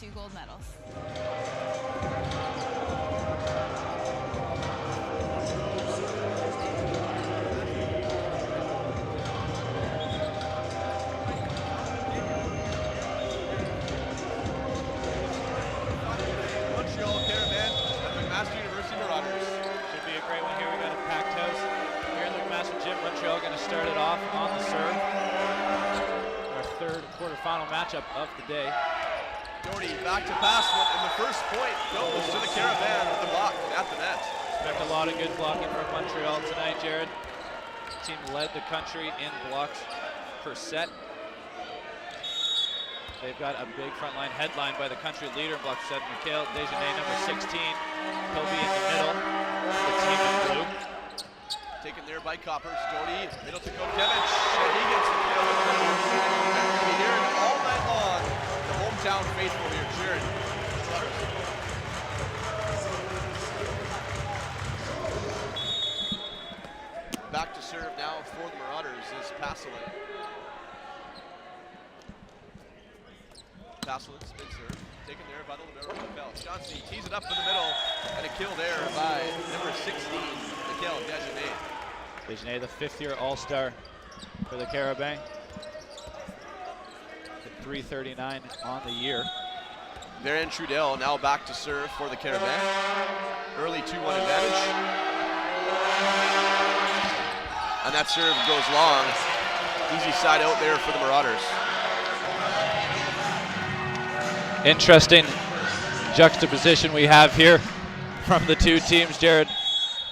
2 gold medals. Montreal Caravan at McMaster University Marauders. Should be a great one here. We got a packed house here in the McMaster gym. Montreal going to start it off on the serve. Our third quarterfinal matchup of the day. Doherty back to pass one, and the first point goes to the Caravan with the block at the net. Expect a lot of good blocking from Montreal tonight, Jared. The team led the country in blocks per set. They've got a big front line headline by the country leader in blocks per set, Mikhail Desjardins, number 16. He'll be in the middle, the team in blue. Taken there by Coppers. Doherty, middle to Kokevich, and he gets the kill. And we'll be hearing all night long the hometown faithful here cheering. Back to serve now for the Marauders is Passelin. Passelin spin serve, taken there by the libero Bell. Chauncey tees it up in the middle, and a kill there by number 16, Mikhail Desjardins. Desjardins, the fifth-year All-Star for the Carabin. Hit .339 on the year. Varian Trudel now back to serve for the Carabin. Early 2-1 advantage. And that serve goes long. Easy side out there for the Marauders. Interesting juxtaposition we have here from the two teams, Jared.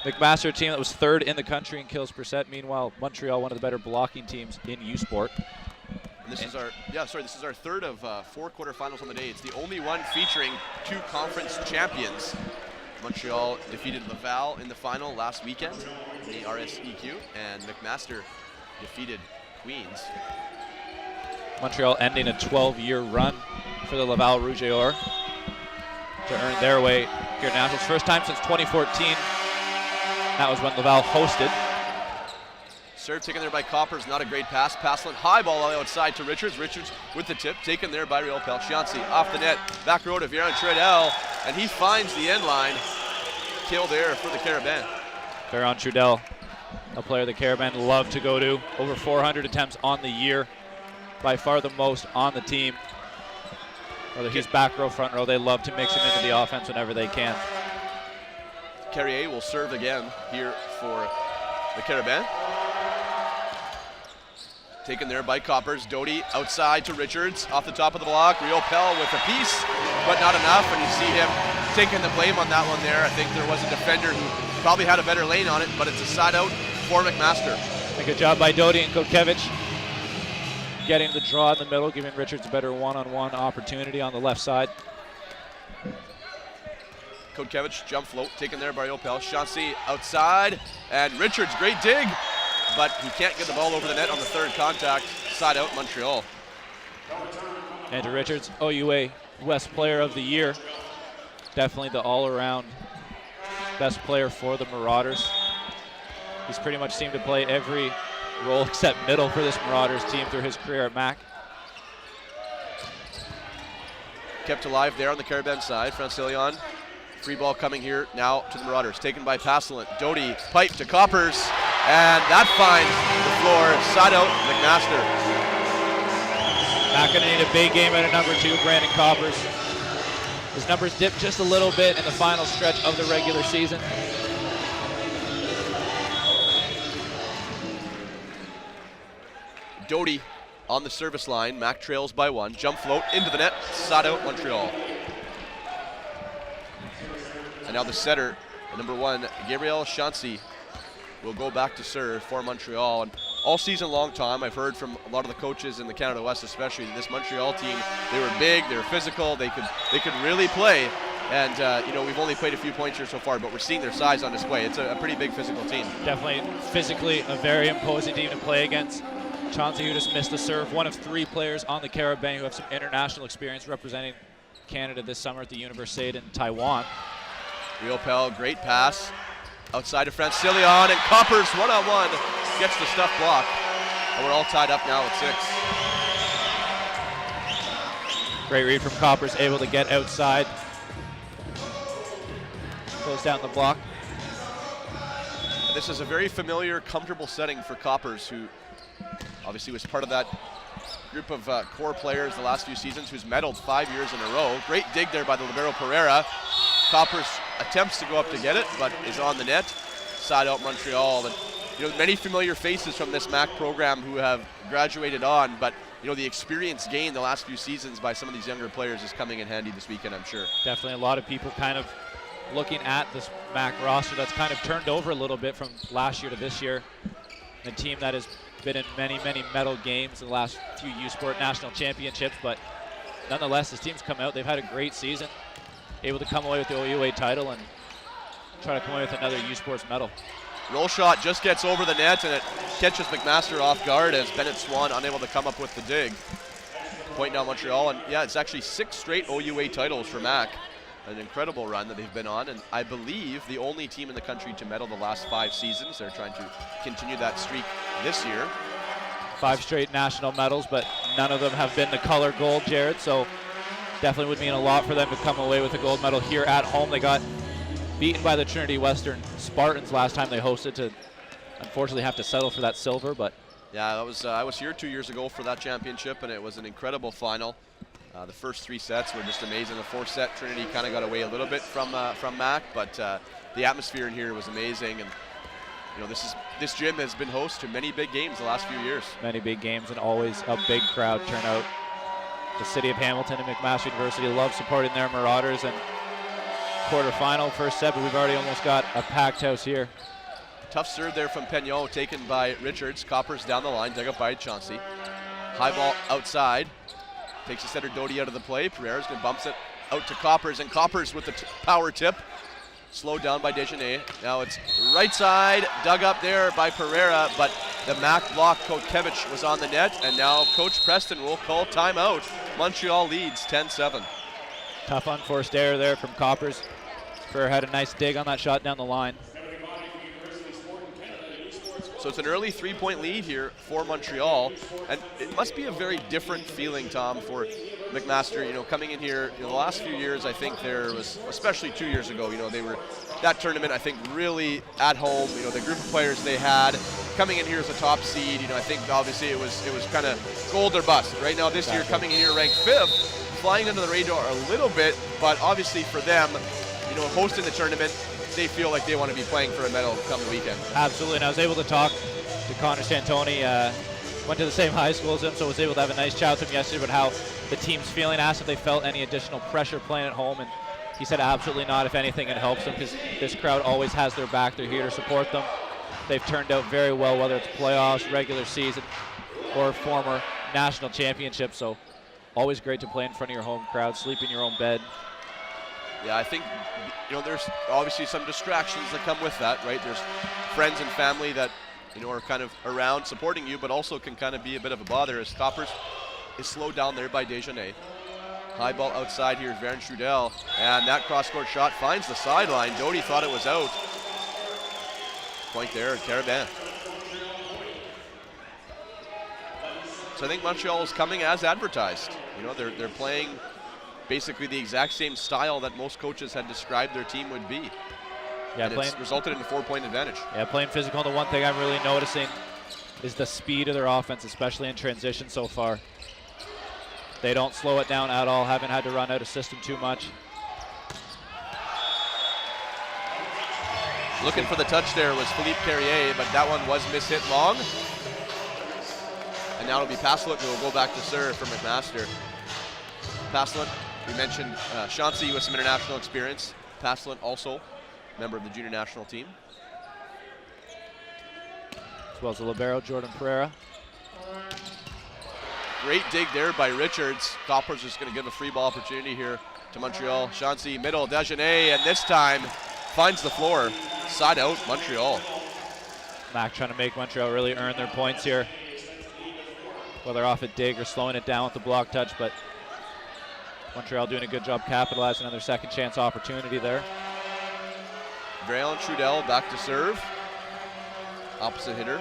McMaster, team that was third in the country in kills per set. Meanwhile, Montreal, one of the better blocking teams in USports. And this is our third of 4 quarterfinals on the day. It's the only one featuring 2 conference champions. Montreal defeated Laval in the final last weekend in the RSEQ, and McMaster defeated Queens. Montreal ending a 12-year run for the Laval Rouge et Or to earn their way here at Nationals. First time since 2014. That was when Laval hosted. Serve taken there by Coppers, not a great pass. Passelin, high ball outside to Richards. Richards with the tip, taken there by Real Pelchianci. Off the net, back row to Viran Trudel, and he finds the end line. Kill there for the Carabin. Viran Trudel, a player the Carabin love to go to. Over 400 attempts on the year. By far the most on the team. Whether he's back row, front row, they love to mix him into the offense whenever they can. Carrier will serve again here for the Carabin. Taken there by Coppers. Doty outside to Richards, off the top of the block. Rio Pell with a piece, but not enough, and you see him taking the blame on that one there. I think there was a defender who probably had a better lane on it, but it's a side out for McMaster. A good job by Doty and Kokevich, getting the draw in the middle, giving Richards a better one-on-one opportunity on the left side. Kodkevich jump float taken there by Opel. Chauncey outside, and Richards, great dig, but he can't get the ball over the net on the third contact. Side out Montreal. Andrew Richards, OUA West Player of the Year. Definitely the all-around best player for the Marauders. He's pretty much seemed to play every role except middle for this Marauders team through his career at MAC. Kept alive there on the Carabin side. Francilion, free ball coming here now to the Marauders. Taken by Passelin. Doty, pipe to Coppers, and that finds the floor. Side out, McMaster. Not going to need a big game at a number 2, Brandon Coppers. His numbers dipped just a little bit in the final stretch of the regular season. Doty on the service line. Mac trails by 1. Jump float into the net. Side out Montreal. And now the setter, number 1, Gabriel Chauncey, will go back to serve for Montreal. And all season long, Tom, I've heard from a lot of the coaches in the Canada West, especially this Montreal team, they were big, they were physical, they could really play. And you know, we've only played a few points here so far, but we're seeing their size on display. It's a pretty big physical team. Definitely physically a very imposing team to play against. Chauncey, who just missed the serve, one of 3 players on the Carabin who have some international experience representing Canada this summer at the Universiade in Taiwan. Real Pell, great pass outside of Francilion, and Coppers one-on-one gets the stuff block. And we're all tied up now at 6. Great read from Coppers, able to get outside. Close down the block. This is a very familiar, comfortable setting for Coppers, who obviously was part of that group of core players the last few seasons who's medaled 5 years in a row. Great dig there by the libero Pereira. Coppers attempts to go up to get it, but is on the net. Side out Montreal. And, many familiar faces from this MAC program who have graduated on, but the experience gained the last few seasons by some of these younger players is coming in handy this weekend, I'm sure. Definitely a lot of people kind of looking at this MAC roster that's kind of turned over a little bit from last year to this year. A team that has been in many, many medal games in the last few USports national championships, but nonetheless, this team's come out. They've had a great season, able to come away with the OUA title and try to come away with another USports medal. Roll shot just gets over the net, and it catches McMaster off guard as Bennett Swan unable to come up with the dig. Point now Montreal, and yeah, it's actually 6 straight OUA titles for MAC. An incredible run that they've been on, and I believe the only team in the country to medal the last 5 seasons. They're trying to continue that streak this year. 5 straight national medals, but none of them have been the color gold, Jared, so definitely would mean a lot for them to come away with a gold medal here at home. They got beaten by the Trinity Western Spartans last time they hosted, to unfortunately have to settle for that silver, but yeah, that was I was here 2 years ago for that championship, and it was an incredible final. The first 3 sets were just amazing. The 4th set, Trinity kind of got away a little bit from MAC, but the atmosphere in here was amazing. And this gym has been host to many big games the last few years. Many big games and always a big crowd turnout. The city of Hamilton and McMaster University love supporting their Marauders. And quarterfinal, first set, but we've already almost got a packed house here. Tough serve there from Pagnon, taken by Richards. Coppers down the line, dug up by Chauncey. High ball outside. Takes the setter Doty out of the play. Pereira's going to bumps it out to Coppers, and Coppers with the power tip. Slowed down by Dejanay. Now it's right side, dug up there by Pereira, but the MAC block, Kotkevich was on the net, and now Coach Preston will call timeout. Montreal leads 10-7. Tough unforced error there from Coppers. Pereira had a nice dig on that shot down the line. So it's an early 3-point lead here for Montreal, and it must be a very different feeling, Tom, for McMaster. Coming in here, the last few years, I think there was, especially 2 years ago, they were that tournament, I think, really at home. The group of players they had coming in here as a top seed. I think obviously it was kind of gold or bust. Right now, this year coming in here ranked 5th, flying under the radar a little bit, but obviously for them, hosting the tournament, they feel like they want to be playing for a medal come the weekend. Absolutely, and I was able to talk to Connor Santoni, went to the same high school as him, so I was able to have a nice chat with him yesterday about how the team's feeling, asked if they felt any additional pressure playing at home, and he said absolutely not. If anything, it helps them because this crowd always has their back. They're here to support them. They've turned out very well, whether it's playoffs, regular season, or former national championships, so always great to play in front of your home crowd, sleep in your own bed. Yeah, I think, there's obviously some distractions that come with that, right? There's friends and family that, are kind of around supporting you, but also can kind of be a bit of a bother as Coppers is slowed down there by Dejanay. High ball outside here is Varen Trudel, and that cross-court shot finds the sideline. Doty thought it was out. Point there, Carabin. So I think Montreal is coming as advertised. They're playing basically the exact same style that most coaches had described their team would be. Yeah, and it's resulted in a 4-point advantage. Yeah, playing physical. The one thing I'm really noticing is the speed of their offense, especially in transition so far. They don't slow it down at all, haven't had to run out of system too much. Looking for the touch there was Philippe Carrier, but that one was mishit long. And now it'll be Paslook who will go back to serve for McMaster. Paslook, we mentioned Chauncey with some international experience. Paslook also member of the junior national team. As well as the libero, Jordan Pereira. Great dig there by Richards. Coppers is going to give a free ball opportunity here to Montreal. Chauncey, middle, Dejanay, and this time finds the floor. Side out, Montreal. MAC trying to make Montreal really earn their points here. Whether off a dig or slowing it down with the block touch, but Montreal doing a good job capitalizing on their second chance opportunity there. Varen Trudel back to serve. Opposite hitter.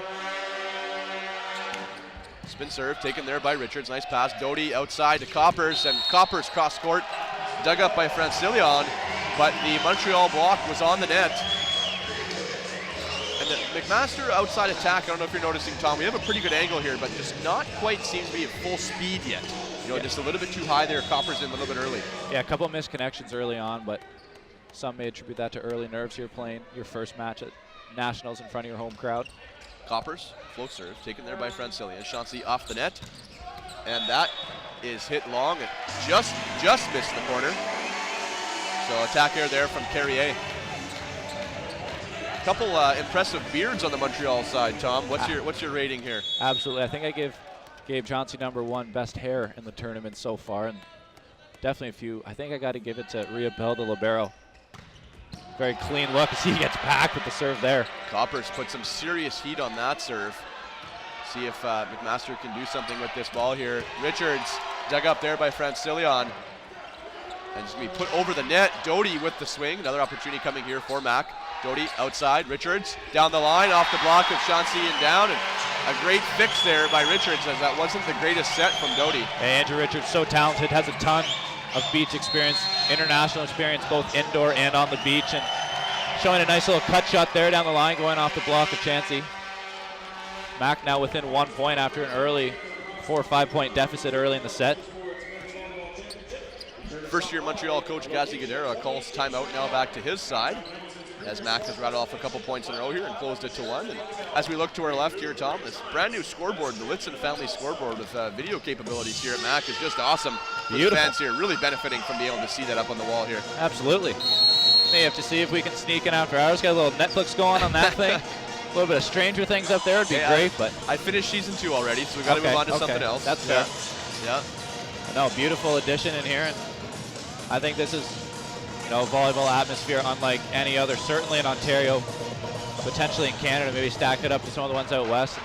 Spin serve taken there by Richards. Nice pass. Doty outside to Coppers, and Coppers cross court. Dug up by Francillion, but the Montreal block was on the net. And the McMaster outside attack, I don't know if you're noticing, Tom, we have a pretty good angle here, but just not quite seems to be at full speed yet. Just a little bit too high there. Coppers in a little bit early. Yeah, a couple of missed connections early on, but some may attribute that to early nerves here playing your first match at Nationals in front of your home crowd. Coppers, float serve, taken there by Francillion. Chauncey off the net, and that is hit long and just missed the corner. So attack air there from Carrier. A couple impressive beards on the Montreal side, Tom. What's your rating here? Absolutely, I think I gave Chauncey #1 best hair in the tournament so far, and definitely a few. I think I got to give it to Ria Bell, the libero. Very clean look as he gets packed with the serve there. Coppers put some serious heat on that serve. See if McMaster can do something with this ball here. Richards dug up there by Francillion. And just going to be put over the net. Doty with the swing. Another opportunity coming here for Mac. Doty outside. Richards down the line off the block of Chauncey and down. And a great fix there by Richards, as that wasn't the greatest set from Doty. Hey, Andrew Richards, so talented, has a ton of beach experience, international experience, both indoor and on the beach, and showing a nice little cut shot there down the line, going off the block of Chauncey. Mac now within 1 point after an early 4 or 5 point deficit early in the set. First-year Montreal coach Gazi Guerrero calls timeout now back to his side, as Mac has rattled off a couple points in a row here and closed it to 1. And as we look to our left here, Tom, this brand new scoreboard, the Litson family scoreboard with video capabilities here at Mac is just awesome. The fans here really benefiting from being able to see that up on the wall here. Absolutely. May have to see if we can sneak in after hours. Got a little Netflix going on that thing. A little bit of Stranger Things up there would be great, but I finished season 2 already, so we got to move on to something else. That's fair. Yeah. No, beautiful addition in here, and I think this is, volleyball atmosphere unlike any other, certainly in Ontario, potentially in Canada, maybe stack it up to some of the ones out west.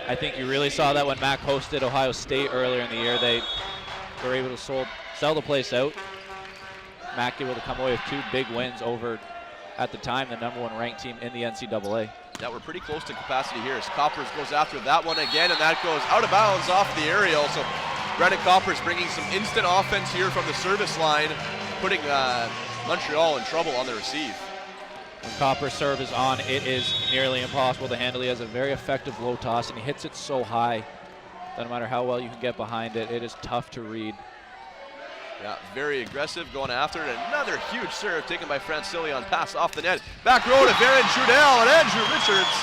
I think you really saw that when Mac hosted Ohio State earlier in the year. They were able to sell the place out. Mac able to come away with 2 big wins over, at the time, the #1 ranked team in the NCAA. Yeah, we're pretty close to capacity here as Coppers goes after that one again, and that goes out of bounds off the aerial. So Brennan Coppers bringing some instant offense here from the service line, putting Montreal in trouble on the receive. When Coppers' serve is on, it is nearly impossible to handle. He has a very effective low toss, and he hits it so high that no matter how well you can get behind it, it is tough to read. Yeah, very aggressive, going after it. Another huge serve taken by Francillion, pass off the net. Back row to Baron Trudel, and Andrew Richards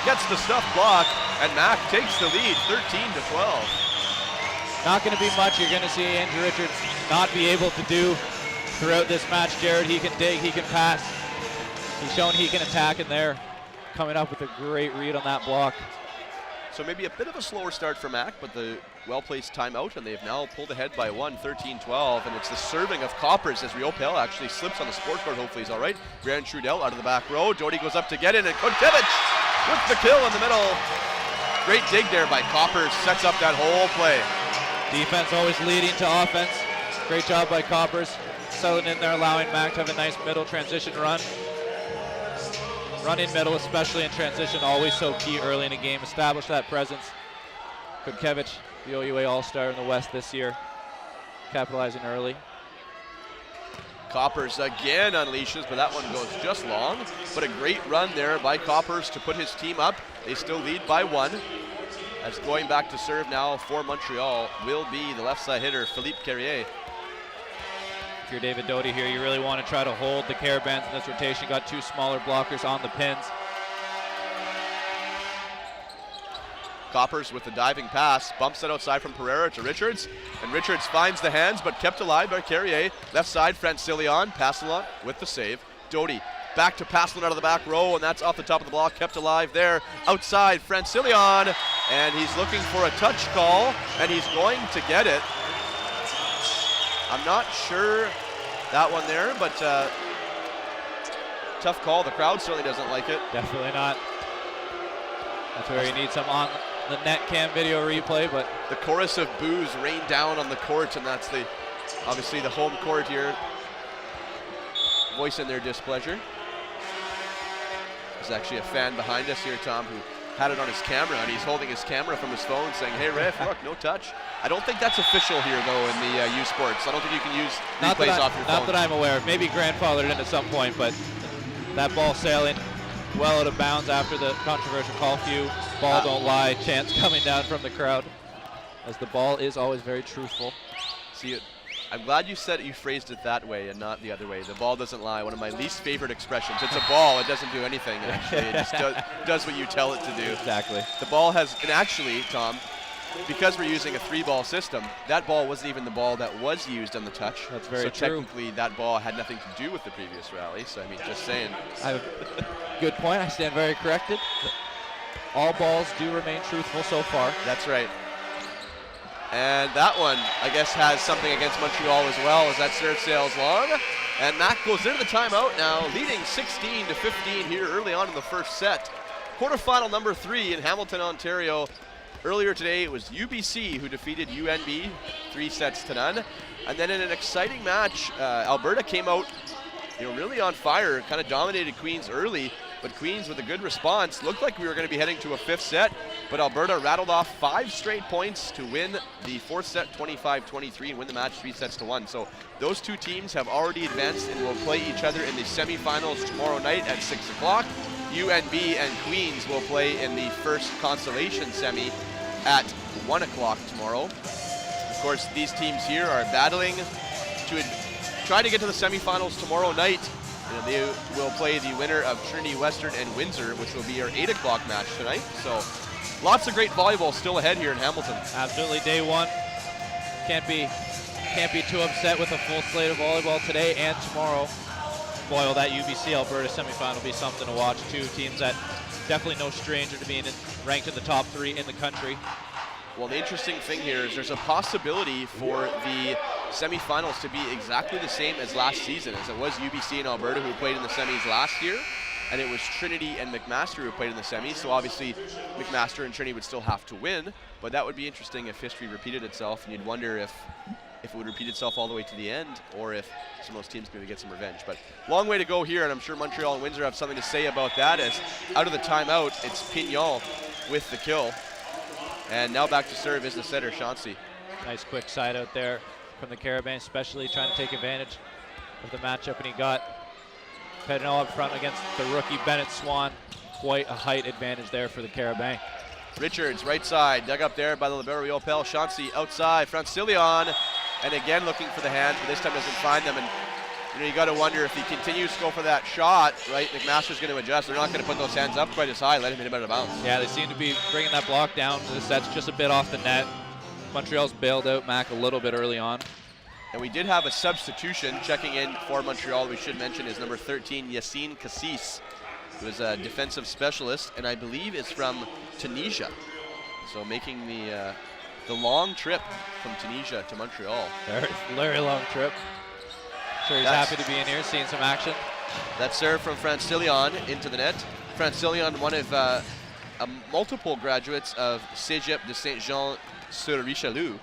gets the stuff block, and Mac takes the lead, 13-12. Not going to be much you're going to see Andrew Richards not be able to do throughout this match, Jared. He can dig, he can pass. He's shown he can attack in there, coming up with a great read on that block. So maybe a bit of a slower start for Mac, but the well-placed timeout, and they've now pulled ahead by 1, 13-12, and it's the serving of Coppers as Riopel actually slips on the scorecard. Hopefully he's all right. Baron Trudel out of the back row. Doty goes up to get in, and Kotkevich with the kill in the middle. Great dig there by Coppers, sets up that whole play. Defense always leading to offense. Great job by Coppers, settling in there, allowing Mac to have a nice middle transition run. Run in middle, especially in transition, always so key early in a game. Establish that presence. Kotkevich, the OUA All-Star in the West this year, capitalizing early. Coppers again unleashes, but that one goes just long. But a great run there by Coppers to put his team up. They still lead by 1. As going back to serve now for Montreal will be the left side hitter, Philippe Carrier. If you're David Doty here, you really want to try to hold the care bands in this rotation. Got 2 smaller blockers on the pins. Coppers with the diving pass, bumps it outside from Pereira to Richards, and Richards finds the hands, but kept alive by Carrier. Left side, Francillion, Passalon with the save. Doty back to Passalon out of the back row, and that's off the top of the block, kept alive there. Outside, Francillion, and he's looking for a touch call, and he's going to get it. I'm not sure that one there, but tough call. The crowd certainly doesn't like it. Definitely not. That's where you need some on the net cam video replay, but the chorus of boos rain down on the court, and that's obviously the home court here voicing their displeasure. There's actually a fan behind us here, Tom, who had it on his camera, and he's holding his camera from his phone saying, hey, ref, look, no touch. I don't think that's official here, though, in the USports. I don't think you can use replays off your phone. Not that I'm aware of. Maybe grandfathered in at some point, but that ball sailing well out of bounds after the controversial call cue. Ball don't lie chants coming down from the crowd, as the ball is always very truthful. See it. I'm glad you phrased it that way and not the other way. The ball doesn't lie, one of my least favorite expressions. It's a ball, it doesn't do anything, actually. It just does what you tell it to do. Exactly. The ball has, and actually, Tom, because we're using a 3-ball system, that ball wasn't even the ball that was used on the touch. That's very true. So technically, that ball had nothing to do with the previous rally. So, I mean, just saying. Good point. I stand very corrected. All balls do remain truthful so far. That's right. And that one, I guess, has something against Montreal as well, as that serve sails long. And Mac goes into the timeout now, leading 16-15 here early on in the first set. Quarterfinal number 3 in Hamilton, Ontario. Earlier today, it was UBC who defeated UNB 3-0. And then in an exciting match, Alberta came out, really on fire, kind of dominated Queens early. But Queens, with a good response, looked like we were going to be heading to a 5th set, but Alberta rattled off 5 straight points to win the 4th set 25-23 and win the match 3-1. So those two teams have already advanced and will play each other in the semifinals tomorrow night at 6 o'clock. UNB and Queens will play in the first consolation semi at 1 o'clock tomorrow. Of course, these teams here are battling to try to get to the semifinals tomorrow night. They will play the winner of Trinity Western and Windsor, which will be our 8 o'clock match tonight. So lots of great volleyball still ahead here in Hamilton. Absolutely, day one. Can't be too upset with a full slate of volleyball today and tomorrow. Boy, will that UBC Alberta semifinal be something to watch. Two teams that definitely no stranger to being ranked in the top 3 in the country. Well, the interesting thing here is there's a possibility for the semifinals to be exactly the same as last season, as it was UBC and Alberta who played in the semis last year, and it was Trinity and McMaster who played in the semis. So obviously McMaster and Trinity would still have to win, but that would be interesting if history repeated itself, and you'd wonder if it would repeat itself all the way to the end, or if some of those teams maybe get some revenge. But long way to go here, and I'm sure Montreal and Windsor have something to say about that, as out of the timeout, it's Pignon with the kill. And now back to serve is the setter, Chauncey. Nice quick side out there from the Carabin, especially trying to take advantage of the matchup, and he got Pedinot up front against the rookie Bennett Swan. Quite a height advantage there for the Carabin. Richards, right side, dug up there by the libero Riopel. Chauncey outside, Francillion, and again looking for the hands, but this time doesn't find them. And you got to wonder if he continues to go for that shot, right? McMaster's going to adjust. They're not going to put those hands up quite as high, let him hit him out of bounds. Yeah, they seem to be bringing that block down. That's just a bit off the net. Montreal's bailed out Mac a little bit early on. And we did have a substitution checking in for Montreal. We should mention is number 13, Yassine Cassis, who is a defensive specialist, and I believe is from Tunisia. So making the long trip from Tunisia to Montreal. Very long trip. Sure, he's happy to be in here, seeing some action. That serve from Francillion into the net. Francillion, one of multiple graduates of Cégep de Saint-Jean-sur-Richelieu.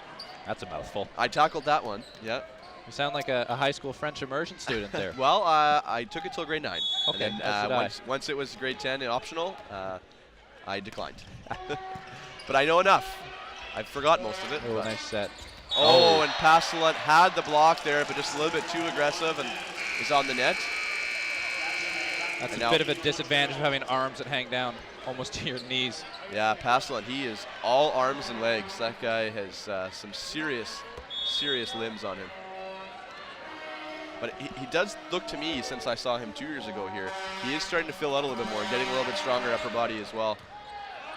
That's a mouthful. I tackled that one, yeah. You sound like a high school French immersion student there. Well, I took it till grade 9. Okay, and then, once it was grade 10 and optional, I declined. But I know enough. I forgot most of it. Oh, nice set. Oh, and Passalant had the block there, but just a little bit too aggressive and is on the net. That's a bit of a disadvantage of having arms that hang down almost to your knees. Yeah, Passalant, he is all arms and legs. That guy has some serious limbs on him. But he does look to me, since I saw him 2 years ago here, he is starting to fill out a little bit more, getting a little bit stronger upper body as well.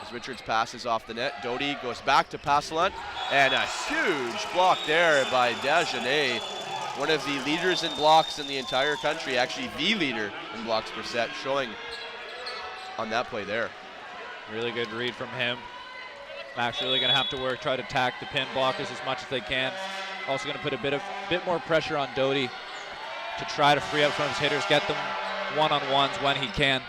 As Richards passes off the net, Doty goes back to Passalant, and a huge block there by Dagenet, one of the leaders in blocks in the entire country, actually the leader in blocks per set, showing on that play there. Really good read from him. Mac's really going to have to work, try to attack the pin blockers as much as they can. Also going to put a bit more pressure on Doty to try to free up some of his hitters, get them one-on-ones when he can.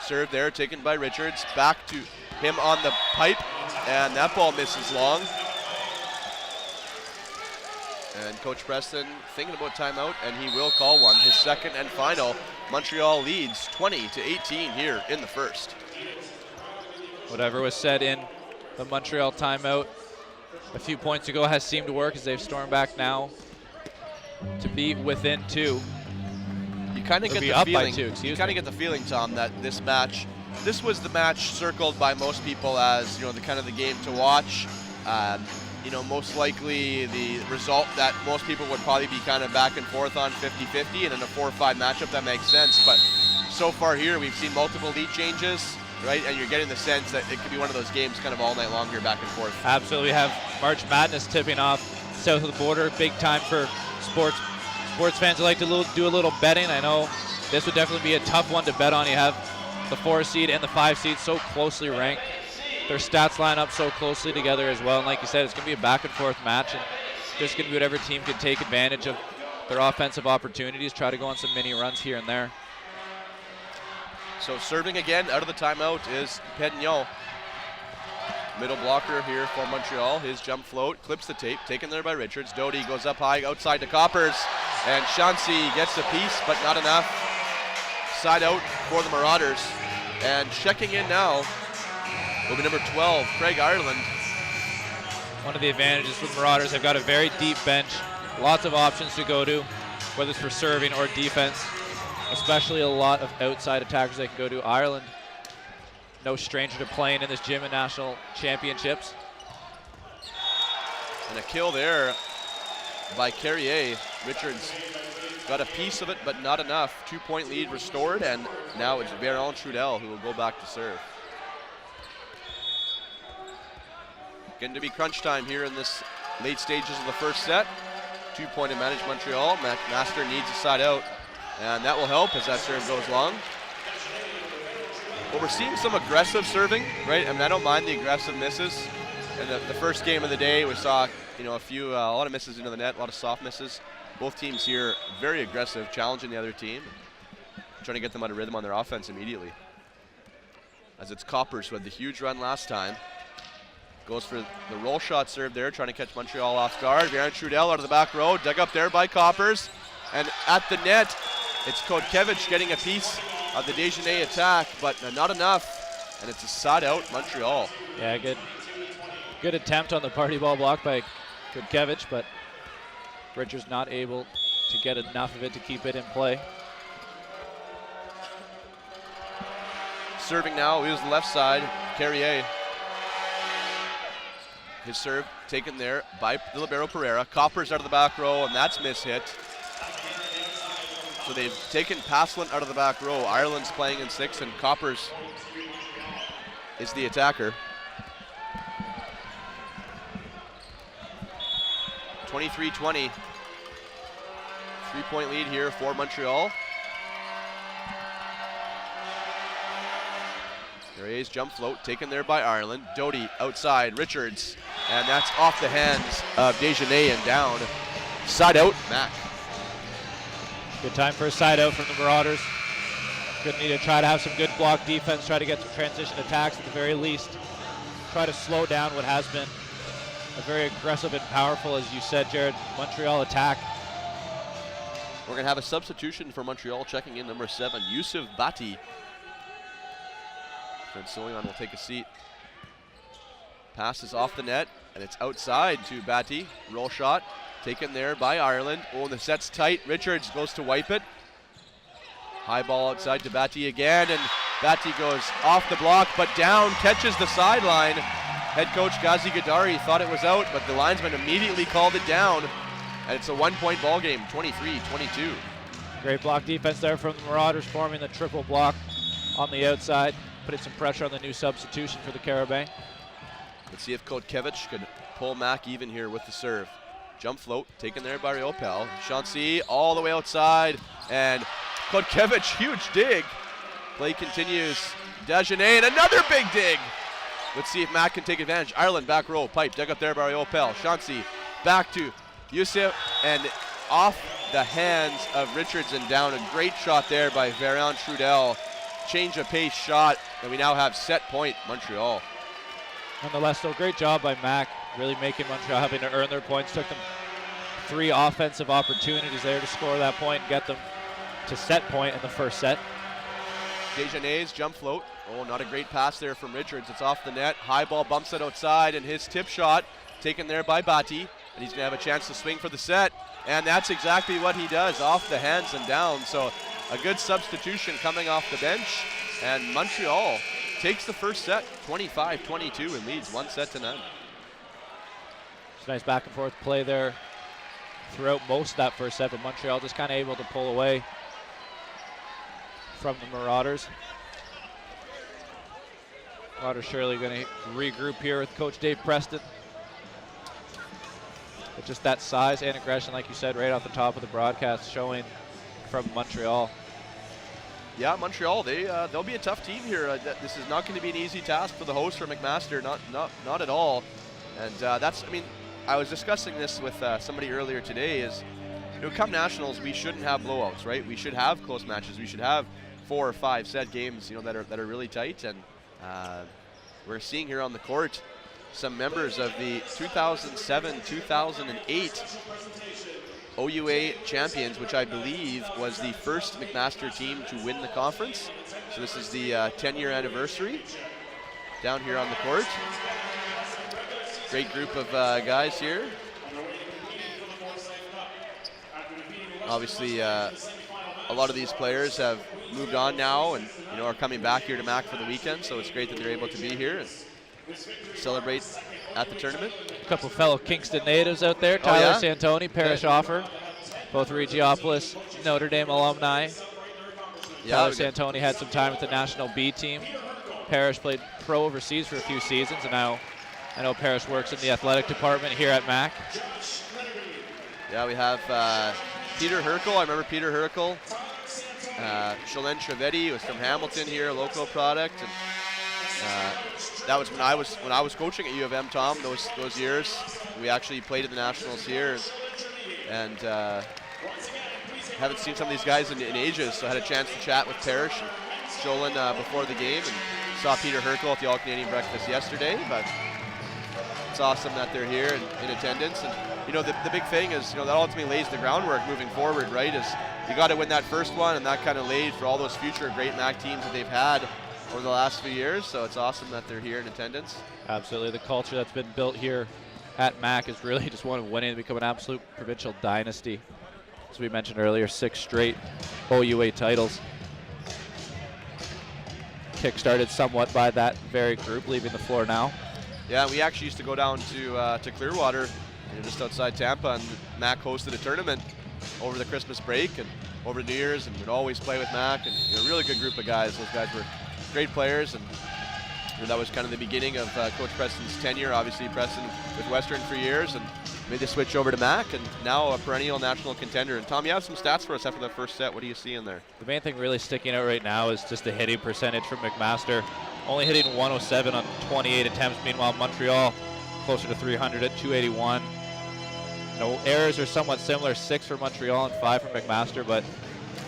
Serve there, taken by Richards. Back to him on the pipe, and that ball misses long. And Coach Preston thinking about timeout, and he will call one, his second and final. Montreal leads 20-18 here in the first. Whatever was said in the Montreal timeout a few points ago has seemed to work as they've stormed back now to be within 2. You kind of get the feeling. You kind of get the feeling, Tom, that this was the match circled by most people as the kind of the game to watch. Most likely the result that most people would probably be kind of back and forth on 50-50, and in a 4-5 matchup that makes sense. But so far here, we've seen multiple lead changes, right? And you're getting the sense that it could be one of those games kind of all night long here, back and forth. Absolutely. We have March Madness tipping off south of the border. Big time for sports fans who like to do a little betting. I know this would definitely be a tough one to bet on. You have the 4 seed and the 5 seed so closely ranked. Their stats line up so closely together as well. And like you said, it's going to be a back and forth match. And just going to be whatever team can take advantage of their offensive opportunities, try to go on some mini runs here and there. So serving again out of the timeout is Pedignon. Middle blocker here for Montreal. His jump float clips the tape, taken there by Richards. Doty goes up high outside to Coppers, and Chauncey gets a piece, but not enough. Side out for the Marauders. And checking in now will be number 12, Craig Ireland. One of the advantages for the Marauders, they've got a very deep bench, lots of options to go to, whether it's for serving or defense, especially a lot of outside attackers they can go to. Ireland, no stranger to playing in this gym in national championships. And a kill there by Carrier. Richards got a piece of it, but not enough. 2-point lead restored, and now it's Baron Trudel who will go back to serve. Getting to be crunch time here in this late stages of the first set. 2-point advantage Montreal. McMaster needs a side out, and that will help as that serve goes long. Well, we're seeing some aggressive serving, right? I mean, I don't mind the aggressive misses. In the first game of the day, we saw a lot of misses into the net, a lot of soft misses. Both teams here very aggressive, challenging the other team, trying to get them out of rhythm on their offense immediately. As it's Coppers, who had the huge run last time. Goes for the roll shot serve there, trying to catch Montreal off guard. Baron Trudel out of the back row, dug up there by Coppers. And at the net, it's Kodkevich getting a piece of the Desjardins attack, but not enough. And it's a side out, Montreal. Yeah, good attempt on the party ball block by Kodkevich, but Richards not able to get enough of it to keep it in play. Serving now is the left side, Carrier. His serve taken there by the libero Pereira. Coppers out of the back row, and that's mishit. So they've taken Paslin out of the back row. Ireland's playing in 6, and Coppers is the attacker. 23-20. 3-point lead here for Montreal. Carrier's jump float taken there by Ireland. Doty outside, Richards, and that's off the hands of Desjardins and down. Side out, Mac. Good time for a side out from the Marauders. Going to need to try to have some good block defense, try to get some transition attacks at the very least. Try to slow down what has been a very aggressive and powerful, as you said, Jared, Montreal attack. We're going to have a substitution for Montreal, checking in number 7, Yusuf Bati. Fred Solion will take a seat. Pass is off the net, and it's outside to Bati. Roll shot taken there by Ireland. Oh, and the set's tight. Richards goes to wipe it. High ball outside to Bati again, and Bati goes off the block, but down, catches the sideline. Head coach Ghazi Gadari thought it was out, but the linesman immediately called it down, and it's a 1-point ball game, 23-22. Great block defense there from the Marauders, forming the triple block on the outside, putting some pressure on the new substitution for the Carabin. Let's see if Kodkevich could pull Mac even here with the serve. Jump float taken there by Riopel. Chauncey all the way outside, and Kodkevich, huge dig. Play continues. Desjardins, and another big dig. Let's see if Mac can take advantage. Ireland back row, pipe dug up there by Riopel. Chauncey back to Yusuf, and off the hands of Richards and down. A great shot there by Baron Trudel. Change of pace shot, and we now have set point Montreal. Nonetheless, though, great job by Mac, really making Montreal having to earn their points. Took them 3 offensive opportunities there to score that point and get them to set point in the first set. Desjardins jump float. Oh, not a great pass there from Richards. It's off the net. High ball bumps it outside, and his tip shot taken there by Bati. And he's going to have a chance to swing for the set. And that's exactly what he does, off the hands and down. So a good substitution coming off the bench. And Montreal takes the first set, 25-22, and leads 1-0. It's a nice back and forth play there throughout most of that first set, but Montreal just kind of able to pull away from the Marauders. Marauders surely going to regroup here with Coach Dave Preston. But just that size and aggression, like you said, right off the top of the broadcast, showing from Montreal. Yeah, Montreal, they'll be a tough team here. This is not going to be an easy task for the host, for McMaster, not at all. And I was discussing this with somebody earlier today. Is, come nationals, we shouldn't have blowouts, right? We should have close matches. We should have 4 or 5 set games, that are really tight. And we're seeing here on the court some members of the 2007-2008 OUA champions, which I believe was the first McMaster team to win the conference. So this is the 10-year anniversary down here on the court. Great group of guys here. Obviously, a lot of these players have moved on now and are coming back here to MAC for the weekend, so it's great that they're able to be here and celebrate at the tournament. A couple fellow Kingston natives out there. Tyler Santoni, Parrish Offer, both Regiopolis Notre Dame alumni. Tyler Santoni had some time with the National B team. Parrish played pro overseas for a few seasons, and now I know Parrish works in the athletic department here at MAC. Yeah, we have Peter Herkel. I remember Peter Herkel. Shalene Trevetti was from Hamilton here, a local product. And that was when I was coaching at U of M, Tom, those years. We actually played in the Nationals here. And haven't seen some of these guys in ages, so I had a chance to chat with Parrish and Sholin before the game, and saw Peter Herkel at the All-Canadian Breakfast yesterday. But it's awesome that they're here and in attendance. And the big thing is, that ultimately lays the groundwork moving forward, right? Is you got to win that first one, and that kind of laid for all those future great MAC teams that they've had over the last few years. So it's awesome that they're here in attendance. Absolutely. The culture that's been built here at MAC is really just one of winning to become an absolute provincial dynasty. As we mentioned earlier, 6 straight OUA titles. Kick-started somewhat by that very group, leaving the floor now. Yeah, we actually used to go down to Clearwater, just outside Tampa, and MAC hosted a tournament over the Christmas break and over New Year's, and we'd always play with MAC, and a really good group of guys. Those guys were great players, and that was kind of the beginning of Coach Preston's tenure. Obviously, Preston with Western for years, and made the switch over to MAC, and now a perennial national contender. And Tom, you have some stats for us after the first set. What do you see in there? The main thing really sticking out right now is just the hitting percentage from McMaster. Only hitting 107 on 28 attempts. Meanwhile, Montreal closer to 300 at 281. Errors are somewhat similar, 6 for Montreal and 5 for McMaster, but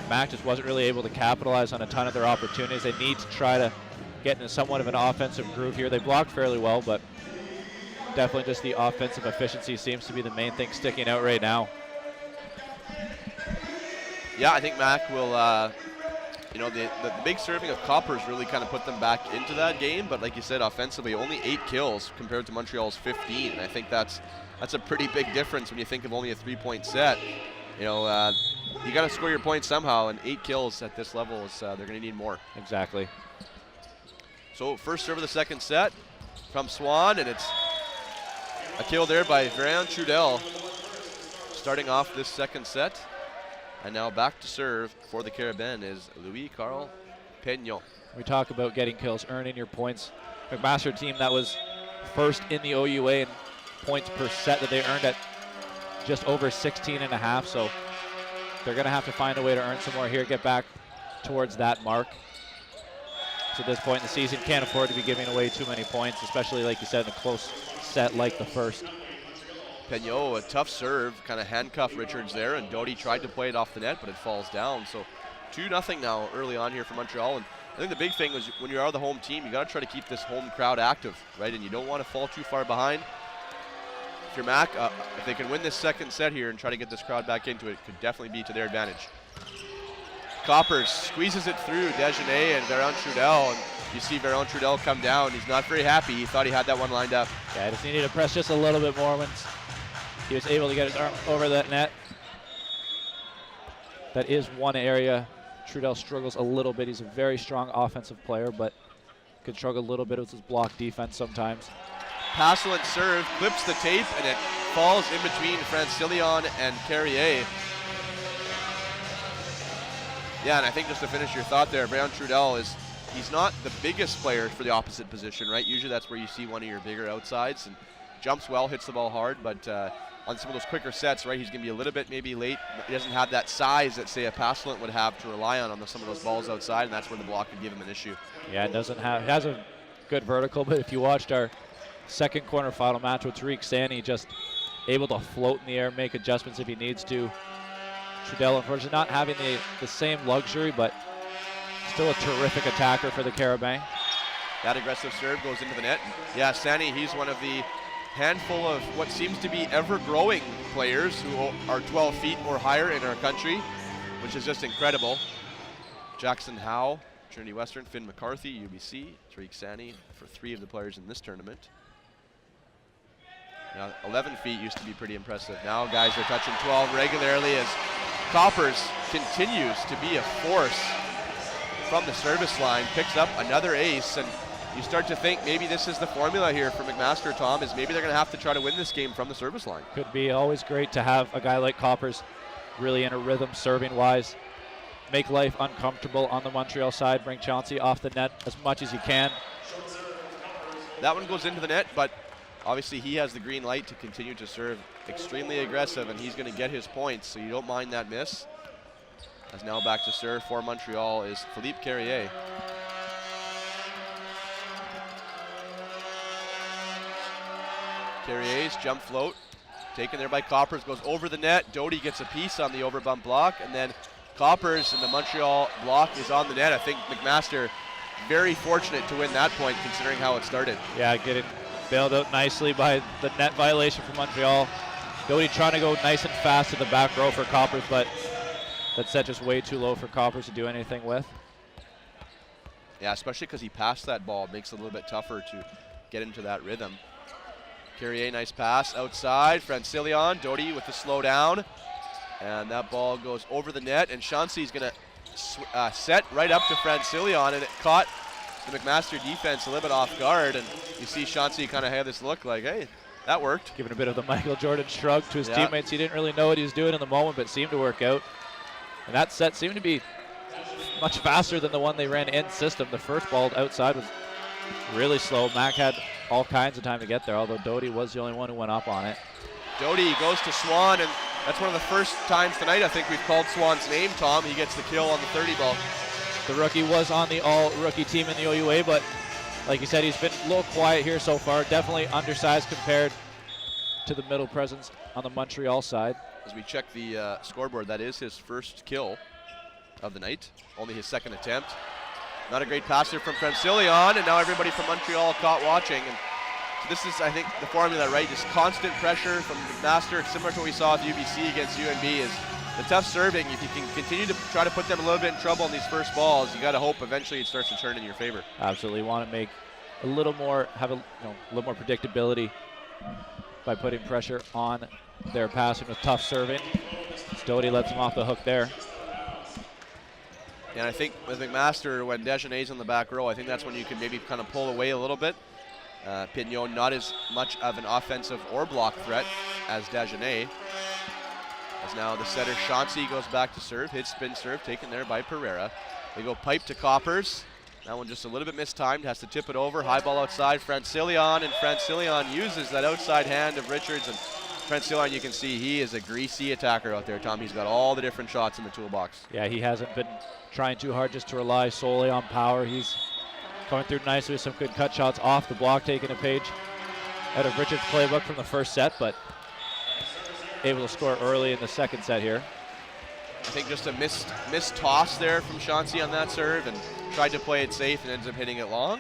MAC just wasn't really able to capitalize on a ton of their opportunities. They need to try to get into somewhat of an offensive groove here. They blocked fairly well, but definitely just the offensive efficiency seems to be the main thing sticking out right now. Yeah, I think MAC will, the big serving of Coppers really kind of put them back into that game, but like you said, offensively, only 8 kills compared to Montreal's 15. And I think that's a pretty big difference when you think of only a 3-point set. You got to score your points somehow, and 8 kills at this level is they're going to need more. Exactly. So first serve of the second set from Swan, and it's a kill there by Varian Trudel, starting off this second set. And now back to serve for the Carabin is Louis-Carl Peñon. We talk about getting kills, earning your points. McMaster team that was first in the OUA in points per set that they earned at just over 16.5. So they're going to have to find a way to earn some more here, get back towards that mark. So at this point in the season, can't afford to be giving away too many points, especially like you said, in a close set like the first. Peñon, a tough serve, kind of handcuffed Richards there, and Doty tried to play it off the net, but it falls down. So 2-0 now early on here for Montreal. And I think the big thing was when you are the home team, you got to try to keep this home crowd active, right? And you don't want to fall too far behind. If you're MAC, if they can win this second set here and try to get this crowd back into it, could definitely be to their advantage. Coppers squeezes it through Dejanay and Veron Trudel, and you see Veron Trudel come down. He's not very happy. He thought he had that one lined up. Yeah, just needed to press just a little bit more once he was able to get his arm over that net. That is one area Trudel struggles a little bit. He's a very strong offensive player, but could struggle a little bit with his block defense sometimes. Passelant serve, clips the tape, and it falls in between Francillion and Carrier. Yeah, and I think just to finish your thought there, Veron Trudel he's not the biggest player for the opposite position, right? Usually that's where you see one of your bigger outsides, and jumps well, hits the ball hard, but on some of those quicker sets, right, he's going to be a little bit maybe late. He doesn't have that size that, say, a Passelant would have to rely on some of those balls outside, and that's where the block could give him an issue. Yeah, it has a good vertical, but if you watched our second quarterfinal match with Tariq Sani, just able to float in the air, make adjustments if he needs to. Trudel, unfortunately, not having the same luxury, but still a terrific attacker for the Carabang. That aggressive serve goes into the net. Yeah, Sani, he's one of the handful of what seems to be ever-growing players who are 12 feet or higher in our country, which is just incredible. Jackson Howe, Trinity Western, Finn McCarthy, UBC, Tariq Sani for 3 of the players in this tournament. Now, 11 feet used to be pretty impressive. Now guys are touching 12 regularly as Coppers continues to be a force from the service line, picks up another ace, and you start to think maybe this is the formula here for McMaster, Tom, is maybe they're going to have to try to win this game from the service line. Could be. Always great to have a guy like Coppers really in a rhythm serving-wise. Make life uncomfortable on the Montreal side, bring Chauncey off the net as much as you can. That one goes into the net, but obviously he has the green light to continue to serve extremely aggressive, and he's going to get his points, so you don't mind that miss. As now back to serve for Montreal is Philippe Carrier. Carrier's jump float, taken there by Coppers, goes over the net. Doty gets a piece on the overbump block, and then Coppers and the Montreal block is on the net. I think McMaster very fortunate to win that point considering how it started. Yeah, getting bailed out nicely by the net violation for Montreal. Doty trying to go nice and fast to the back row for Coppers, but that set just way too low for Coppers to do anything with. Yeah, especially because he passed that ball. It makes it a little bit tougher to get into that rhythm. Carrier, nice pass outside. Francillion, Doty with the slow down. And that ball goes over the net, and Chauncey's going to set right up to Francillion, and it caught the McMaster defense a little bit off guard, and you see Chauncey kind of have this look like, hey, that worked. Giving a bit of the Michael Jordan shrug to his teammates. He didn't really know what he was doing in the moment, but seemed to work out. And that set seemed to be much faster than the one they ran in system. The first ball outside was really slow. Mac had all kinds of time to get there, although Doty was the only one who went up on it. Doty goes to Swan, and that's one of the first times tonight I think we've called Swan's name, Tom. He gets the kill on the 30 ball. The rookie was on the all-rookie team in the OUA, but like you said, he's been a little quiet here so far. Definitely undersized compared to the middle presence on the Montreal side. As we check the scoreboard, that is his first kill of the night, only his second attempt. Not a great passer from Francillion, and now everybody from Montreal caught watching. And so this is, I think, the formula, right? Just constant pressure from McMaster, similar to what we saw with UBC against UNB, is the tough serving. If you can continue to try to put them a little bit in trouble on these first balls, you got to hope eventually it starts to turn in your favor. Absolutely, want to make a little more, have a little more predictability by putting pressure on their passing with tough serving. Doty lets him off the hook there. And I think with McMaster, when Dejanay's on the back row, I think that's when you can maybe kind of pull away a little bit. Pignon not as much of an offensive or block threat as Dejanay. As now the setter Chauncey goes back to serve, hit spin serve, taken there by Pereira. They go pipe to Coppers. That one just a little bit mistimed, has to tip it over. High ball outside, Francillion, and Francillion uses that outside hand of Richards. And Francillion, you can see he is a greasy attacker out there, Tom. He's got all the different shots in the toolbox. Yeah, he hasn't been trying too hard just to rely solely on power. He's going through nicely with some good cut shots off the block, taking a page out of Richards' playbook from the first set, but able to score early in the second set here. I think just a missed toss there from Chauncey on that serve, and tried to play it safe and ends up hitting it long.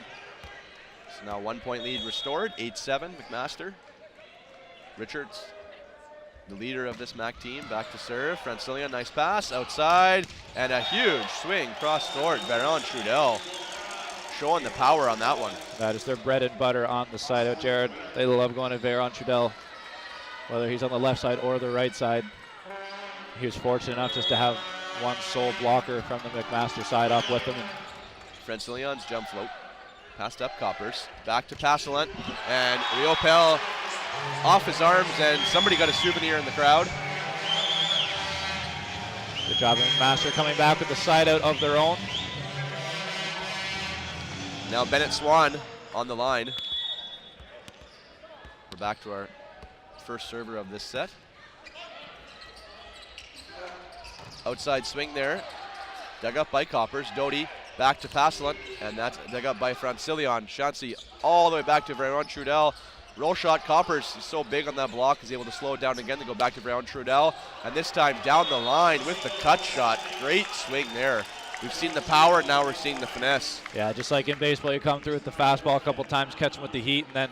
So now 1 point lead restored, 8-7 McMaster. Richards the leader of this MAC team, back to serve. Francillion, nice pass, outside, and a huge swing cross court. Baron Trudel showing the power on that one. That is their bread and butter on the side out, Jared. They love going to Baron Trudel, whether he's on the left side or the right side. He was fortunate enough just to have one sole blocker from the McMaster side up with him. Francillion's jump float. Passed up Coppers. Back to Passalent. And Riopel off his arms, and somebody got a souvenir in the crowd. Good job of McMaster coming back with the side out of their own. Now Bennett Swan on the line. We're back to our first server of this set. Outside swing there. Dug up by Coppers. Doty back to Passalent, and that's dug up by Francillion. Chauncey all the way back to Baron Trudel. Roll shot, Coppers, he's so big on that block, he's able to slow it down again to go back to Baron Trudel. And this time down the line with the cut shot. Great swing there. We've seen the power, now we're seeing the finesse. Yeah, just like in baseball, you come through with the fastball a couple times, catch him with the heat, and then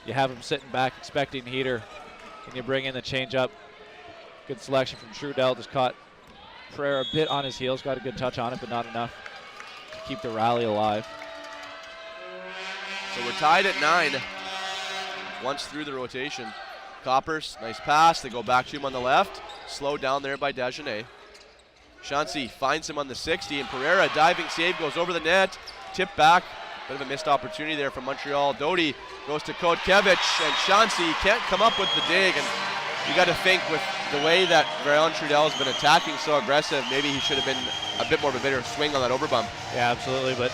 you have him sitting back expecting heater. And you bring in the changeup. Good selection from Trudel, just caught Pereira a bit on his heels, got a good touch on it, but not enough to keep the rally alive. So we're tied at 9. Once through the rotation. Coppers, nice pass. They go back to him on the left. Slowed down there by Dagenet. Chauncey finds him on the 60, and Pereira, diving save, goes over the net. Tip back. Bit of a missed opportunity there from Montreal. Doty goes to Kotkevich, and Chauncey can't come up with the dig. And you got to think with the way that Baron Trudel has been attacking so aggressive, maybe he should have been a bit more of a bitter swing on that overbump. Yeah, absolutely, but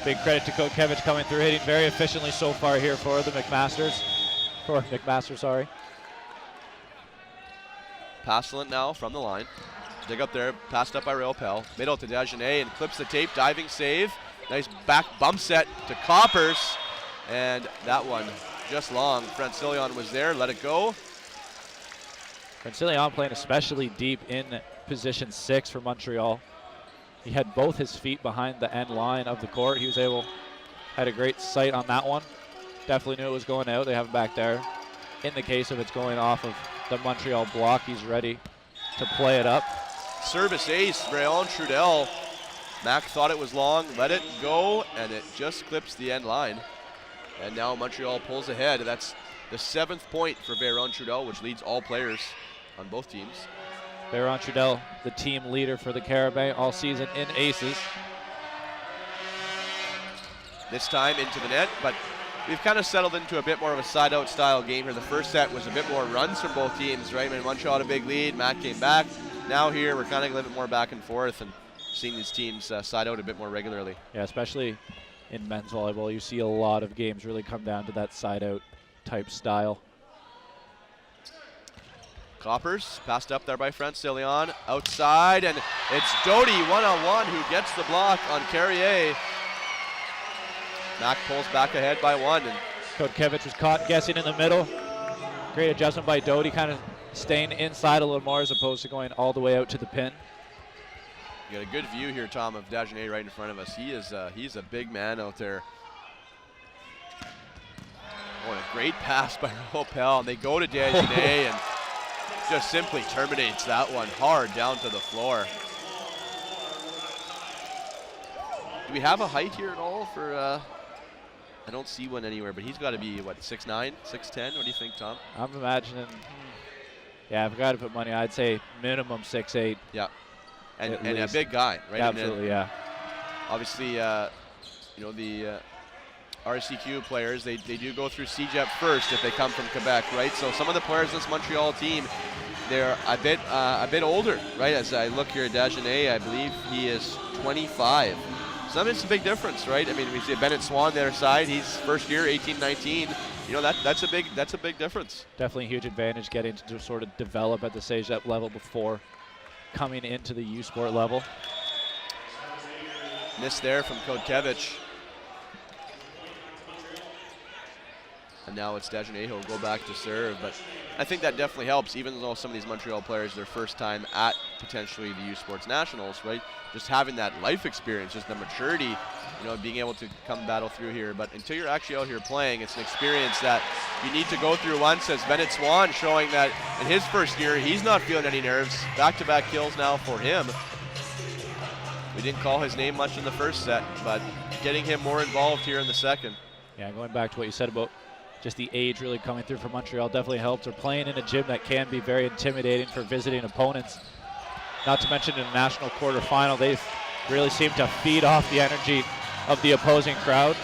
big credit to Kotkevich coming through, hitting very efficiently so far here for the McMasters. For McMaster, sorry. Passalent now from the line. Dig up there, passed up by Riopel. Middle to Dagenet and clips the tape, diving save. Nice back bump set to Coppers. And that one just long. Francillion was there, let it go. Francillion playing especially deep in position 6 for Montreal. He had both his feet behind the end line of the court. He was had a great sight on that one. Definitely knew it was going out. They have him back there. In the case of it's going off of the Montreal block, he's ready to play it up. Service ace, Baron Trudel. Mac thought it was long, let it go, and it just clips the end line. And now Montreal pulls ahead. That's the 7th point for Baron Trudel, which leads all players on both teams. Baron Trudel, the team leader for the Carabin all season in aces. This time into the net, but we've kind of settled into a bit more of a side-out style game here. The first set was a bit more runs from both teams, right? I mean, Montreal had a big lead, Mac came back. Now here, we're kind of a little bit more back and forth and seeing these teams side out a bit more regularly. Yeah, especially in men's volleyball, you see a lot of games really come down to that side-out type style. Coppers passed up there by Francillion, outside, and it's Doty one-on-one who gets the block on Carrier. Mac pulls back ahead by 1. And Kotkevich was caught guessing in the middle. Great adjustment by Doty, kind of staying inside a little more as opposed to going all the way out to the pin. you got a good view here, Tom, of Dagenet right in front of us. He's a big man out there. Oh, and a great pass by Riopel, and they go to Dagenet and just simply terminates that one hard down to the floor. Do we have a height here at all for, I don't see one anywhere, but he's got to be, what, 6'9", 6'10"? What do you think, Tom? I'm imagining, yeah, if I got to put money, I'd say minimum 6'8". Yeah, and a big guy, right? Absolutely, yeah. Obviously, you know, the RCQ players, they do go through CJEP first if they come from Quebec, right? So some of the players in this Montreal team, they're a bit older, right? As I look here at Dagenet, I believe he is 25. So that makes a big difference, right? I mean, we see Bennett Swan on their side. He's first year, 18, 19. You know, that's a big difference. Definitely a huge advantage getting to sort of develop at the CJEP level before coming into the USport level. Miss there from Kotkevich. And now it's Dagenet who will go back to serve, but I think that definitely helps, even though some of these Montreal players, their first time at potentially the USports Nationals, right? Just having that life experience, just the maturity, being able to come battle through here. But until you're actually out here playing, it's an experience that you need to go through once, as Bennett Swan showing that in his first year, he's not feeling any nerves. Back-to-back kills now for him. We didn't call his name much in the first set, but getting him more involved here in the second. Yeah, going back to what you said about just the age really coming through for Montreal definitely helps. They're playing in a gym that can be very intimidating for visiting opponents. Not to mention in a national quarterfinal, they really seem to feed off the energy of the opposing crowd.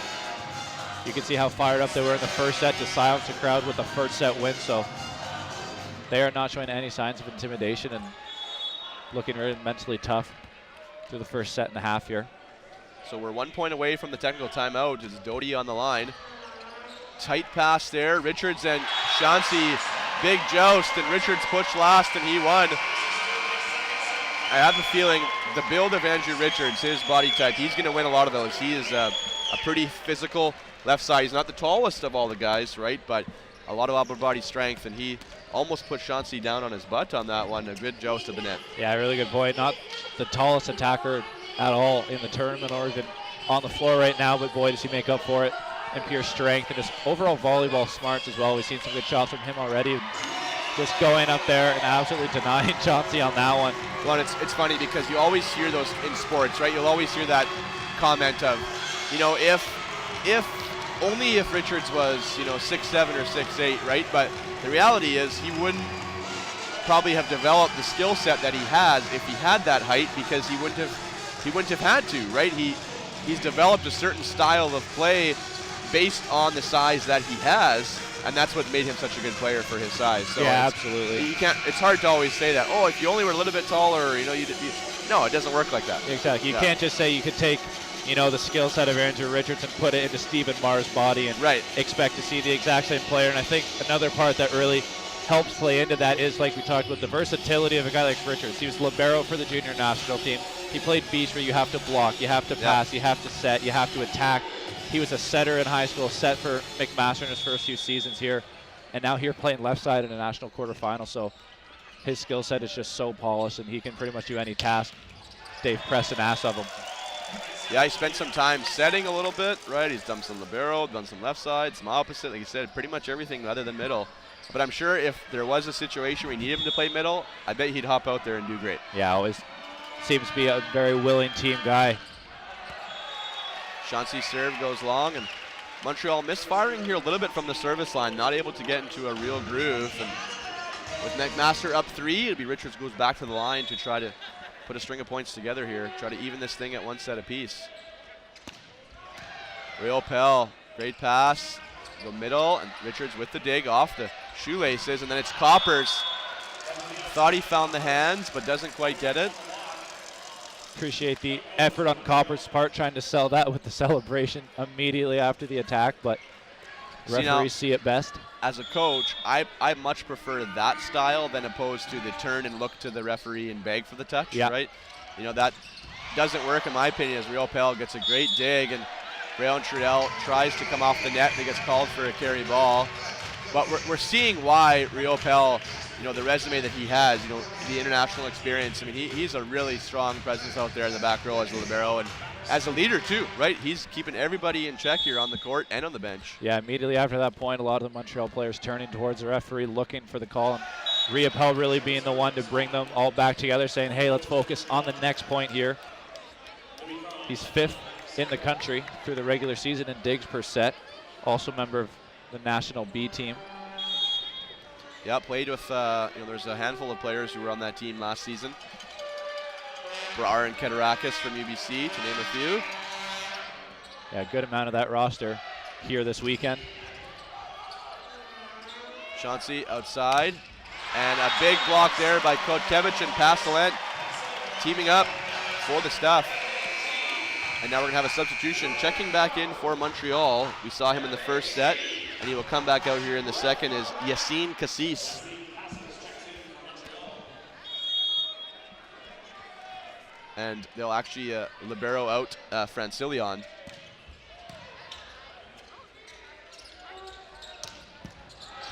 You can see how fired up they were in the first set to silence the crowd with the first set win. So they are not showing any signs of intimidation and looking really mentally tough through the first set and a half here. So we're 1 point away from the technical timeout. Is Doty on the line? Tight pass there. Richards and Chauncey, big joust, and Richards pushed last and he won. I have a feeling the build of Andrew Richards, his body type, he's going to win a lot of those. He is a pretty physical left side. He's not the tallest of all the guys, right? But a lot of upper body strength, and he almost put Chauncey down on his butt on that one. A good joust to the net. Yeah, really good point. Not the tallest attacker at all in the tournament or even on the floor right now, but boy, does he make up for it in pure strength and just overall volleyball smarts as well. We've seen some good shots from him already. Just going up there and absolutely denying Chauncey on that one. Well, and it's funny because you always hear those in sports, right? You'll always hear that comment of, if Richards was, 6'7" or 6'8", right? But the reality is he wouldn't probably have developed the skill set that he has if he had that height, because he wouldn't have had to, right? He's developed a certain style of play based on the size that he has, and that's what made him such a good player for his size. So yeah, absolutely. It's hard to always say that, if you only were a little bit taller, no, it doesn't work like that. Exactly. You can't just say you could take, the skill set of Andrew Richards and put it into Stephen Marr's body and expect to see the exact same player. And I think another part that really helps play into that is, like we talked about, the versatility of a guy like Richards. He was libero for the junior national team. He played beach where you have to block, you have to pass, you have to set, you have to attack. He was a setter in high school, set for McMaster in his first few seasons here, and now here playing left side in a national quarterfinal. So his skill set is just so polished, and he can pretty much do any task Dave Preston asks of him. Yeah, he spent some time setting a little bit, right? He's done some libero, done some left side, some opposite. Like you said, pretty much everything other than middle. But I'm sure if there was a situation where we need him to play middle, I bet he'd hop out there and do great. Yeah, always seems to be a very willing team guy. Chauncey's serve goes long, and Montreal misfiring here a little bit from the service line, not able to get into a real groove. And with McMaster up 3, it'll be Richards goes back to the line to try to put a string of points together here, try to even this thing at 1 set apiece. Real Pell, great pass, go middle, and Richards with the dig off the shoelaces, and then it's Coppers. Thought he found the hands, but doesn't quite get it. Appreciate the effort on Copper's part, trying to sell that with the celebration immediately after the attack, but referees see it best. As a coach, I much prefer that style than opposed to the turn and look to the referee and beg for the touch, right? That doesn't work in my opinion, as Real Pell gets a great dig, and Montreal tries to come off the net and gets called for a carry ball. But we're seeing why Real Pell, the resume that he has, the international experience. I mean, he's a really strong presence out there in the back row as a libero and as a leader too, right? He's keeping everybody in check here on the court and on the bench. Yeah, immediately after that point, a lot of the Montreal players turning towards the referee, looking for the call, and Real Pell really being the one to bring them all back together, saying, hey, let's focus on the next point here. He's 5th in the country through the regular season in digs per set, also a member of the national B team. Yeah, played with, there's a handful of players who were on that team last season. Brar and Keterakis from UBC, to name a few. Yeah, good amount of that roster here this weekend. Chauncey outside, and a big block there by Kotkevich and Pastelent teaming up for the stuff. And now we're going to have a substitution checking back in for Montreal. We saw him in the first set, and he will come back out here in the second, is Yassine Cassis. And they'll actually libero out Francilion.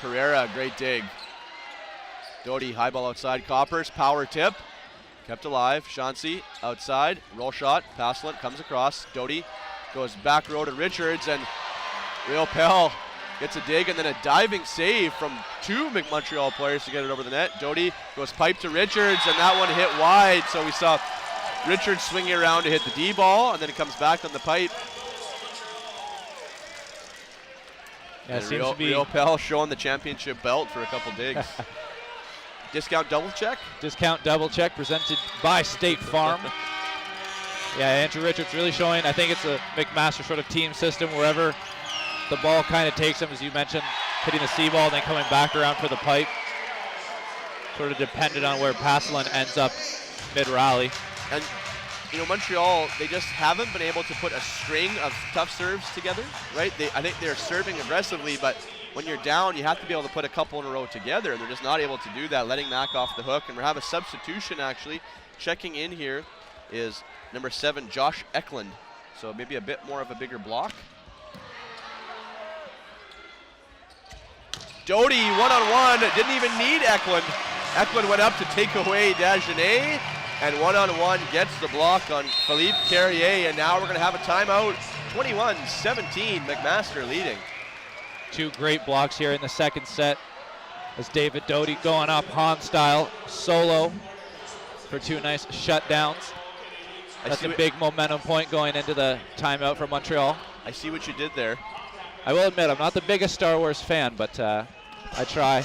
Pereira, great dig. Doty, high ball outside. Coppers, power tip. Kept alive. Chauncey outside. Roll shot. Passelant comes across. Doty goes back row to Richards, and Real Pell gets a dig, and then a diving save from two Montreal players to get it over the net. Doty goes pipe to Richards, and that one hit wide. So we saw Richards swinging around to hit the D ball, and then it comes back on the pipe. Yeah, and Real Pell showing the championship belt for a couple digs. Discount double check? Discount double check presented by State Farm. Yeah, Andrew Richards really showing, I think it's a McMaster sort of team system, wherever the ball kind of takes him, as you mentioned, hitting the C ball, then coming back around for the pipe. Sort of dependent on where Passelant ends up mid-rally. And, you know, Montreal, they just haven't been able to put a string of tough serves together, right? I think they're serving aggressively, but when you're down, you have to be able to put a couple in a row together, and they're just not able to do that, letting Mac off the hook. And we have a substitution, actually. Checking in here is number 7, Josh Eklund. So maybe a bit more of a bigger block. Doty, one-on-one, didn't even need Eklund. Eklund went up to take away Dagenet, and one-on-one gets the block on Philippe Carrier, and now we're gonna have a timeout. 21-17, McMaster leading. Two great blocks here in the second set as David Doty going up Han style, solo for two nice shutdowns. That's a big momentum point going into the timeout for Montreal. I see what you did there. I will admit, I'm not the biggest Star Wars fan, but I try.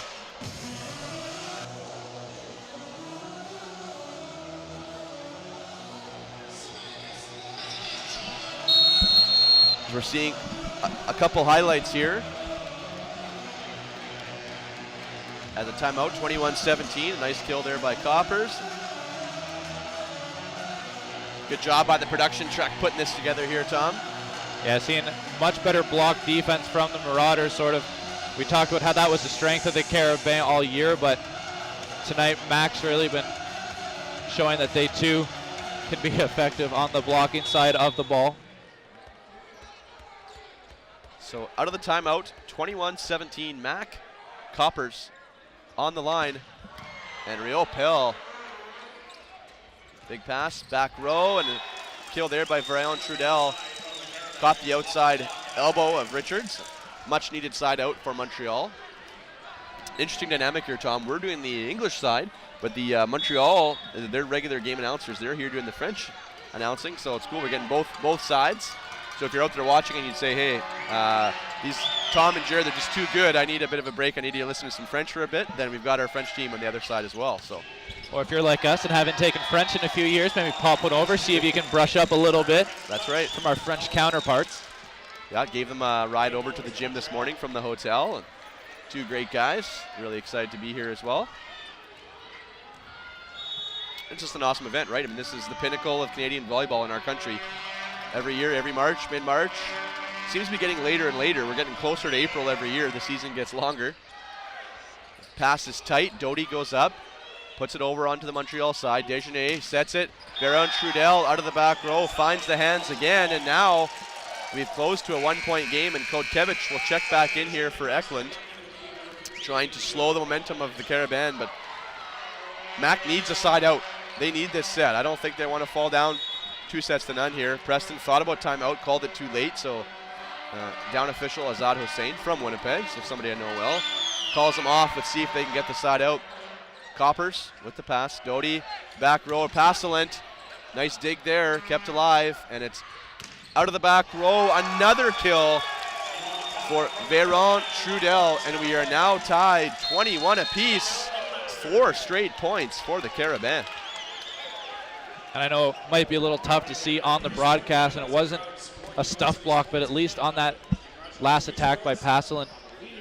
We're seeing a couple highlights here. At the timeout, 21-17, a nice kill there by Coppers. Good job by the production truck putting this together here, Tom. Yeah, seeing much better block defense from the Marauders, sort of. We talked about how that was the strength of the Carabin all year, but tonight Mac's really been showing that they too can be effective on the blocking side of the ball. So out of the timeout, 21-17, Mac. Coppers on the line, and Real Pell. Big pass, back row, and a kill there by Varian Trudel. Caught the outside elbow of Richards. Much needed side out for Montreal. Interesting dynamic here, Tom. We're doing the English side, but the Montreal, their regular game announcers, they're here doing the French announcing, so it's cool. We're getting both sides. So if you're out there watching and you'd say, hey, these Tom and Jared, they're just too good. I need a bit of a break. I need to listen to some French for a bit. Then we've got our French team on the other side as well. So, or if you're like us and haven't taken French in a few years, maybe pop one over, see if you can brush up a little bit. That's right. From our French counterparts. Yeah, gave them a ride over to the gym this morning from the hotel. And two great guys. Really excited to be here as well. It's just an awesome event, right? I mean, this is the pinnacle of Canadian volleyball in our country. Every year, every March, mid-March. Seems to be getting later and later. We're getting closer to April every year. The season gets longer. Pass is tight. Doty goes up, puts it over onto the Montreal side. Dagenet sets it. Varian Trudel out of the back row, finds the hands again, and now we've closed to a 1-point game, and Kodkevich will check back in here for Eklund, trying to slow the momentum of the Carabin, but Mac needs a side out. They need this set. I don't think they want to fall down 2-0 here. Preston thought about timeout, called it too late, so down official Azad Hussein from Winnipeg, so somebody I know well, calls them off. Let's see if they can get the side out. Coppers with the pass. Doty, back row, Passelant. Nice dig there, kept alive, and it's out of the back row. Another kill for Varian Trudel, and we are now tied 21 apiece. 4 straight points for the Carabin. And I know it might be a little tough to see on the broadcast, and it wasn't a stuff block, but at least on that last attack by Passelant,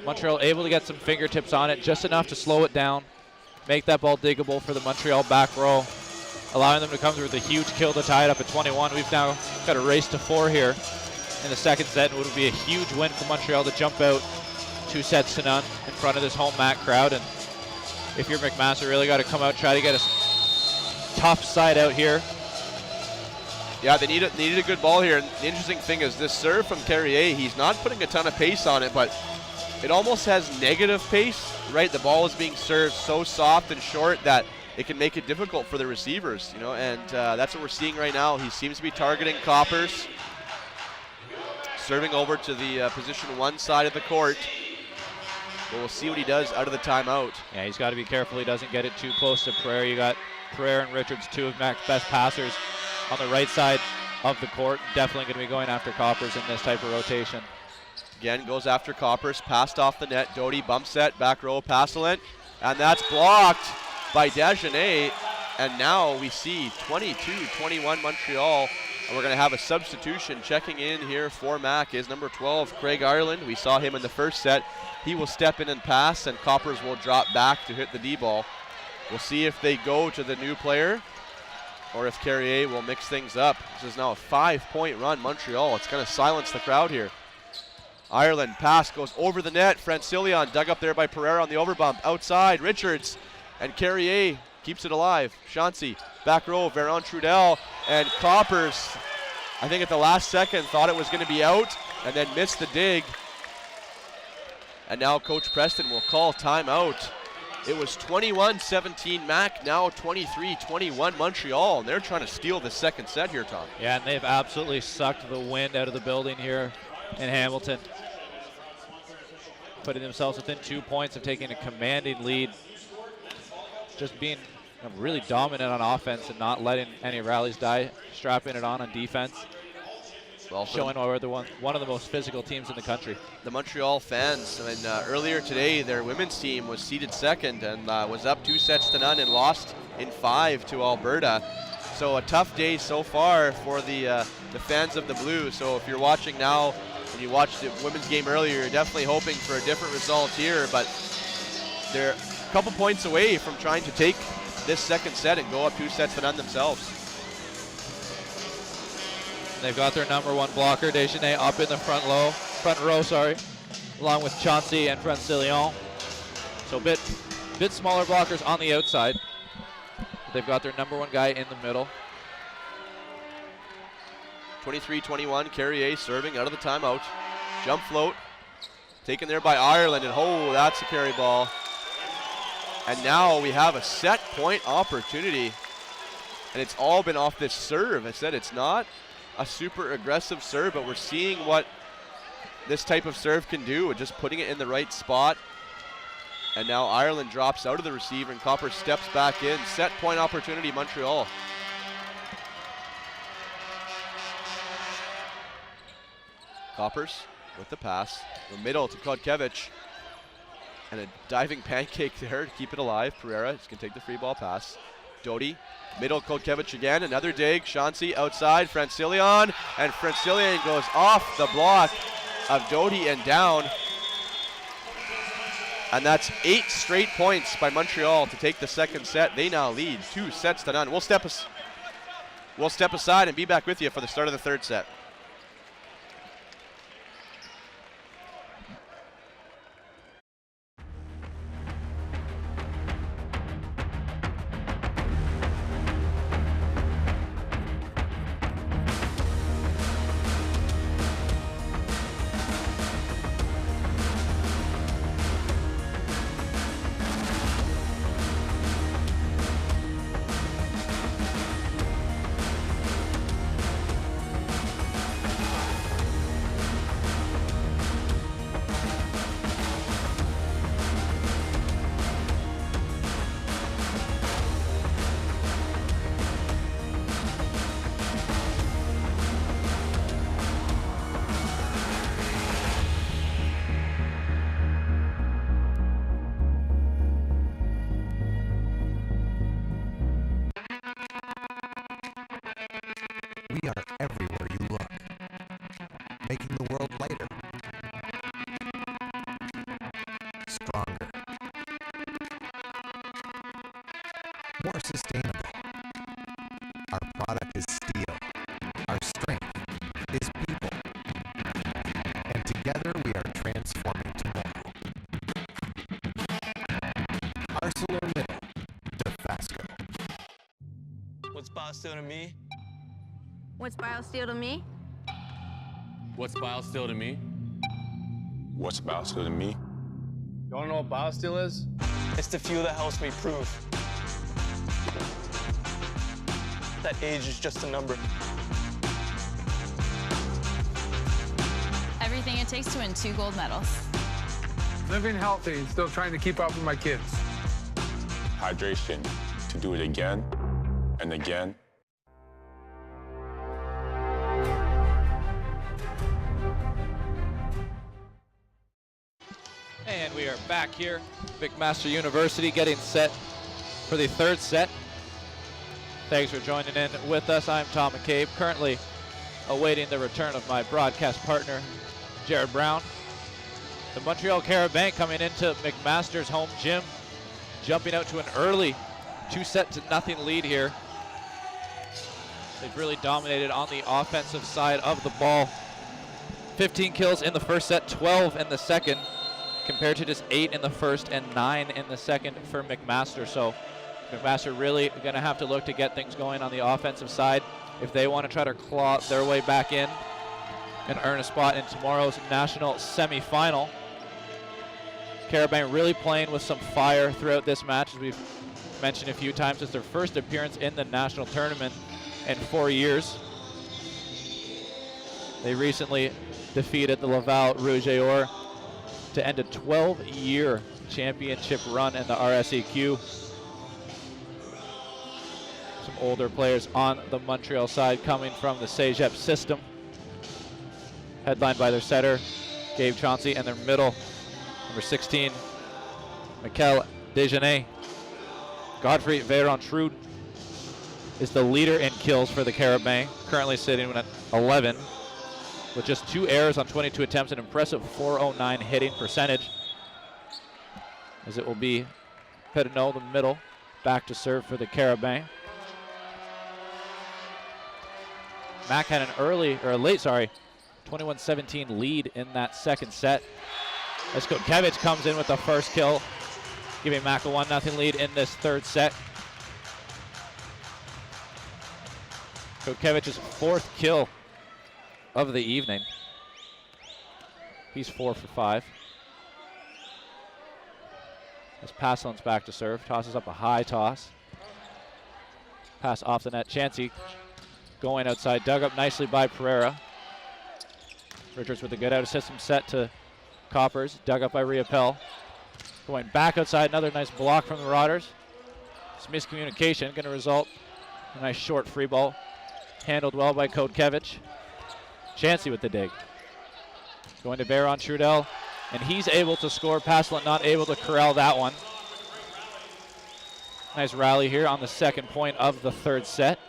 Montreal able to get some fingertips on it, just enough to slow it down, make that ball diggable for the Montreal back row, allowing them to come through with a huge kill to tie it up at 21. We've now got a race to 4 here in the second set, and it would be a huge win for Montreal to jump out 2-0 in front of this home MAC crowd. And if you're McMaster, really got to come out, try to get a tough side out here. Yeah, they needed a good ball here. And the interesting thing is this serve from Carrier, he's not putting a ton of pace on it, but it almost has negative pace, right? The ball is being served so soft and short that it can make it difficult for the receivers, you know, and that's what we're seeing right now. He seems to be targeting Coppers, serving over to the position 1 side of the court. But we'll see what he does out of the timeout. Yeah, he's got to be careful he doesn't get it too close to Prayer. You got Prayer and Richards, 2 of Mac's best passers on the right side of the court. Definitely going to be going after Coppers in this type of rotation. Again, goes after Coppers, passed off the net. Doty bump set, back row, Passalent, and that's blocked by Dagenet. And now we see 22-21 Montreal. And we're going to have a substitution checking in here for Mac is number 12, Craig Ireland. We saw him in the first set. He will step in and pass, and Coppers will drop back to hit the D-ball. We'll see if they go to the new player or if Carrier will mix things up. This is now a 5-point run, Montreal. It's going to silence the crowd here. Ireland pass goes over the net. Francilion dug up there by Pereira on the overbump. Outside, Richards, and Carrier keeps it alive. Chauncey, back row, Veron Trudel, and Coppers, I think at the last second, thought it was going to be out and then missed the dig. And now Coach Preston will call timeout. It was 21-17 Mac, now 23-21 Montreal, and they're trying to steal the second set here, Tom. Yeah, and they've absolutely sucked the wind out of the building here in Hamilton, putting themselves within 2 points of taking a commanding lead. Just being really dominant on offense and not letting any rallies die, strapping it on defense. Well, showing why we're one of the most physical teams in the country. The Montreal fans, I mean, earlier today, their women's team was seeded second and was up 2-0 and lost in 5 to Alberta. So a tough day so far for the fans of the Blue. So if you're watching now and you watched the women's game earlier, you're definitely hoping for a different result here, but they're a couple points away from trying to take this second set and go up 2-0 themselves. They've got their number 1 blocker, Deschenets, up in the front row, along with Chauncey and Francilion. So bit smaller blockers on the outside. They've got their number 1 guy in the middle. 23-21, Carrier serving out of the timeout. Jump float, taken there by Ireland, and oh, that's a carry ball. And now we have a set point opportunity, and it's all been off this serve. I said it's not a super aggressive serve, but we're seeing what this type of serve can do, just putting it in the right spot. And now Ireland drops out of the receiver and Copper steps back in. Set point opportunity, Montreal. Coppers with the pass, the middle to Kodkevich. And a diving pancake there to keep it alive. Pereira is going to take the free ball pass. Doty, middle, Kodkevich again, another dig. Chauncey outside, Francilion, and Francilion goes off the block of Doty and down. And that's 8 straight points by Montreal to take the second set. They now lead 2-0. We'll step aside and be back with you for the start of the third set. We are everywhere you look, making the world lighter, stronger, more sustainable. Our product is steel. Our strength is people. And together we are transforming tomorrow. ArcelorMittal, Dofasco. What's BioSteel to me? What's BioSteel to me? What's BioSteel to me? What's BioSteel to me? You wanna know what biosteel is? It's the fuel that helps me prove that age is just a number. Everything it takes to win 2 gold medals. Living healthy and still trying to keep up with my kids. Hydration to do it again and again. And we are back here, McMaster University, getting set for the 3rd set. Thanks for joining in with us. I'm Tom McCabe, currently awaiting the return of my broadcast partner, Jared Brown. The Montreal Carabin coming into McMaster's home gym, jumping out to an early 2-0 lead here. They've really dominated on the offensive side of the ball. 15 kills in the first set, 12 in the second, compared to just 8 in the first and 9 in the second for McMaster. So McMaster really going to have to look to get things going on the offensive side if they want to try to claw their way back in and earn a spot in tomorrow's national semifinal. Carabin really playing with some fire throughout this match, as we've mentioned a few times. It's their first appearance in the national tournament in 4 years. They recently defeated the Laval Rouge et Or to end a 12-year championship run in the RSEQ. Some older players on the Montreal side coming from the Cégep system, headlined by their setter, Gabe Chauncey, and their middle, number 16, Michael Desjardins. Godfrey Véron-Trude is the leader in kills for the Carabin, currently sitting at 11, with just 2 errors on 22 attempts, an impressive .409 hitting percentage. As it will be Pedinot, the middle, back to serve for the Carabin. Mac had a late 21-17 lead in that second set. As Kotkevich comes in with the first kill, giving Mac a 1-0 lead in this 3rd set. Kotkevich's 4th kill of the evening. He's 4 for 5. As Paslin's back to serve, tosses up a high toss. Pass off the net. Chauncey going outside, dug up nicely by Pereira. Richards with a good out-of-system set to Coppers, dug up by Riopel. Going back outside, another nice block from the Marauders. Some miscommunication, going to result in a nice short free ball. Handled well by Kotkevich. Chauncey with the dig. Going to Véron-Trudel, and he's able to score. Paslin not able to corral that one. Nice rally here on the 2nd point of the 3rd set.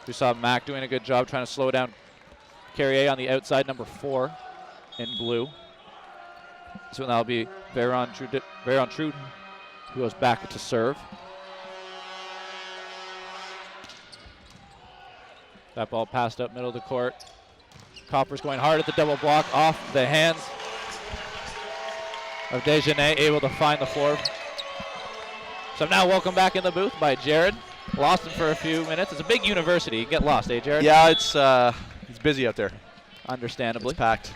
We saw Mac doing a good job trying to slow down Carrier on the outside, number 4 in blue. So that'll be Véron-Trude, who goes back to serve. That ball passed up middle of the court. Coppers going hard at the double block, off the hands of Desjardins, able to find the floor. So now welcome back in the booth by Jared. Lost him for a few minutes. It's a big university. You can get lost, eh, Jared? Yeah, it's busy out there. Understandably. It's packed.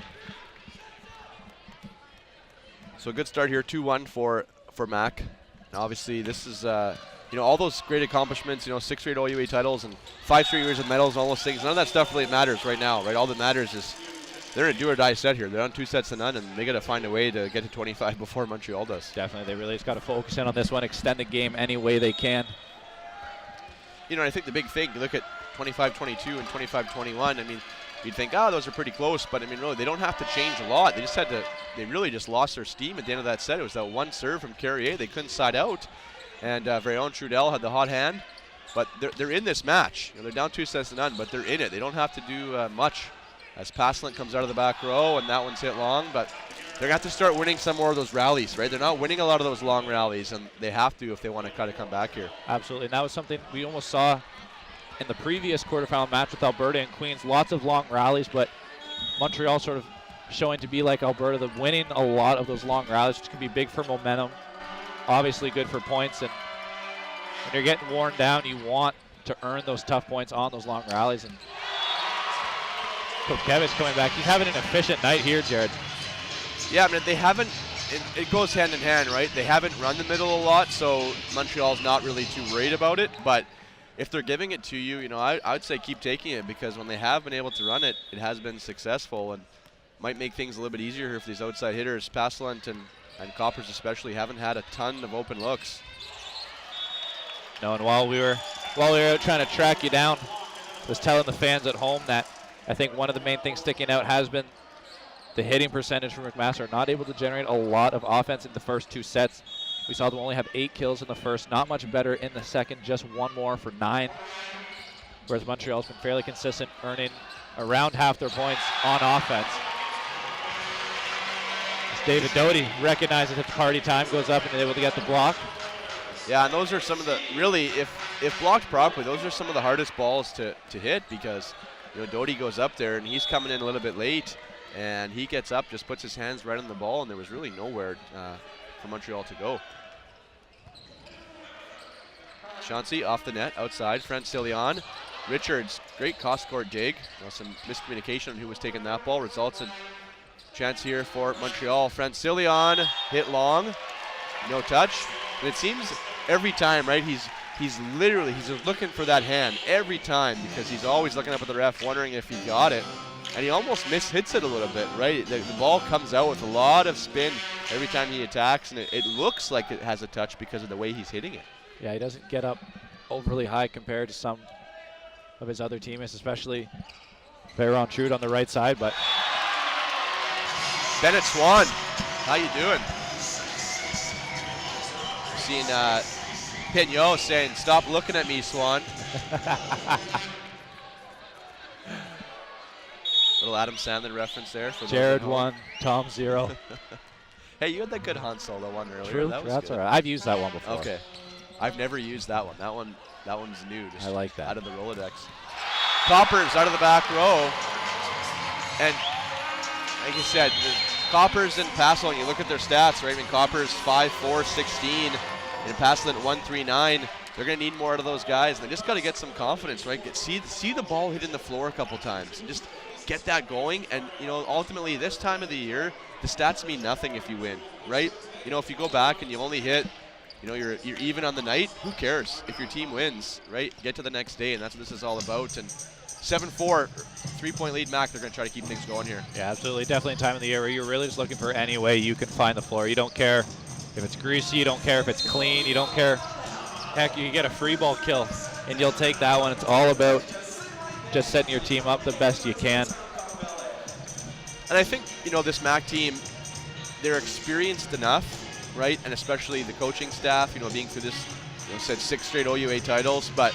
So a good start here, 2-1 for Mac. And obviously, this is all those great accomplishments. 6 straight OUA titles and 5 straight years of medals and all those things. None of that stuff really matters right now, right? All that matters is they're in a do-or-die set here. They're on 2-0, and they got to find a way to get to 25 before Montreal does. Definitely, they really just got to focus in on this one, extend the game any way they can. I think the big thing, you look at 25-22 and 25-21. I mean, you'd think, those are pretty close, but I mean, really, they don't have to change a lot. They really just lost their steam at the end of that set. It was that one serve from Carrier. They couldn't side out, and Véron-Trudel had the hot hand. But they're in this match. They're down 2-0, but they're in it. They don't have to do much. As Paslin comes out of the back row, and that one's hit long, but they're going to have to start winning some more of those rallies, right? They're not winning a lot of those long rallies, and they have to if they want to try to come back here. Absolutely, and that was something we almost saw in the previous quarterfinal match with Alberta and Queens. Lots of long rallies, but Montreal sort of showing to be like Alberta, the winning a lot of those long rallies, which can be big for momentum, obviously good for points. And when you're getting worn down, you want to earn those tough points on those long rallies. And Kotkevich coming back. He's having an efficient night here, Jared. Yeah, I mean, they haven't, it goes hand in hand, right? They haven't run the middle a lot, so Montreal's not really too worried about it. But if they're giving it to you, I would say keep taking it, because when they have been able to run it, it has been successful and might make things a little bit easier here for these outside hitters. Passelant and Coppers especially haven't had a ton of open looks. No, and while we were out trying to track you down, I was telling the fans at home that I think one of the main things sticking out has been the hitting percentage for McMaster. Not able to generate a lot of offense in the first 2 sets. We saw them only have 8 kills in the first, not much better in the second, just 1 more for 9. Whereas Montreal's been fairly consistent, earning around half their points on offense. As David Doty recognizes it's party time, goes up and is able to get the block. Yeah, and those are some of the, really, if blocked properly, those are some of the hardest balls to hit, because Doty goes up there and he's coming in a little bit late, and he gets up, just puts his hands right on the ball, and there was really nowhere for Montreal to go. Chauncey off the net, outside, Francillion. Richards, great cross-court dig. Some miscommunication on who was taking that ball. Results in chance here for Montreal. Francillion hit long, no touch. And it seems every time, right, he's just looking for that hand every time, because he's always looking up at the ref wondering if he got it. And he almost mishits it a little bit, right? The ball comes out with a lot of spin every time he attacks, and it looks like it has a touch because of the way he's hitting it. Yeah, he doesn't get up overly high compared to some of his other teammates, especially Bayron Trude on the right side. But Bennett Swan, how you doing? Seen Pignot saying, "Stop looking at me, Swan." Little Adam Sandler reference there. For Jared 1, Tom 0. Hey, you had that good Han Solo one earlier. True, that was that's good. All right. I've used that one before. Okay, I've never used that one. That one's new. Just I like that. Out of the Rolodex. Coppers out of the back row, and like you said, the Coppers and Passelant, you look at their stats, right? I mean, Coppers 5'4", 16, and Passelant 139. They're going to need more out of those guys, and they just got to get some confidence, right? See the ball hit in the floor a couple times, and just get that going. And ultimately, this time of the year, the stats mean nothing if you win, right? If you go back and you only hit, you're even on the night, who cares if your team wins, right? Get to the next day, and that's what this is all about. And 7-4, 3-point lead, Mac. They're going to try to keep things going here. Yeah, absolutely. Definitely a time of the year where you're really just looking for any way you can find the floor. You don't care if it's greasy. You don't care if it's clean. You don't care. Heck, you get a free ball kill, and you'll take that one. It's all about just setting your team up the best you can. And I think, this MAC team, they're experienced enough, right? And especially the coaching staff, being through this, said 6 straight OUA titles, but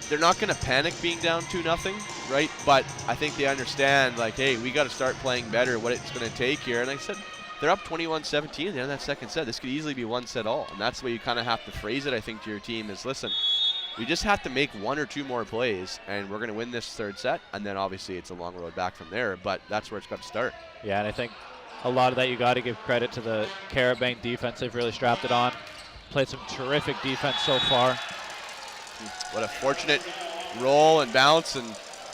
they're not going to panic being down 2-0, right? But I think they understand, like, hey, we got to start playing better, what it's going to take here. And like I said, they're up 21-17 at the end of that second set. This could easily be 1 set all. And that's the way you kind of have to phrase it, I think, to your team is, listen, we just have to make 1 or 2 more plays, and we're going to win this third set. And then obviously it's a long road back from there, but that's where it's got to start. Yeah, and I think a lot of that you got to give credit to the Carabang defense. They've really strapped it on. Played some terrific defense so far. What a fortunate roll and bounce and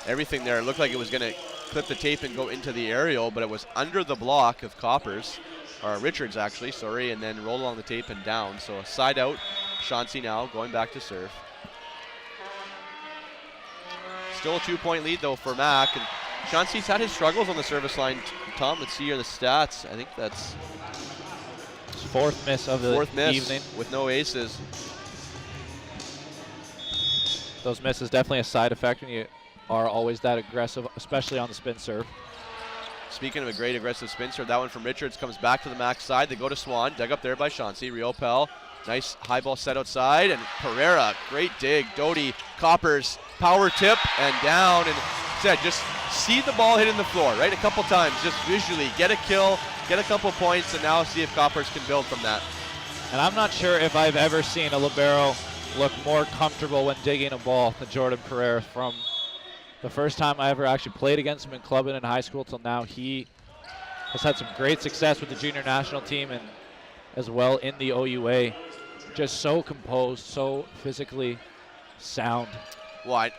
everything there. It looked like it was going to clip the tape and go into the aerial, but it was under the block of Coppers, or Richards actually, sorry, and then rolled along the tape and down. So a side out. Chauncey now going back to serve. Still a 2-point lead though for Mac, and Chauncey's had his struggles on the service line. Tom, let's see here the stats. I think that's his 4th miss of the evening with no aces. Those misses definitely a side effect when you are always that aggressive, especially on the spin serve. Speaking of a great aggressive spin serve, that one from Richards comes back to the Mac side. They go to Swan, dug up there by Chauncey. Riopel, nice high ball set outside, and Pereira, great dig. Doty, Coppers, power tip, and down. And said, just see the ball hit in the floor, right? A couple times, just visually get a kill, get a couple points, and now see if Coppers can build from that. And I'm not sure if I've ever seen a libero look more comfortable when digging a ball than Jordan Pereira. From the first time I ever actually played against him in club and in high school till now, he has had some great success with the junior national team and as well in the OUA. Just so composed, so physically sound. Well, I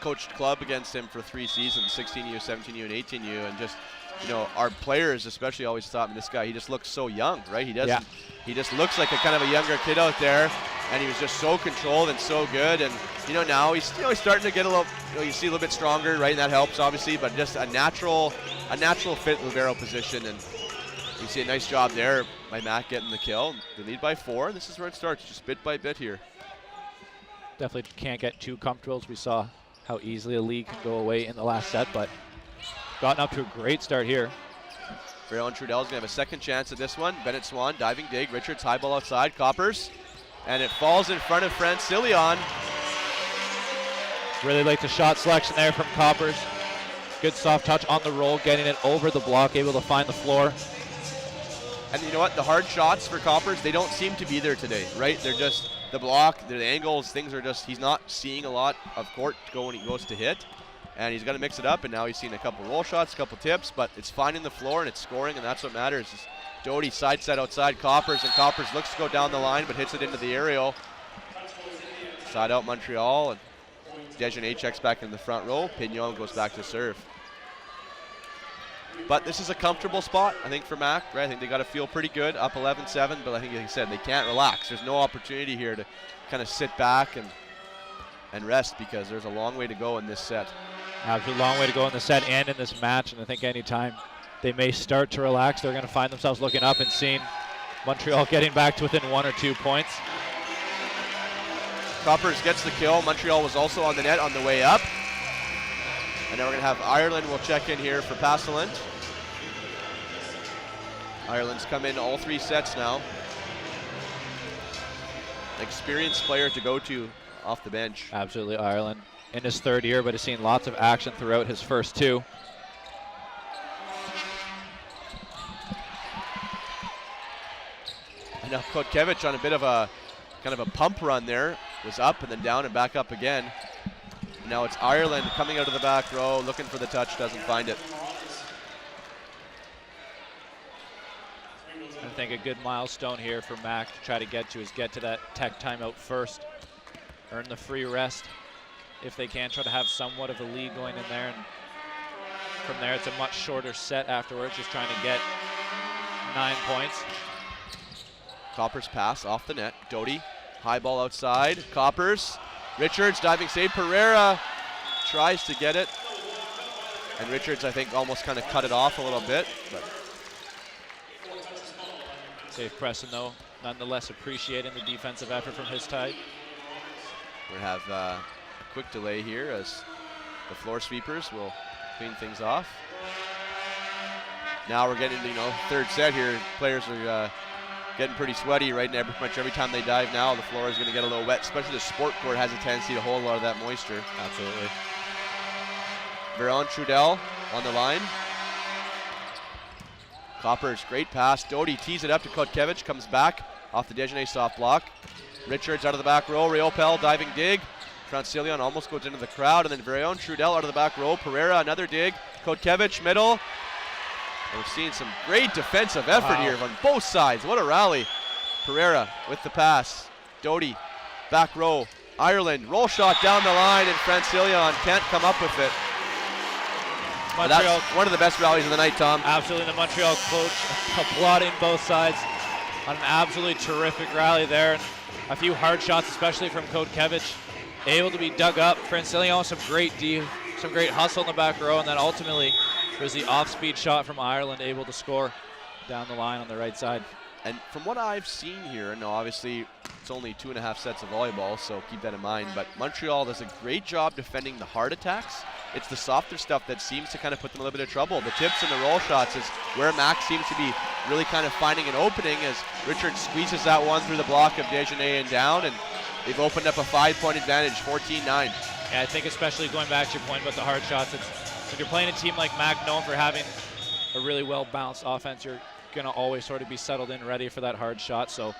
coached club against him for 3 seasons, 16U, 17U, and 18U, and just you know, our players especially always thought, this guy, he just looks so young, right? He doesn't. Yeah. He just looks like a kind of a younger kid out there, and he was just so controlled and so good. And you know, now he's starting to get a little, you see a little bit stronger, right? And that helps obviously, but just a natural fit libero position. And you see a nice job there by Mac getting the kill. They lead by 4. This is where it starts, just bit by bit here. Definitely can't get too comfortable, as we saw how easily a lead can go away in the last set, but gotten up to a great start here. Veron Trudell's going to have a second chance at this one. Bennett Swan, diving dig. Richards, high ball outside. Coppers. And it falls in front of Francillion. Really like the shot selection there from Coppers. Good soft touch on the roll, getting it over the block, able to find the floor. And you know what? The hard shots for Coppers, they don't seem to be there today, right? They're just the block, the angles, things are just, he's not seeing a lot of court go when he goes to hit. And he's got to mix it up, and now he's seen a couple roll shots, a couple tips, but it's finding the floor and it's scoring, and that's what matters. Doty side set outside Coppers, and Coppers looks to go down the line, but hits it into the aerial. Side out Montreal, and Desjardins checks back in the front row. Pignon goes back to serve. But this is a comfortable spot, I think, for Mac, right? I think they got to feel pretty good, up 11-7, but I think, like I said, they can't relax. There's no opportunity here to kind of sit back and rest, because there's a long way to go in this set. Absolutely long way to go in the set and in this match, and I think anytime they may start to relax, they're going to find themselves looking up and seeing Montreal getting back to within 1 or 2 points. Coppers gets the kill. Montreal was also on the net on the way up. And now we're going to have Ireland will check in here for Passalant. Ireland's come in all 3 sets now. An experienced player to go to off the bench. Absolutely, Ireland in his 3rd year, but has seen lots of action throughout his first 2. And now Kotkevich on a bit of a kind of a pump run there. Was up and then down and back up again. Now it's Ireland coming out of the back row, looking for the touch, doesn't find it. I think a good milestone here for Mac to try to get to is get to that tech timeout first. Earn the free rest if they can, try to have somewhat of a lead going in there. And from there, it's a much shorter set afterwards, just trying to get 9 points. Coppers pass off the net. Doty, high ball outside. Coppers, Richards diving save. Pereira tries to get it. And Richards, I think, almost kind of cut it off a little bit. But Dave Preston, though, nonetheless appreciating the defensive effort from his side. we have a quick delay here as the floor sweepers will clean things off. Now we're getting into, 3rd set here. Players are getting pretty sweaty, right? And pretty much every time they dive now, the floor is going to get a little wet, especially the sport court has a tendency to hold a lot of that moisture. Absolutely. Veron Trudell on the line. Coppers, great pass. Doty tees it up to Kotkevich, comes back off the Desjardins soft block. Richards out of the back row. Riopel diving dig. Francillion almost goes into the crowd, and then Veron Trudell out of the back row. Pereira, another dig. Kotkevich, middle. And we're seeing some great defensive effort here on both sides. What a rally. Pereira with the pass. Doty, back row. Ireland, roll shot down the line, and Francillion can't come up with it. Montreal, that's one of the best rallies of the night, Tom. Absolutely, the Montreal coach applauding both sides on an absolutely terrific rally there. And a few hard shots, especially from Kotkevich, able to be dug up. Francillion, some great hustle in the back row, and then ultimately was the off-speed shot from Ireland, able to score down the line on the right side. And from what I've seen here, and obviously it's only 2.5 sets of volleyball, so keep that in mind, but Montreal does a great job defending the hard attacks. It's the softer stuff that seems to kind of put them in a little bit of trouble. The tips and the roll shots is where Max seems to be really kind of finding an opening as Richard squeezes that one through the block of Desjardins and down, and they've opened up a 5-point advantage, 14-9. Yeah, I think especially going back to your point about the hard shots, it's when you're playing a team like Mac, known for having a really well-balanced offense, you're going to always sort of be settled in, ready for that hard shot. So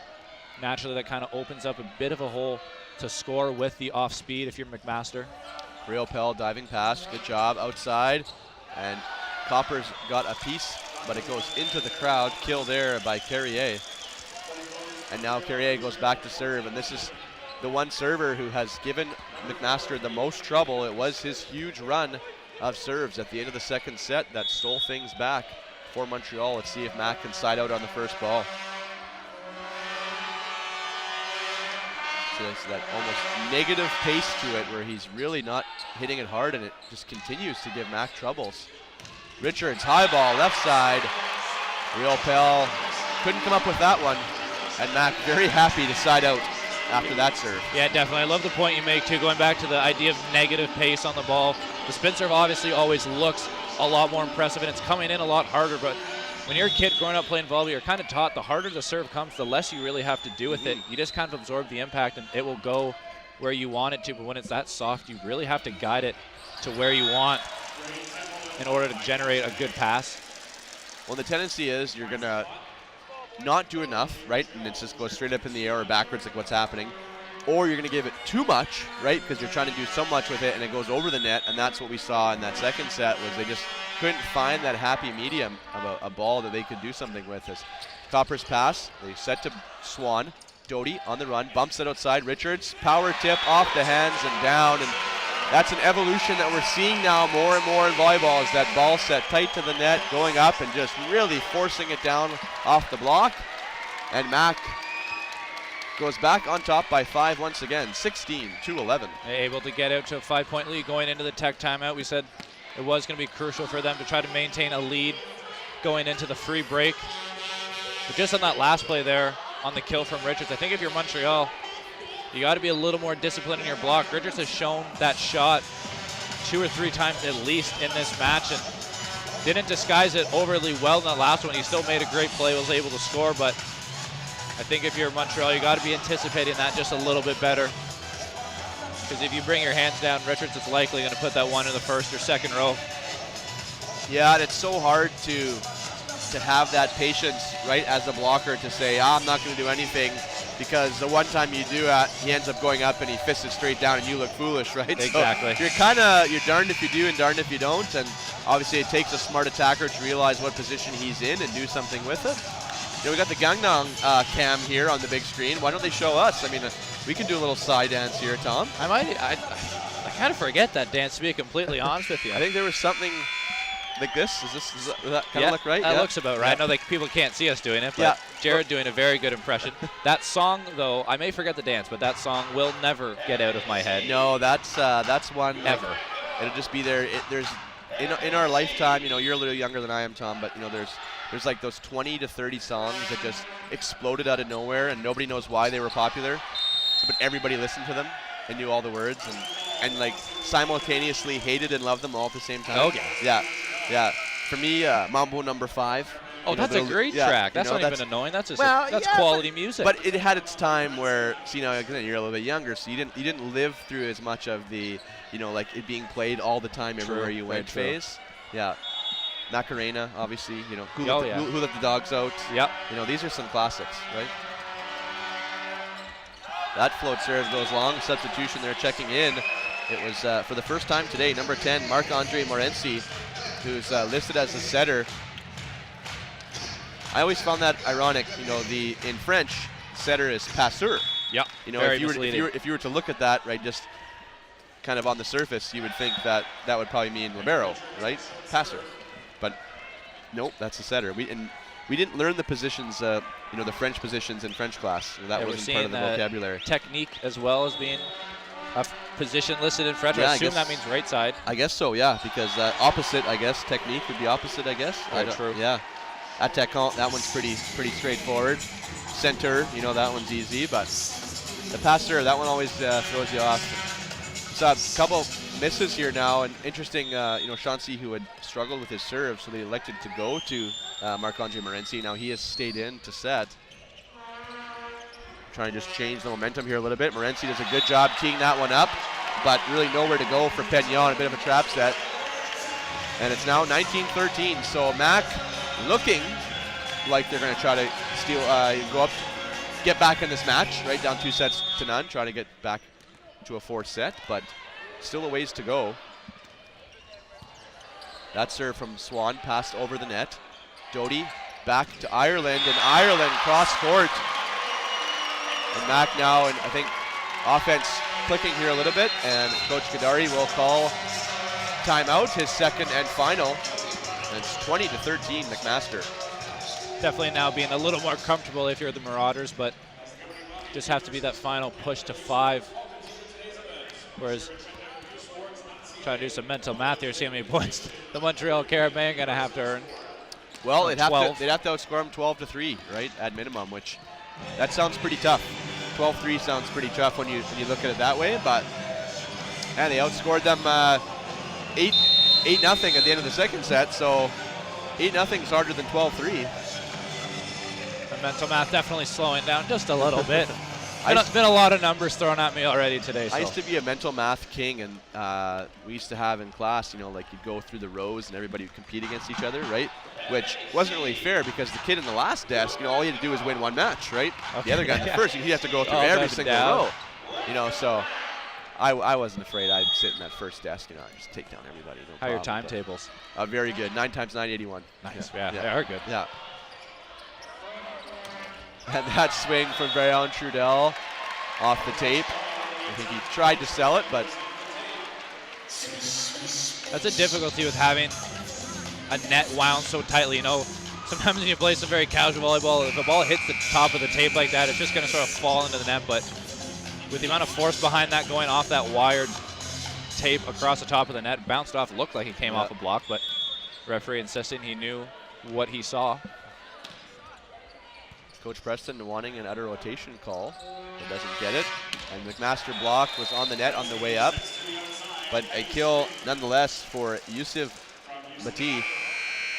naturally that kind of opens up a bit of a hole to score with the off-speed if you're McMaster. Riopel diving pass, good job outside, and Coppers got a piece, but it goes into the crowd. Kill there by Carrier. And now Carrier goes back to serve, and this is the one server who has given McMaster the most trouble. It was his huge run of serves at the end of the second set that stole things back for Montreal. Let's see if Mac can side out on the first ball. So that's that almost negative pace to it where he's really not hitting it hard, and it just continues to give Mac troubles. Richards, high ball, left side. Real Pell couldn't come up with that one, and Mac very happy to side out after that serve. Yeah, definitely. I love the point you make too, going back to the idea of negative pace on the ball. The spin serve obviously always looks a lot more impressive, and it's coming in a lot harder, but when you're a kid growing up playing volleyball, you're kind of taught the harder the serve comes, the less you really have to do with it. You just kind of absorb the impact, and it will go where you want it to, but when it's that soft, you really have to guide it to where you want in order to generate a good pass. Well, the tendency is you're going to not do enough, right? And it just goes straight up in the air or backwards like what's happening. Or you're going to give it too much, right? Because you're trying to do so much with it and it goes over the net, and that's what we saw in that second set was they just couldn't find that happy medium of a ball that they could do something with. As Copper's pass, they set to Swan. Doty on the run, bumps it outside. Richards, power tip off the hands and down, and that's an evolution that we're seeing now more and more in volleyball, is that ball set tight to the net, going up and just really forcing it down off the block. And Mac goes back on top by 5 once again, 16-11. Able to get out to a 5-point lead going into the tech timeout. We said it was going to be crucial for them to try to maintain a lead going into the free break. But just on that last play there, on the kill from Richards, I think if you're Montreal, you got to be a little more disciplined in your block. Richards has shown that shot 2 or 3 times at least in this match, and didn't disguise it overly well in that last one. He still made a great play, was able to score, but I think if you're Montreal, you got to be anticipating that just a little bit better. Because if you bring your hands down, Richards is likely going to put that one in the first or second row. Yeah, and it's so hard to have that patience, right, as a blocker to say, I'm not going to do anything, because the one time you do it, he ends up going up and he fists it straight down and you look foolish, right? Exactly. So you're darned if you do and darned if you don't, and obviously it takes a smart attacker to realize what position he's in and do something with it. You know, we got the Gangnam cam here on the big screen. Why don't they show us? I mean, we can do a little side dance here, Tom. I kind of forget that dance, to be completely honest with you. I think there was something like this. Does that kind of look right? That looks about right. I know that people can't see us doing it, but Jared doing a very good impression. That song, though, I may forget the dance, but that song will never get out of my head. No, that's one. Ever. It'll just be there. There's in our lifetime, you know, you're a little younger than I am, Tom, but you know, there's like those 20 to 30 songs that just exploded out of nowhere, and nobody knows why they were popular, but everybody listened to them and knew all the words, and like simultaneously hated and loved them all at the same time. Okay. Yeah. For me, Mambo No. 5. Oh, that's a great track. That's not even annoying. That's just that's quality music. But it had its time where, so, you know, again, you're a little bit younger, so you didn't live through as much of the, you know, like it being played all the time everywhere you went phase. Yeah. Macarena, obviously, you know, who let the dogs out. Yep. You know, these are some classics, right? That float serve goes long. Substitution there checking in. It was, for the first time today, number 10, Marc-Andre Morency, who's listed as a setter. I always found that ironic, you know, in French, setter is passeur. Yeah. You know, if you were to look at that, right, just kind of on the surface, you would think that would probably mean libero, right? Passer. But nope, that's a setter. We didn't learn the positions, you know, the French positions in French class. That wasn't part of the vocabulary. Technique as well as being a position listed in French. Yeah, I assume that means right side. I guess so, yeah, because opposite, I guess, technique would be opposite, I guess. True. Yeah. Attaquant, that one's pretty straightforward. Center, you know, that one's easy, but the passer, that one always throws you off. So a couple misses here now, and interesting, you know, Chauncey, who had struggled with his serve, so they elected to go to Marc-Andre Morency. Now he has stayed in to set. Trying to just change the momentum here a little bit. Morency does a good job teeing that one up, but really nowhere to go for Pegnon. A bit of a trap set. And it's now 19-13, so Mac looking like they're going to try to steal, get back in this match, right, down 2-0, try to get back to a 4th set, but still a ways to go. That serve from Swan, passed over the net. Doty back to Ireland, and Ireland cross court. And Mac now, and I think offense clicking here a little bit, and Coach Kadari will call timeout, his second and final. And it's 20-13 McMaster. Definitely now being a little more comfortable if you're the Marauders, but just have to be that final push to 5. Whereas trying to do some mental math here, see how many points the Montreal Carabin going to have to earn. Well, they'd have to 12. outscore them 12-3, right, at minimum, which that sounds pretty tough. 12-3 sounds pretty tough when you look at it that way, but and they outscored them 8-0 at the end of the second set, so 8-0 is harder than 12-3. The mental math definitely slowing down just a little bit. There's been a lot of numbers thrown at me already today. So. I used to be a mental math king, and we used to have in class, like you'd go through the rows and everybody would compete against each other, right? Which wasn't really fair because the kid in the last desk, all you had to do was win one match, right? Okay. The other guy in the first, he'd have to go through every single row. So I wasn't afraid. I'd sit in that first desk, just take down everybody. No How are your problem, timetables? Very good. 9 times 9, 81. Nice. Yeah, they are good. Yeah. And that swing from Varian Trudel off the tape. I think he tried to sell it, but that's a difficulty with having a net wound so tightly. Sometimes when you play some very casual volleyball, if a ball hits the top of the tape like that, it's just going to sort of fall into the net. But with the amount of force behind that going off that wired tape across the top of the net, bounced off, looked like it came off a block, but referee insisting he knew what he saw. Coach Preston wanting an utter rotation call, but doesn't get it. And McMaster block was on the net on the way up, but a kill nonetheless for Yusuf Bati.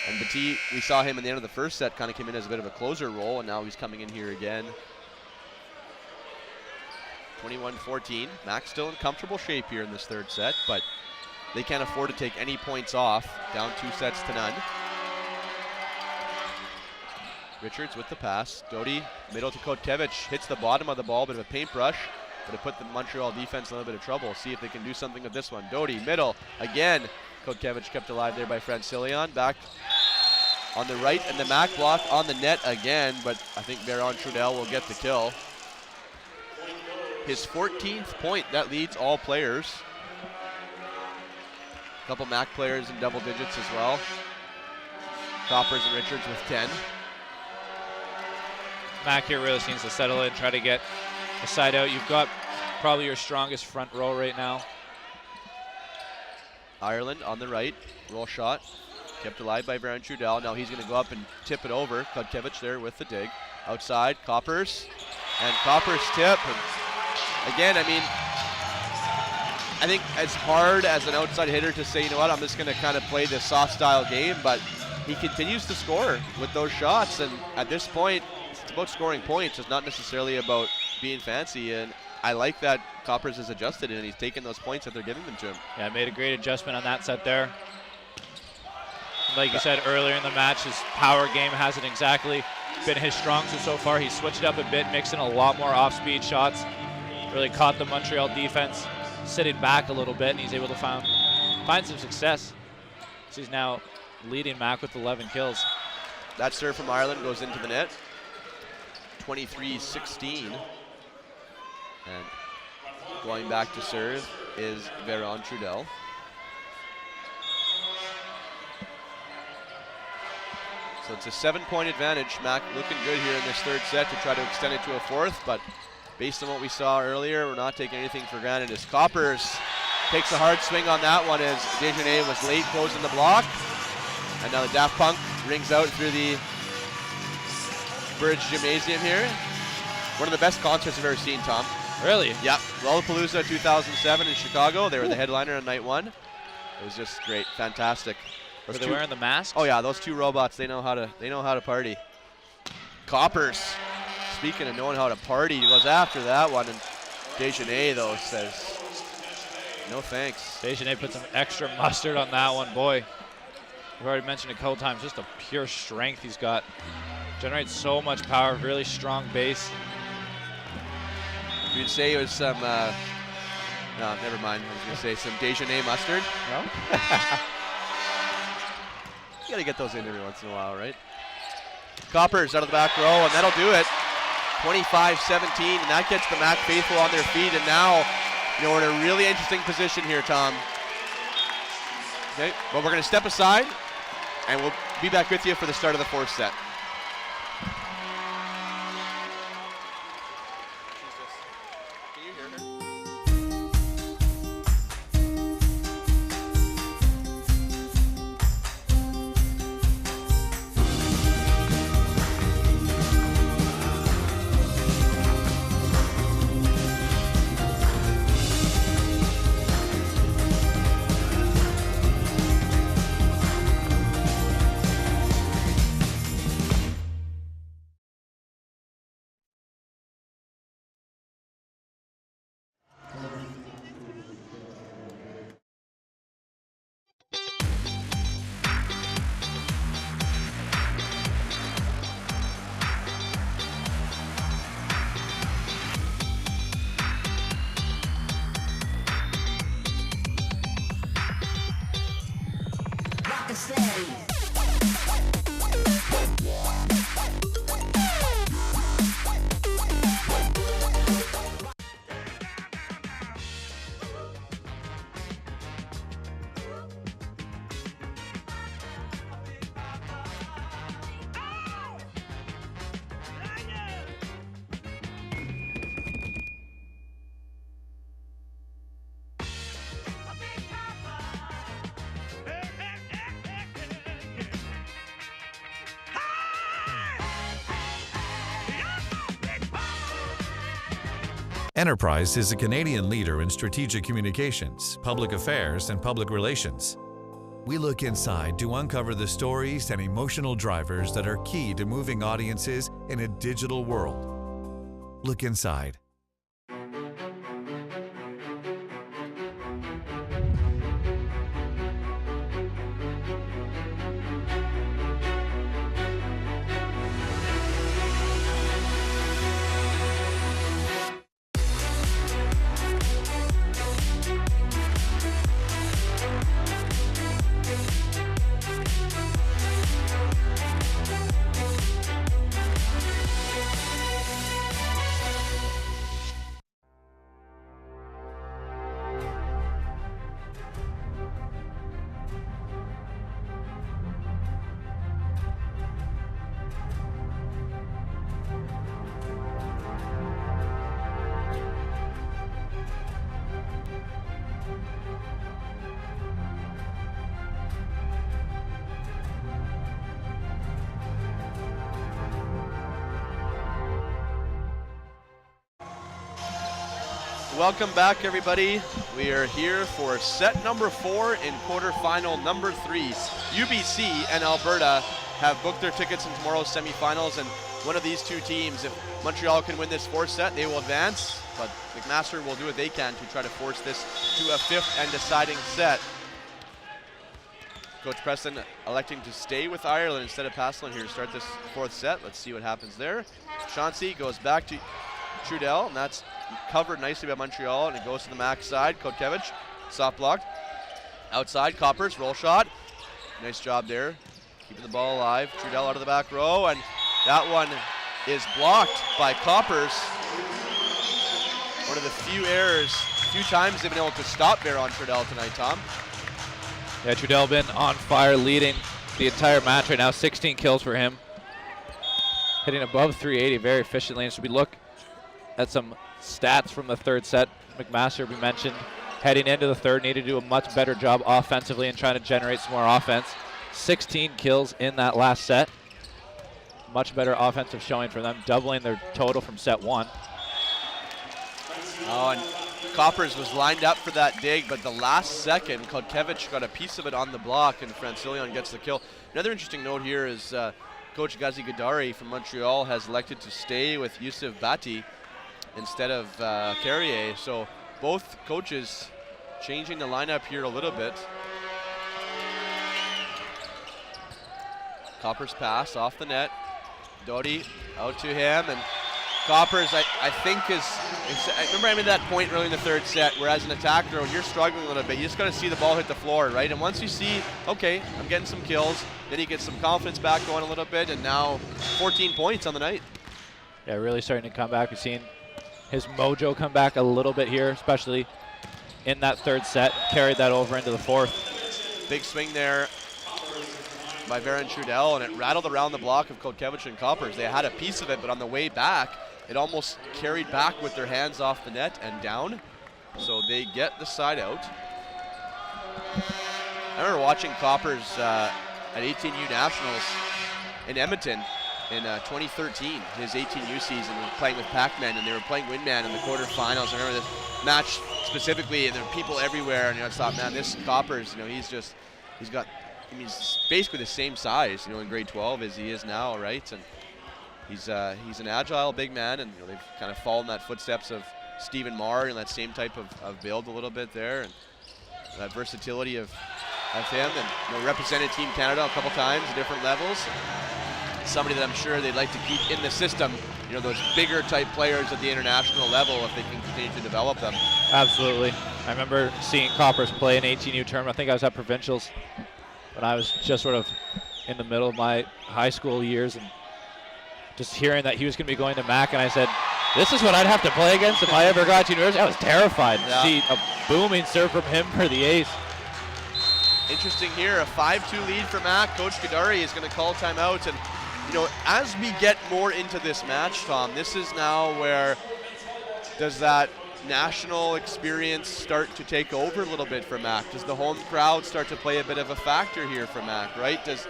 And Bati, we saw him in the end of the first set, kind of came in as a bit of a closer role, and now he's coming in here again. 21-14. Max still in comfortable shape here in this third set, but they can't afford to take any points off. Down 2-0. Richards with the pass. Doty, middle to Kotkevich, hits the bottom of the ball, bit of a paintbrush, but it put the Montreal defense in a little bit of trouble. See if they can do something with this one. Doty, middle, again. Kotkevich kept alive there by Francilion. Back on the right, and the Mac block on the net again, but I think Baron Trudel will get the kill. His 14th point, that leads all players. A couple Mac players in double digits as well. Coppers and Richards with 10. Mac here really needs to settle in, try to get a side out. You've got probably your strongest front row right now. Ireland on the right, roll shot, kept alive by Baron Trudel. Now he's going to go up and tip it over. Kotkevich there with the dig. Outside, Coppers, and Coppers tip. And again, I think it's hard as an outside hitter to say, I'm just going to kind of play this soft style game, but he continues to score with those shots, and at this point, it's about scoring points. It's not necessarily about being fancy, and I like that Coppers has adjusted and he's taken those points that they're giving them to him. Yeah, made a great adjustment on that set there. Like you said earlier in the match, his power game hasn't exactly been his strong suit so far. He switched up a bit, mixed in a lot more off-speed shots. Really caught the Montreal defense sitting back a little bit, and he's able to find some success. So he's now leading Mac with 11 kills. That serve from Ireland goes into the net. 23-16. And going back to serve is Baron Trudel. So it's a 7-point advantage. Mac looking good here in this third set to try to extend it to a fourth, but based on what we saw earlier, we're not taking anything for granted as Coppers takes a hard swing on that one as Desjardins was late closing the block. And now the Daft Punk rings out through the Bridge Gymnasium here. One of the best concerts I've ever seen, Tom. Really? Yep. Lollapalooza 2007 in Chicago. They were the headliner on night one. It was just great, fantastic. Were they wearing the masks? Oh yeah, those two robots. They know how to party. Coppers, speaking of knowing how to party, he goes after that one, and Desjardins though says, no thanks. Desjardins put some extra mustard on that one, boy. We've already mentioned a couple times, just a pure strength he's got. Generates so much power, really strong base. You'd say it was some, no, never mind. I was going to say some Desjardins mustard. No? You got to get those in every once in a while, right? Coppers out of the back row, and that'll do it. 25-17, and that gets the Mac faithful on their feet, and now we're in a really interesting position here, Tom. Okay, well, we're going to step aside, and we'll be back with you for the start of the fourth set. Can you hear her? Enterprise is a Canadian leader in strategic communications, public affairs, and public relations. We look inside to uncover the stories and emotional drivers that are key to moving audiences in a digital world. Look inside. Welcome back, everybody. We are here for set number 4 in quarterfinal number 3. UBC and Alberta have booked their tickets in tomorrow's semifinals, and one of these two teams, if Montreal can win this fourth set, they will advance, but McMaster will do what they can to try to force this to a 5th and deciding set. Coach Preston electing to stay with Ireland instead of Paslin here to start this 4th set. Let's see what happens there. Chauncey goes back to Trudell, and that's covered nicely by Montreal, and it goes to the max side. Kotkevich, soft blocked. Outside, Coppers, roll shot. Nice job there, keeping the ball alive. Trudell out of the back row, and that one is blocked by Coppers. One of the few times they've been able to stop there on Trudell tonight, Tom. Yeah, Trudell been on fire, leading the entire match right now. 16 kills for him. Hitting above 380 very efficiently. And so we look at some stats from the 3rd set. McMaster, we mentioned, heading into the 3rd, needed to do a much better job offensively and trying to generate some more offense. 16 kills in that last set. Much better offensive showing for them, doubling their total from set 1. Oh, and Coppers was lined up for that dig, but the last second, Kotkevich got a piece of it on the block, and Francilion gets the kill. Another interesting note here is Coach Gazi Gadari from Montreal has elected to stay with Yusuf Bati instead of Carrier. So both coaches changing the lineup here a little bit. Coppers pass off the net. Doty out to him, and Coppers, I think I remember I made that point early in the 3rd set where as an attacker, when you're struggling a little bit, you just got to see the ball hit the floor, right? And once you see, okay, I'm getting some kills, then he gets some confidence back going a little bit, and now 14 points on the night. Yeah, really starting to come back. We've seen his mojo come back a little bit here, especially in that 3rd set. Carried that over into the 4th. Big swing there by Varon Trudel, and it rattled around the block of Kotkevich and Coppers. They had a piece of it, but on the way back, it almost carried back with their hands off the net and down. So they get the side out. I remember watching Coppers at 18U Nationals in Edmonton in 2013, his 18U season, playing with Pac-Man, and they were playing Windman in the quarterfinals. I remember this match specifically, and there were people everywhere, and I thought, man, this Coppers, he's basically the same size, in grade 12 as he is now, right? And he's an agile big man, and they've kind of followed in that footsteps of Stephen Marr and that same type of build a little bit there, and that versatility of him, and represented Team Canada a couple times at different levels. Somebody that I'm sure they'd like to keep in the system, those bigger type players at the international level if they can continue to develop them. Absolutely. I remember seeing Coppers play an 18U tournament. I think I was at provincials when I was just sort of in the middle of my high school years, and just hearing that he was going to be going to MAC, and I said, this is what I'd have to play against if I ever got to university. I was terrified to see a booming serve from him for the ace. Interesting here, a 5-2 lead for MAC. Coach Gadari is going to call timeout, and as we get more into this match, Tom, this is now where does that national experience start to take over a little bit for MAC? Does the home crowd start to play a bit of a factor here for MAC, right? Does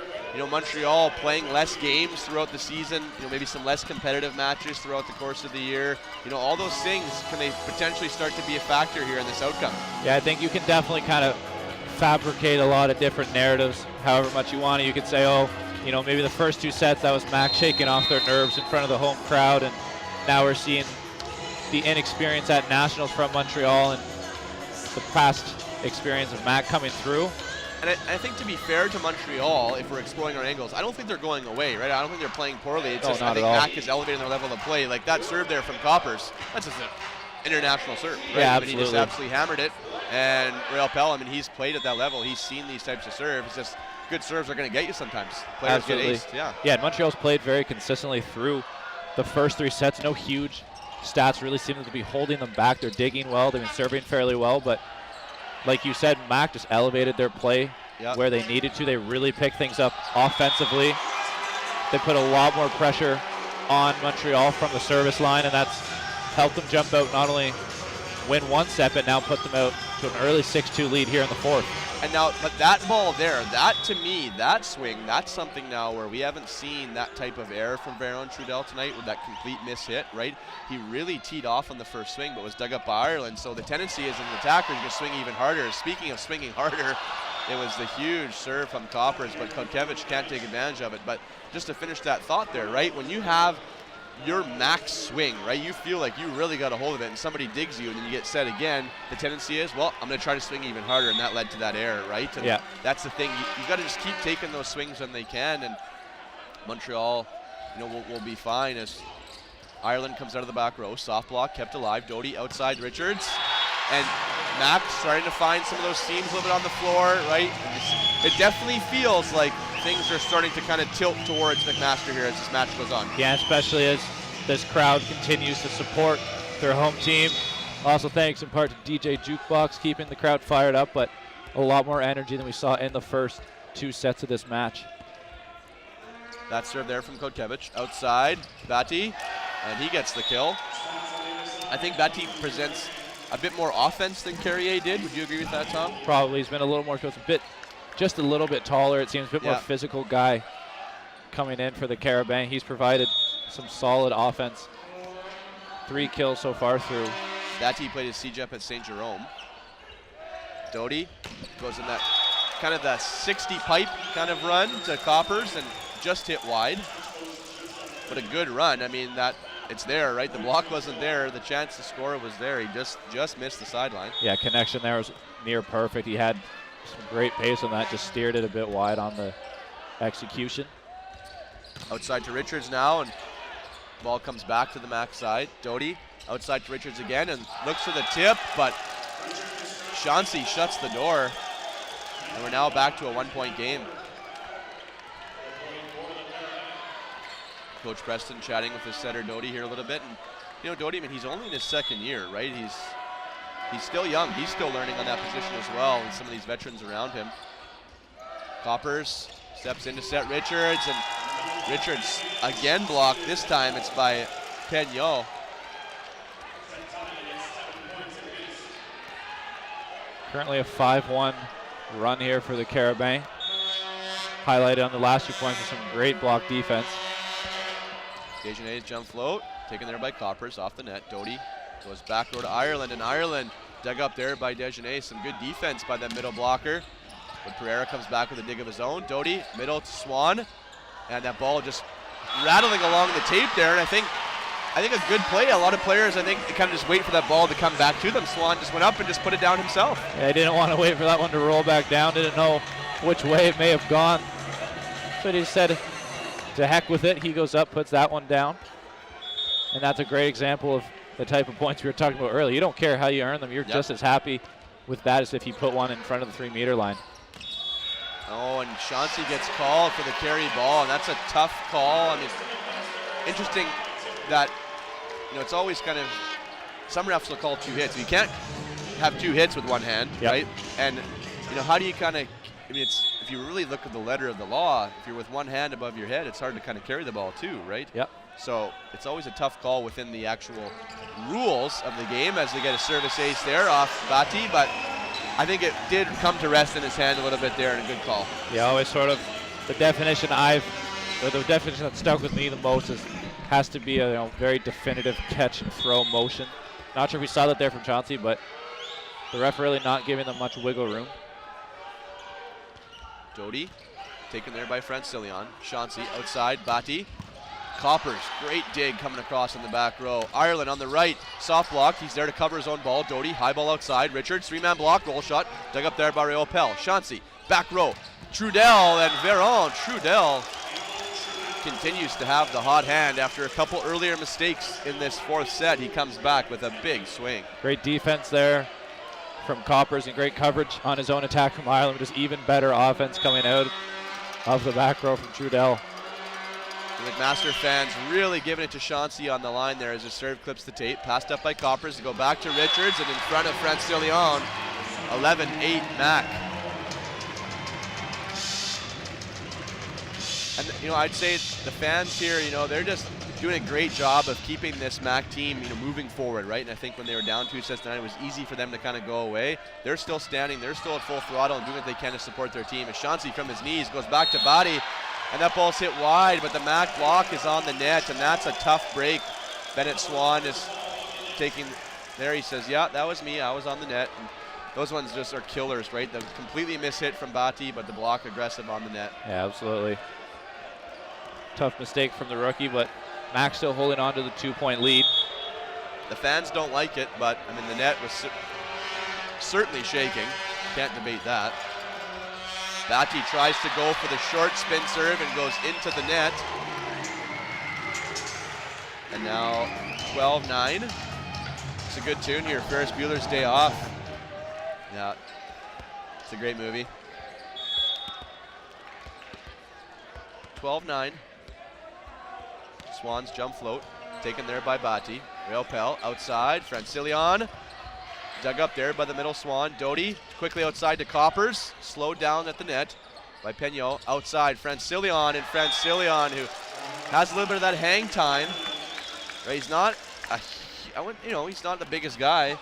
Montreal playing less games throughout the season, maybe some less competitive matches throughout the course of the year, all those things, can they potentially start to be a factor here in this outcome? Yeah, I think you can definitely kind of fabricate a lot of different narratives however much you want. You could say, maybe the first 2 sets, that was MAC shaking off their nerves in front of the home crowd, and now we're seeing the inexperience at Nationals from Montreal and the past experience of MAC coming through. And I think, to be fair to Montreal, if we're exploring our angles, I don't think they're going away, right? I don't think they're playing poorly. It's just I think MAC is elevating their level of play. Like that serve there from Coppers, that's just an international serve, right? Yeah, absolutely. He just absolutely hammered it. And Rael Pell, he's played at that level. He's seen these types of serves. It's just good serves are going to get you sometimes. Players absolutely. Get aced, yeah. Yeah, and Montreal's played very consistently through the first 3 sets. No huge stats really seem to be holding them back. They're digging well. They've been serving fairly well. But like you said, MAC just elevated their play where they needed to. They really picked things up offensively. They put a lot more pressure on Montreal from the service line, and that's helped them jump out, not only win 1 set, but now put them out to an early 6-2 lead here in the 4th. And now, but that ball there, that to me, that swing, that's something now where we haven't seen that type of error from Varon Trudel tonight with that complete miss hit, right? He really teed off on the first swing, but was dug up by Ireland. So the tendency is in the attacker to swing even harder. Speaking of swinging harder, it was the huge serve from Coppers, but Kotkevich can't take advantage of it. But just to finish that thought there, right? When you have your max swing, right? You feel like you really got a hold of it and somebody digs you and then you get set again. The tendency is, well, I'm going to try to swing even harder, and that led to that error, right? And that's the thing. You got to just keep taking those swings when they can, and Montreal, will be fine as Ireland comes out of the back row. Soft block kept alive. Doty outside Richards. And MAC starting to find some of those seams a little bit on the floor, right? It definitely feels like things are starting to kind of tilt towards McMaster here as this match goes on. Yeah, especially as this crowd continues to support their home team. Also thanks in part to DJ Jukebox keeping the crowd fired up, but a lot more energy than we saw in the first 2 sets of this match. That serve there from Kotkevich. Outside, Batty, and he gets the kill. I think Batty presents a bit more offense than Carrier did. Would you agree with that, Tom? Probably. He's been a little more, just a little bit taller. It seems a bit more physical guy coming in for the Carabang. He's provided some solid offense. 3 kills so far through. Batty played his CJEP at St. Jerome. Doty goes in that kind of the 60 pipe kind of run to Coppers and just hit wide. But a good run. I mean, that it's there, right? The block wasn't there. The chance to score was there. He just missed the sideline. Yeah, connection there was near perfect. He had some great pace on that, just steered it a bit wide on the execution. Outside to Richards now, and ball comes back to the MAC side. Doty outside to Richards again and looks for the tip, but Chauncey shuts the door, and we're now back to a 1-point game. Coach Preston chatting with his setter Doty here a little bit, and Doty, he's only in his 2nd year, right? He's still young. He's still learning on that position as well, and some of these veterans around him. Coppers steps in to set Richards, and Richards again blocked. This time it's by Penyo. Currently a 5-1 run here for the Carabin. Highlighted on the last 2 points with some great block defense. Desjardins jump float, taken there by Coppers off the net. Doty goes back row to Ireland, and Ireland dug up there by Desjardins. Some good defense by that middle blocker. But Pereira comes back with a dig of his own. Doty, middle to Swan, and that ball just rattling along the tape there. And I think a good play. A lot of players, I think, kind of just wait for that ball to come back to them. Swan just went up and just put it down himself. Yeah, he didn't want to wait for that one to roll back down. Didn't know which way it may have gone. So he said, to heck with it. He goes up, puts that one down. And that's a great example of the type of points we were talking about earlier. You don't care how you earn them. You're just as happy with that as if you put one in front of the 3-meter line. Oh, and Chauncey gets called for the carry ball, and that's a tough call. I mean, interesting that, it's always kind of, some refs will call 2 hits. You can't have 2 hits with one hand, right? And, how do you kind of, if you really look at the letter of the law, if you're with one hand above your head, it's hard to kind of carry the ball too, right? Yep. So it's always a tough call within the actual rules of the game as they get a service ace there off Bati, but I think it did come to rest in his hand a little bit there, and a good call. Yeah, always sort of the definition the definition that stuck with me the most has to be a very definitive catch and throw motion. Not sure if we saw that there from Chauncey, but the ref really not giving them much wiggle room. Doty taken there by Francillion. Chauncey outside, Bati. Coppers, great dig coming across in the back row. Ireland on the right, soft block. He's there to cover his own ball. Doty, high ball outside. Richards, 3-man block, roll shot. Dug up there by Réal Pell. Chauncey, back row. Trudel and Veron. Trudel continues to have the hot hand after a couple earlier mistakes in this 4th set. He comes back with a big swing. Great defense there from Coppers and great coverage on his own attack from Ireland. Just even better offense coming out of the back row from Trudel. The McMaster fans really giving it to Chauncey on the line there as his serve clips the tape. Passed up by Coppers to go back to Richards, and in front of Francillion, 11-8 Mac. And I'd say the fans here, they're just doing a great job of keeping this Mac team, moving forward, right? And I think when they were down 2 sets to 9, it was easy for them to kind of go away. They're still standing, they're still at full throttle and doing what they can to support their team. As Chauncey from his knees goes back to Body, and that ball's hit wide, but the Mac block is on the net, and that's a tough break. Bennett Swan is taking there. He says, yeah, that was me. I was on the net. And those ones just are killers, right? The completely mishit from Bati, but the block aggressive on the net. Yeah, absolutely. Tough mistake from the rookie, but Mac still holding on to the 2-point lead. The fans don't like it, but, the net was certainly shaking. Can't debate that. Bati tries to go for the short spin serve and goes into the net. And now 12-9. It's a good tune here, Ferris Bueller's Day Off. Yeah, it's a great movie. 12-9. Swans jump float, taken there by Bati. Réal Pell outside, Francillion. Dug up there by the middle Swan. Doty quickly outside to Coppers. Slowed down at the net by Penyo. Outside Francillion, and Francillion, who has a little bit of that hang time. Right, he's not, he's not the biggest guy.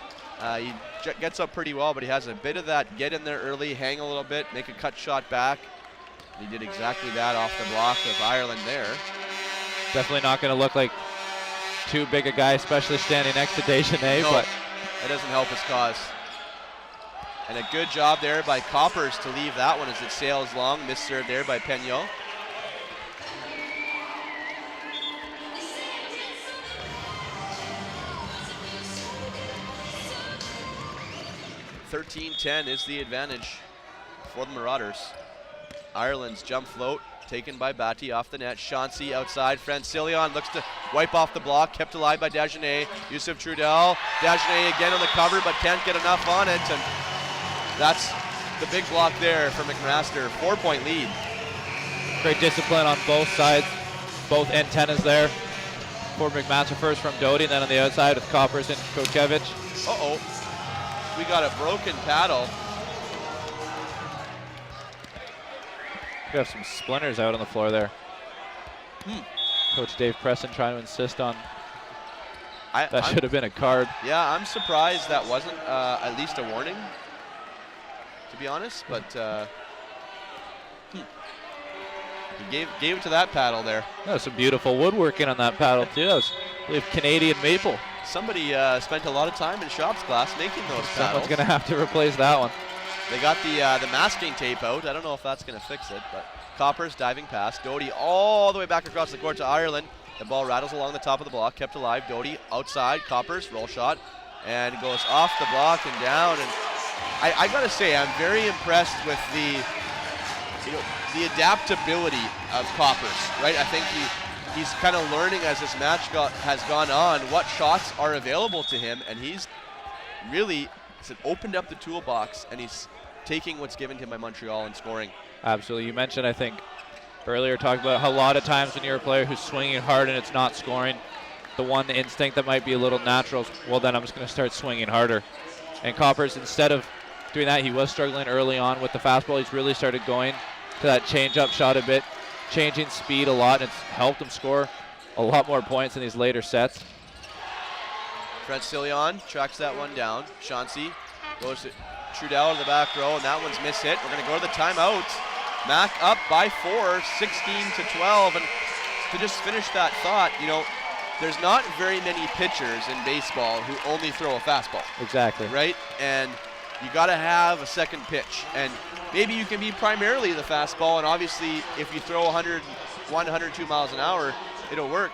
He gets up pretty well, but he has a bit of that get in there early, hang a little bit, make a cut shot back. And he did exactly that off the block of Ireland there. Definitely not going to look like too big a guy, especially standing next to Desjardins, no, but that doesn't help his cause. And a good job there by Coppers to leave that one as it sails long. Missed serve there by Penyo. (13-10) is the advantage for the Marauders. Ireland's jump float taken by Bati off the net. Chauncey outside. Francillion looks to wipe off the block. Kept alive by Desjardins. Yusuf Trudel. Desjardins again on the cover, but can't get enough on it. And that's the big block there for McMaster. 4-point lead. Great discipline on both sides. Both antennas there for McMaster. First from Doty, and then on the outside with Coppers and Kochevich. Uh-oh. We got a broken paddle. We have some splinters out on the floor there. Coach Dave Preston trying to insist on that should have been a card. Yeah, I'm surprised that wasn't at least a warning, to be honest. But he gave it to that paddle there. That was some beautiful woodworking on that paddle too. That was, I believe, Canadian maple. Somebody spent a lot of time in shops class making those paddles. Someone's going to have to replace that one. They got the masking tape out. I don't know if that's going to fix it, but Coppers diving pass. Doty all the way back across the court to Ireland. The ball rattles along the top of the block, kept alive. Doty outside, Coppers, roll shot, and goes off the block and down. And I got to say, I'm very impressed with the adaptability of Coppers, right? I think he's kind of learning as this match has gone on what shots are available to him, and he's really opened up the toolbox, and he's taking what's given to him by Montreal and scoring. Absolutely. You mentioned, I think, earlier talking about how a lot of times when you're a player who's swinging hard and it's not scoring, the one instinct that might be a little natural is, well, then I'm just going to start swinging harder. And Coppers, instead of doing that, he was struggling early on with the fastball. He's really started going to that change-up shot a bit, changing speed a lot, and it's helped him score a lot more points in these later sets. Fred Sillon tracks that one down. Chauncey goes to Trudell in the back row, and that one's miss hit. We're going to go to the timeout. Mac up by 4, 16-12. And to just finish that thought, there's not very many pitchers in baseball who only throw a fastball. Exactly. Right? And you got to have a second pitch. And maybe you can be primarily the fastball, and obviously if you throw 101, 102 miles an hour, it'll work.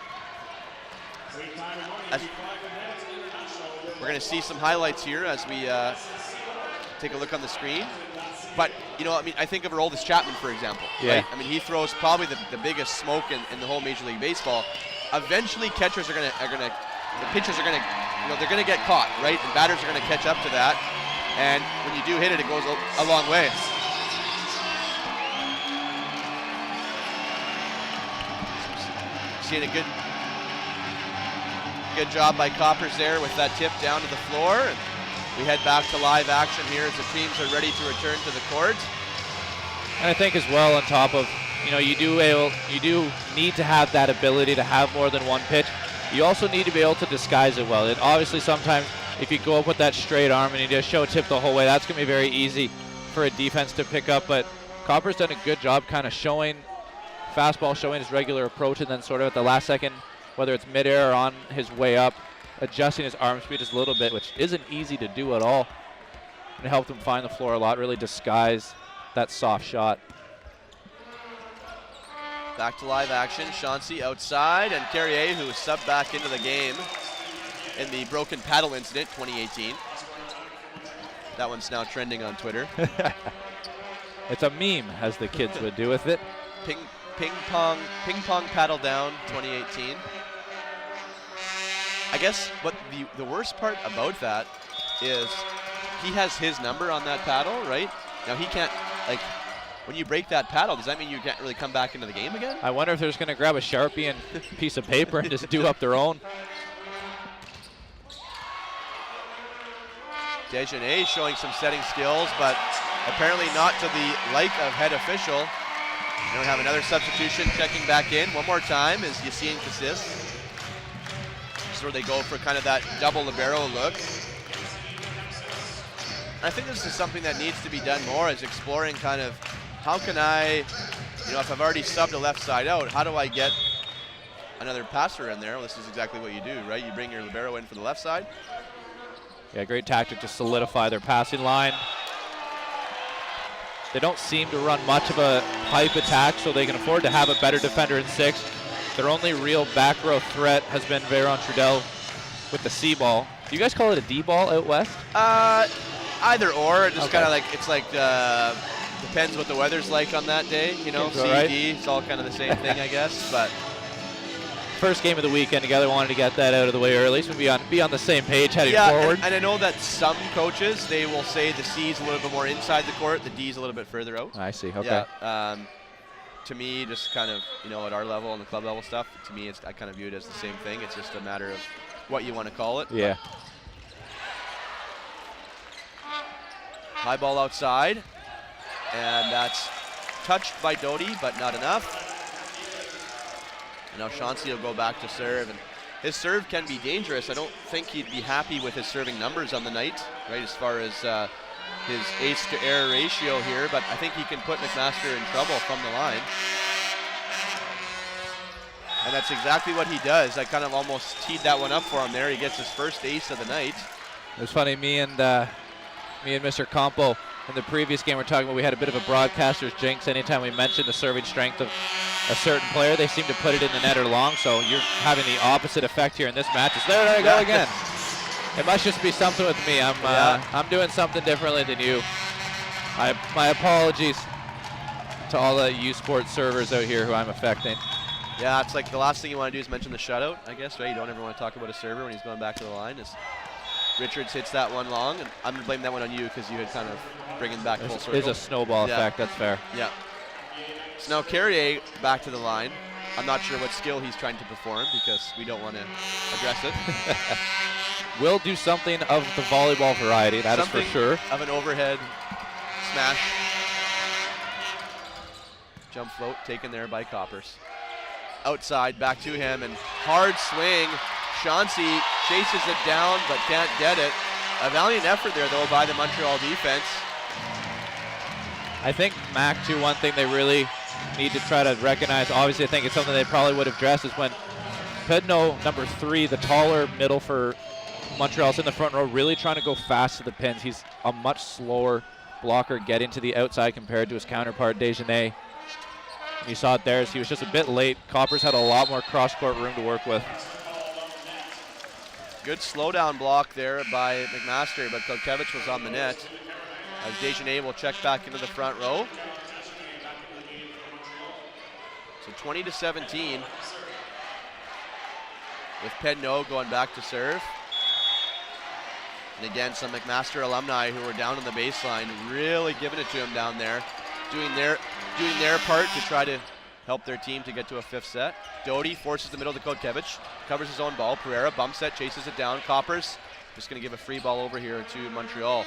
We're going to see some highlights here as we take a look on the screen. But, I think of Aroldis Chapman, for example. Yeah. Right? He throws probably the biggest smoke in the whole Major League Baseball. Eventually, pitchers are going to, they're going to get caught, right? And batters are going to catch up to that. And when you do hit it, it goes a long way. Seeing a good job by Coppers there with that tip down to the floor. And we head back to live action here as the teams are ready to return to the court. And I think as well, on top of, you do need to have that ability to have more than one pitch. You also need to be able to disguise it well. And obviously sometimes if you go up with that straight arm and you just show a tip the whole way, that's going to be very easy for a defense to pick up. But Coppers done a good job kind of showing fastball, showing his regular approach, and then sort of at the last second, whether it's midair or on his way up, adjusting his arm speed just a little bit, which isn't easy to do at all. And it helped him find the floor a lot, really disguise that soft shot. Back to live action. Chauncey outside, and Carrier, who was subbed back into the game in the broken paddle incident 2018. That one's now trending on Twitter. It's a meme, as the kids would do with it. Ping pong paddle down 2018. I guess what the worst part about that is he has his number on that paddle, right? Now he can't, when you break that paddle, does that mean you can't really come back into the game again? I wonder if they're just going to grab a Sharpie and piece of paper and just do up their own. Dejanay showing some setting skills, but apparently not to the like of head official. We don't have another substitution checking back in. One more time is Yassine Kassis. This is where they go for kind of that double libero look. I think this is something that needs to be done more, is exploring kind of how can I, if I've already subbed a left side out, how do I get another passer in there? Well, this is exactly what you do, right? You bring your libero in for the left side. Yeah, great tactic to solidify their passing line. They don't seem to run much of a pipe attack, so they can afford to have a better defender in 6. Their only real back row threat has been Veron Trudell with the C ball. Do you guys call it a D ball out west? Either or. Just kind of depends what the weather's like on that day. C, right. D, it's all kind of the same thing, I guess. But first game of the weekend together, wanted to get that out of the way early, so we'll be on the same page heading forward. And I know that some coaches, they will say the C's a little bit more inside the court, the D's a little bit further out. I see, okay. Yeah, to me, just kind of, at our level and the club level stuff, to me, I kind of view it as the same thing. It's just a matter of what you want to call it. Yeah. High ball outside, and that's touched by Doty, but not enough. And now Chauncey will go back to serve, and his serve can be dangerous. I don't think he'd be happy with his serving numbers on the night, right, as far as his ace to error ratio here, but I think he can put McMaster in trouble from the line. And that's exactly what he does. I kind of almost teed that one up for him there. He gets his first ace of the night. It was funny, me and Mr. Campo in the previous game we're talking about, we had a bit of a broadcaster's jinx. Anytime we mentioned the serving strength of a certain player, they seem to put it in the net or long, so you're having the opposite effect here in this match. It's there I go again. It must just be something with me. I'm doing something differently than you. My apologies to all the USports servers out here who I'm affecting. Yeah, it's like the last thing you want to do is mention the shutout, I guess, right? You don't ever want to talk about a server when he's going back to the line. As Richards hits that one long, and I'm going to blame that one on you because you had kind of bringing back full circle. There's a snowball effect, that's fair. Yeah. So now Carrier back to the line. I'm not sure what skill he's trying to perform because we don't want to address it. We'll do something of the volleyball variety, that is for sure. Of an overhead smash. Jump float taken there by Coppers. Outside, back to him, and hard swing. Chauncey chases it down but can't get it. A valiant effort there, though, by the Montreal defense. I think, Mac, too, one thing they really need to try to recognize, obviously I think it's something they probably would have addressed, is when Pedno, number 3, the taller middle for Montreal's in the front row, really trying to go fast to the pins. He's a much slower blocker getting to the outside compared to his counterpart, Desjardins. You saw it there as he was just a bit late. Coppers had a lot more cross-court room to work with. Good slowdown block there by McMaster, but Kotkevich was on the net. As Desjardins will check back into the front row. So 20-17. With Pedno going back to serve. And again, some McMaster alumni who were down on the baseline, really giving it to him down there. Doing their part to try to help their team to get to a 5th set. Doty forces the middle to Kotkevich, covers his own ball. Pereira bump set, chases it down. Coppers just going to give a free ball over here to Montreal.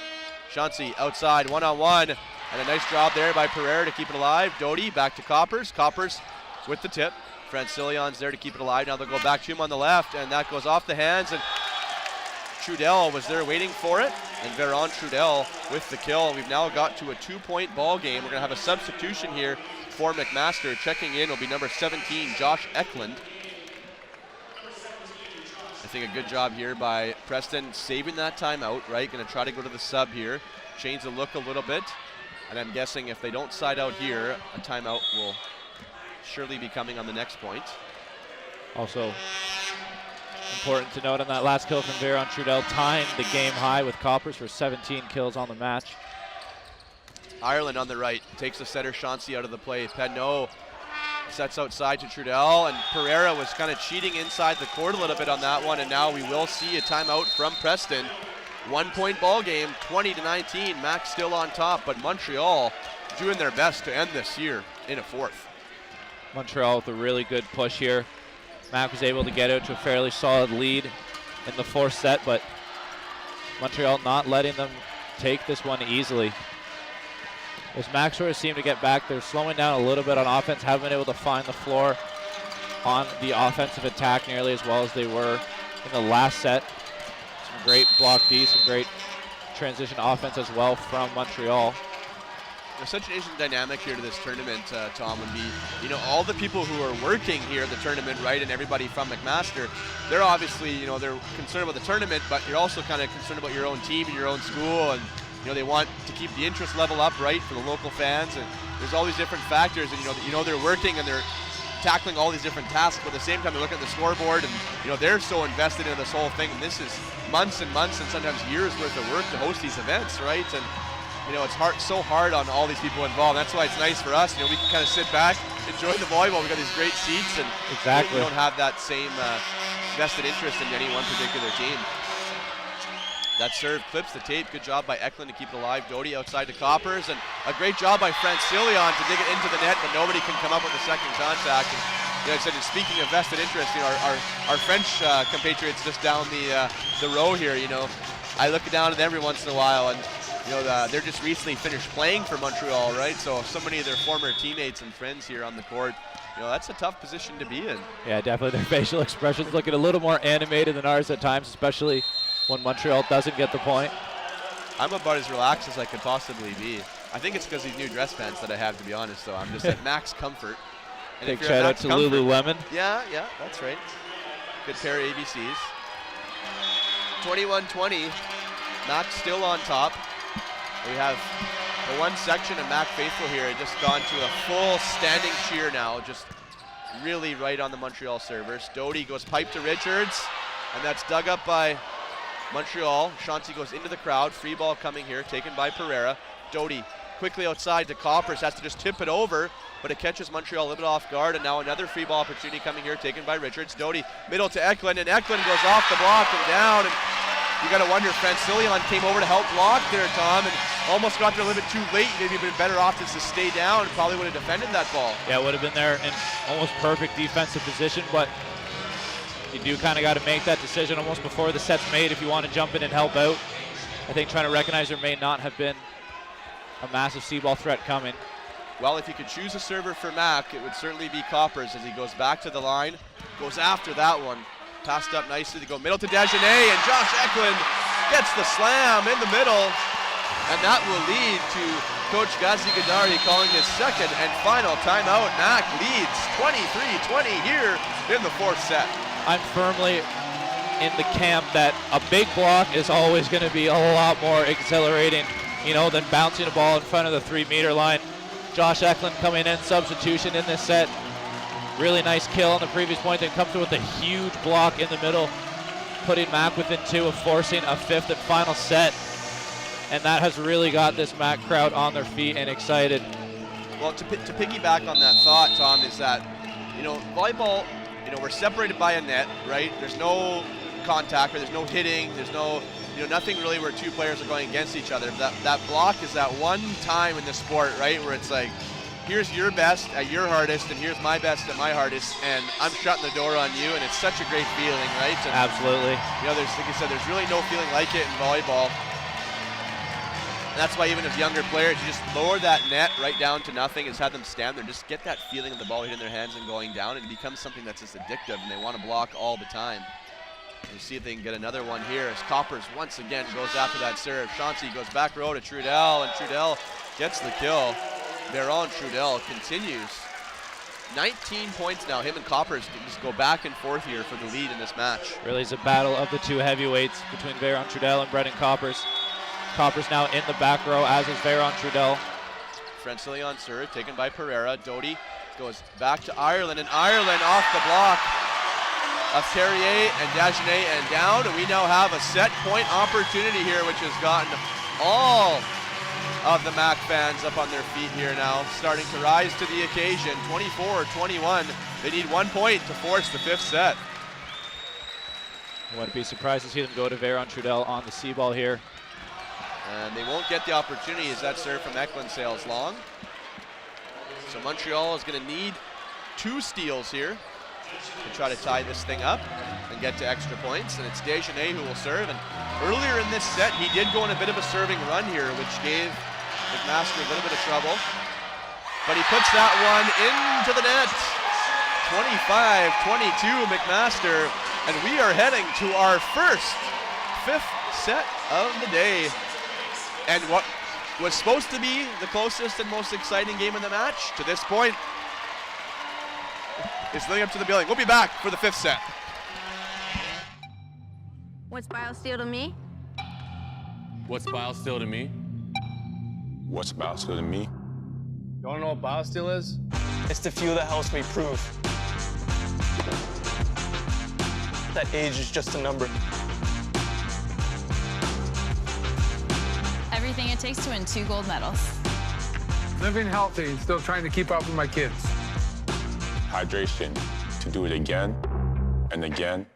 Chauncey outside, one-on-one, and a nice job there by Pereira to keep it alive. Doty back to Coppers. Coppers with the tip. Francillion's there to keep it alive. Now they'll go back to him on the left, and that goes off the hands, and Trudel was there waiting for it, and Veron Trudel with the kill. We've now got to a 2-point ball game. We're going to have a substitution here for McMaster. Checking in will be number 17, Josh Eklund. I think a good job here by Preston saving that timeout, right? Going to try to go to the sub here, change the look a little bit, and I'm guessing if they don't side out here, a timeout will surely be coming on the next point. Also, important to note on that last kill from Veron Trudel, tying the game high with Coppers for 17 kills on the match. Ireland on the right takes the setter Chauncey out of the play. Pedno sets outside to Trudel, and Pereira was kind of cheating inside the court a little bit on that one, and now we will see a timeout from Preston. 1-point ball game, 20-19. Mac still on top, but Montreal doing their best to end this here in a 4th. Montreal with a really good push here. Mac was able to get out to a fairly solid lead in the 4th set, but Montreal not letting them take this one easily. As Mac sort of seemed to get back, they're slowing down a little bit on offense, haven't been able to find the floor on the offensive attack nearly as well as they were in the last set. Some great block D, some great transition offense as well from Montreal. There's such an interesting dynamic here to this tournament, Tom, would be, you know, all the people who are working here at the tournament, right, and everybody from McMaster, they're obviously, you know, they're concerned about the tournament, but you're also kind of concerned about your own team and your own school, and, you know, they want to keep the interest level up, right, for the local fans, and there's all these different factors, and, you know they're working and they're tackling all these different tasks, but at the same time, they're looking at the scoreboard, and, you know, they're so invested in this whole thing, and this is months and months and sometimes years worth of work to host these events, right, and you know, it's so hard on all these people involved. That's why it's nice for us. You know, we can kind of sit back, enjoy the volleyball. We've got these great seats, and exactly. We don't have that same vested interest in any one particular team. That serve clips the tape. Good job by Eklund to keep it alive. Doty outside to Coppers, and a great job by Francillon to dig it into the net, but nobody can come up with a second contact. And, you know, I said, speaking of vested interest, you know, our French compatriots just down the row here, you know, I look down at them every once in a while, and you know, they're just recently finished playing for Montreal, right? So many of their former teammates and friends here on the court. You know, that's a tough position to be in. Yeah, definitely. Their facial expressions looking a little more animated than ours at times, especially when Montreal doesn't get the point. I'm about as relaxed as I could possibly be. I think it's because these new dress pants that I have, to be honest, though. I'm just at max comfort. And big shout out to Lululemon. Yeah, that's right. Good pair of ABCs. 21-20. Mac still on top. We have the one section of Mac faithful here just gone to a full standing cheer now, just really right on the Montreal servers. Doty goes pipe to Richards, and that's dug up by Montreal. Chauncey goes into the crowd. Free ball coming here, taken by Pereira. Doty quickly outside to Coppers, has to just tip it over, but it catches Montreal a little bit off guard, and now another free ball opportunity coming here, taken by Richards. Doty middle to Eklund, and Eklund goes off the block and down, and you got to wonder, Francillion came over to help block there, Tom, and almost got there a little bit too late. Maybe been better off just to stay down and probably would have defended that ball. Yeah, would have been there in almost perfect defensive position, but you do kind of got to make that decision almost before the set's made if you want to jump in and help out. I think trying to recognize there may not have been a massive C-ball threat coming. Well, if you could choose a server for Mac, it would certainly be Coppers as he goes back to the line, goes after that one. Passed up nicely to go middle to Dagenet, and Josh Eklund gets the slam in the middle, and that will lead to Coach Ghazi Gadari calling his second and final timeout. Mac leads 23-20 here in the fourth set. I'm firmly in the camp that a big block is always going to be a lot more exhilarating, you know, than bouncing a ball in front of the 3-meter line. Josh Eklund coming in, substitution in this set. Really nice kill on the previous point, then comes in with a huge block in the middle, putting Mac within 2 of forcing a fifth and final set. And that has really got this Mac crowd on their feet and excited. Well, to piggyback on that thought, Tom, is that, you know, volleyball, you know, we're separated by a net, right? There's no contact, or there's no hitting, there's no, you know, nothing really where two players are going against each other. That block is that one time in the sport, right, where it's like, here's your best at your hardest, and here's my best at my hardest, and I'm shutting the door on you, and it's such a great feeling, right? And, absolutely. You know, there's, like I said, there's really no feeling like it in volleyball. And that's why even as younger players, you just lower that net right down to nothing, and just have them stand there, just get that feeling of the ball hitting their hands and going down, and it becomes something that's just addictive, and they want to block all the time. We'll see if they can get another one here as Coppers once again goes after that serve. Chauncey goes back row to Trudel, and Trudel gets the kill. Baron Trudel continues. 19 points now. Him and Coppers can just go back and forth here for the lead in this match. Really is a battle of the two heavyweights between Baron Trudel and Brendan Coppers. Coppers now in the back row, as is Baron Trudel. Francillion serve taken by Pereira. Doty goes back to Ireland, and Ireland off the block of Terrier and Dagenet and down. And we now have a set point opportunity here, which has gotten all of the Mac fans up on their feet here now, starting to rise to the occasion. 24-21. They need 1 point to force the fifth set. I wouldn't be surprised to see them go to Baron Trudel on the C-ball here. And they won't get the opportunity as that serve from Eklund sails long. So Montreal is going to need 2 steals here to try to tie this thing up and get to extra points. And it's Dagenet who will serve. And earlier in this set, he did go on a bit of a serving run here, which gave McMaster a little bit of trouble. But he puts that one into the net. 25-22 McMaster. And we are heading to our first fifth set of the day. And what was supposed to be the closest and most exciting game in the match to this point is living up to the billing. We'll be back for the fifth set. What's BioSteel to me? What's BioSteel to me? What's BioSteel to me? You wanna know what BioSteel is? It's the fuel that helps me prove that age is just a number. Everything it takes to win 2 gold medals. Living healthy and still trying to keep up with my kids. Hydration to do it again and again.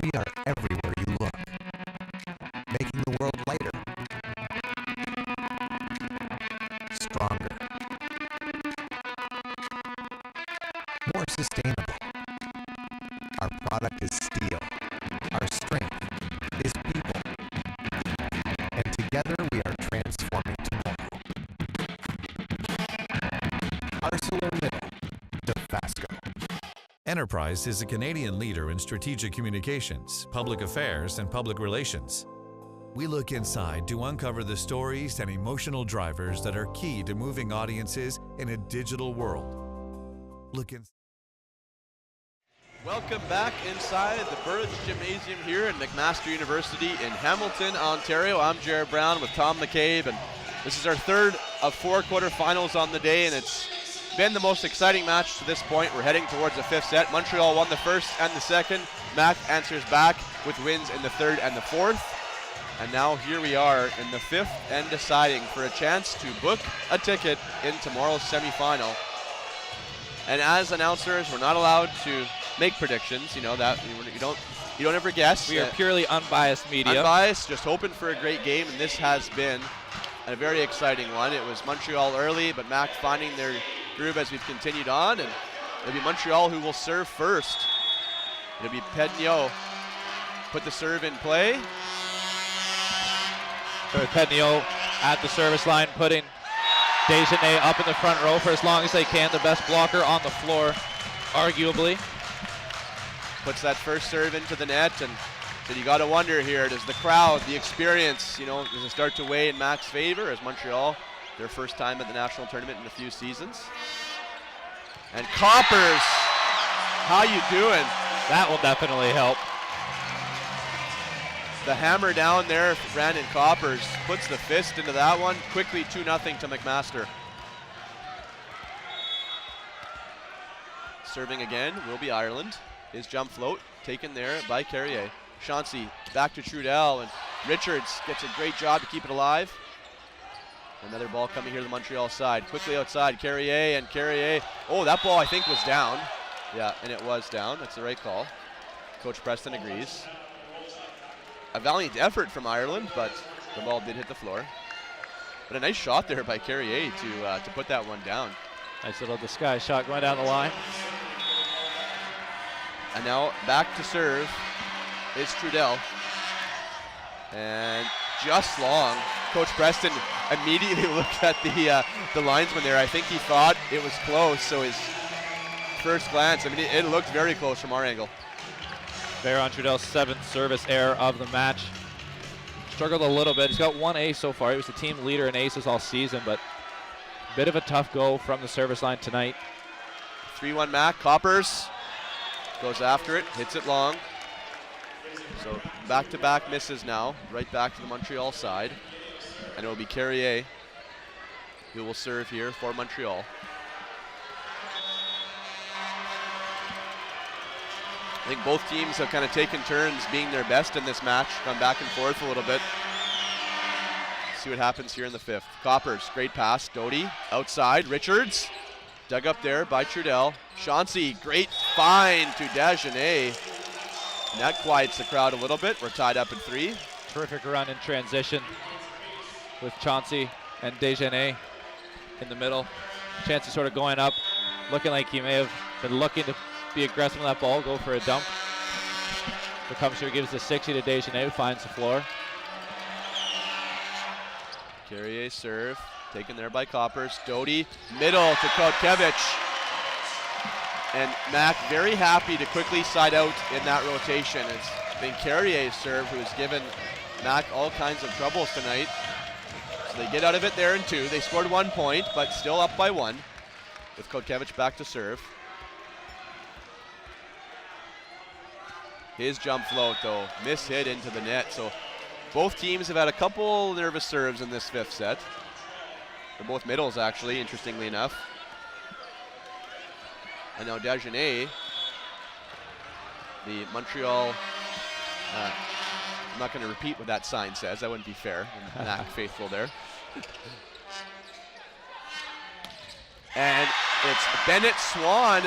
We are everywhere you look, making the world lighter, stronger, more sustainable. Our product is steel. Our strength is people. And together we are transforming tomorrow. ArcelorMittal, Dofasco. Enterprise is a Canadian leader in strategic communications, public affairs, and public relations. We look inside to uncover the stories and emotional drivers that are key to moving audiences in a digital world. Welcome back inside the Burridge Gymnasium here at McMaster University in Hamilton, Ontario. I'm Jared Brown with Tom McCabe, and this is our third of 4 quarterfinals on the day, and it's been the most exciting match to this point. We're heading towards the 5th set. Montreal won the first and the second. Mac answers back with wins in the 3rd and the 4th. And now here we are in the 5th and deciding for a chance to book a ticket in tomorrow's semifinal. And as announcers, we're not allowed to make predictions. You know that you don't ever guess. We are purely unbiased media. Unbiased, just hoping for a great game, and this has been a very exciting one. It was Montreal early, but Mac finding their groove as we've continued on, and it'll be Montreal who will serve first. It'll be Pedneau put the serve in play. So Pedneau at the service line, putting Desjardins up in the front row for as long as they can. The best blocker on the floor, arguably. Puts that first serve into the net, and so you got to wonder here, does the crowd, the experience, does it start to weigh in Mac's favor as Montreal, their first time at the national tournament in a few seasons? And Coppers, how you doing? That will definitely help. The hammer down there, Brandon Coppers puts the fist into that one. Quickly 2-0 to McMaster. Serving again will be Ireland. His jump float taken there by Carrier. Chauncey back to Trudel, and Richards gets a great job to keep it alive. Another ball coming here to the Montreal side. Quickly outside, Carrier, and Carrier. Oh, that ball I think was down. Yeah, and it was down. That's the right call. Coach Preston agrees. A valiant effort from Ireland, but the ball did hit the floor. But a nice shot there by Carrier to put that one down. Nice little disguise shot going down the line. And now back to serve is Trudel. And just long. Coach Preston immediately looked at the linesman there. I think he thought it was close, so his first glance, it looked very close from our angle. Baron Trudel's 7th service error of the match. Struggled a little bit. He's got 1 ace so far. He was the team leader in aces all season, but a bit of a tough go from the service line tonight. 3-1 Mac. Coppers goes after it, hits it long. So back-to-back misses now, right back to the Montreal side. And it will be Carrier who will serve here for Montreal. I think both teams have kind of taken turns being their best in this match, gone back and forth a little bit. See what happens here in the 5th. Coppers, great pass. Doty outside. Richards dug up there by Trudel. Chauncey, great find to Desjardins. And that quiets the crowd a little bit. We're tied up at 3. Terrific run in transition with Chauncey and Desjardins in the middle. Chauncey sort of going up, looking like he may have been looking to be aggressive on that ball, go for a dump. The Commissioner gives the 60 to Desjardins, who finds the floor. Carrier serve, taken there by Coppers. Doty, middle to Kotkevich. And Mac very happy to quickly side out in that rotation. It's been Carrier's serve who has given Mac all kinds of troubles tonight. So they get out of it there in 2. They scored 1 point, but still up by 1 with Kotkevich back to serve. His jump float, though, mishit into the net. So both teams have had a couple nervous serves in this 5th set. They're both middles, actually, interestingly enough. And now Desjardins, the Montreal, I'm not going to repeat what that sign says. That wouldn't be fair. I'm not faithful there. And it's Bennett Swan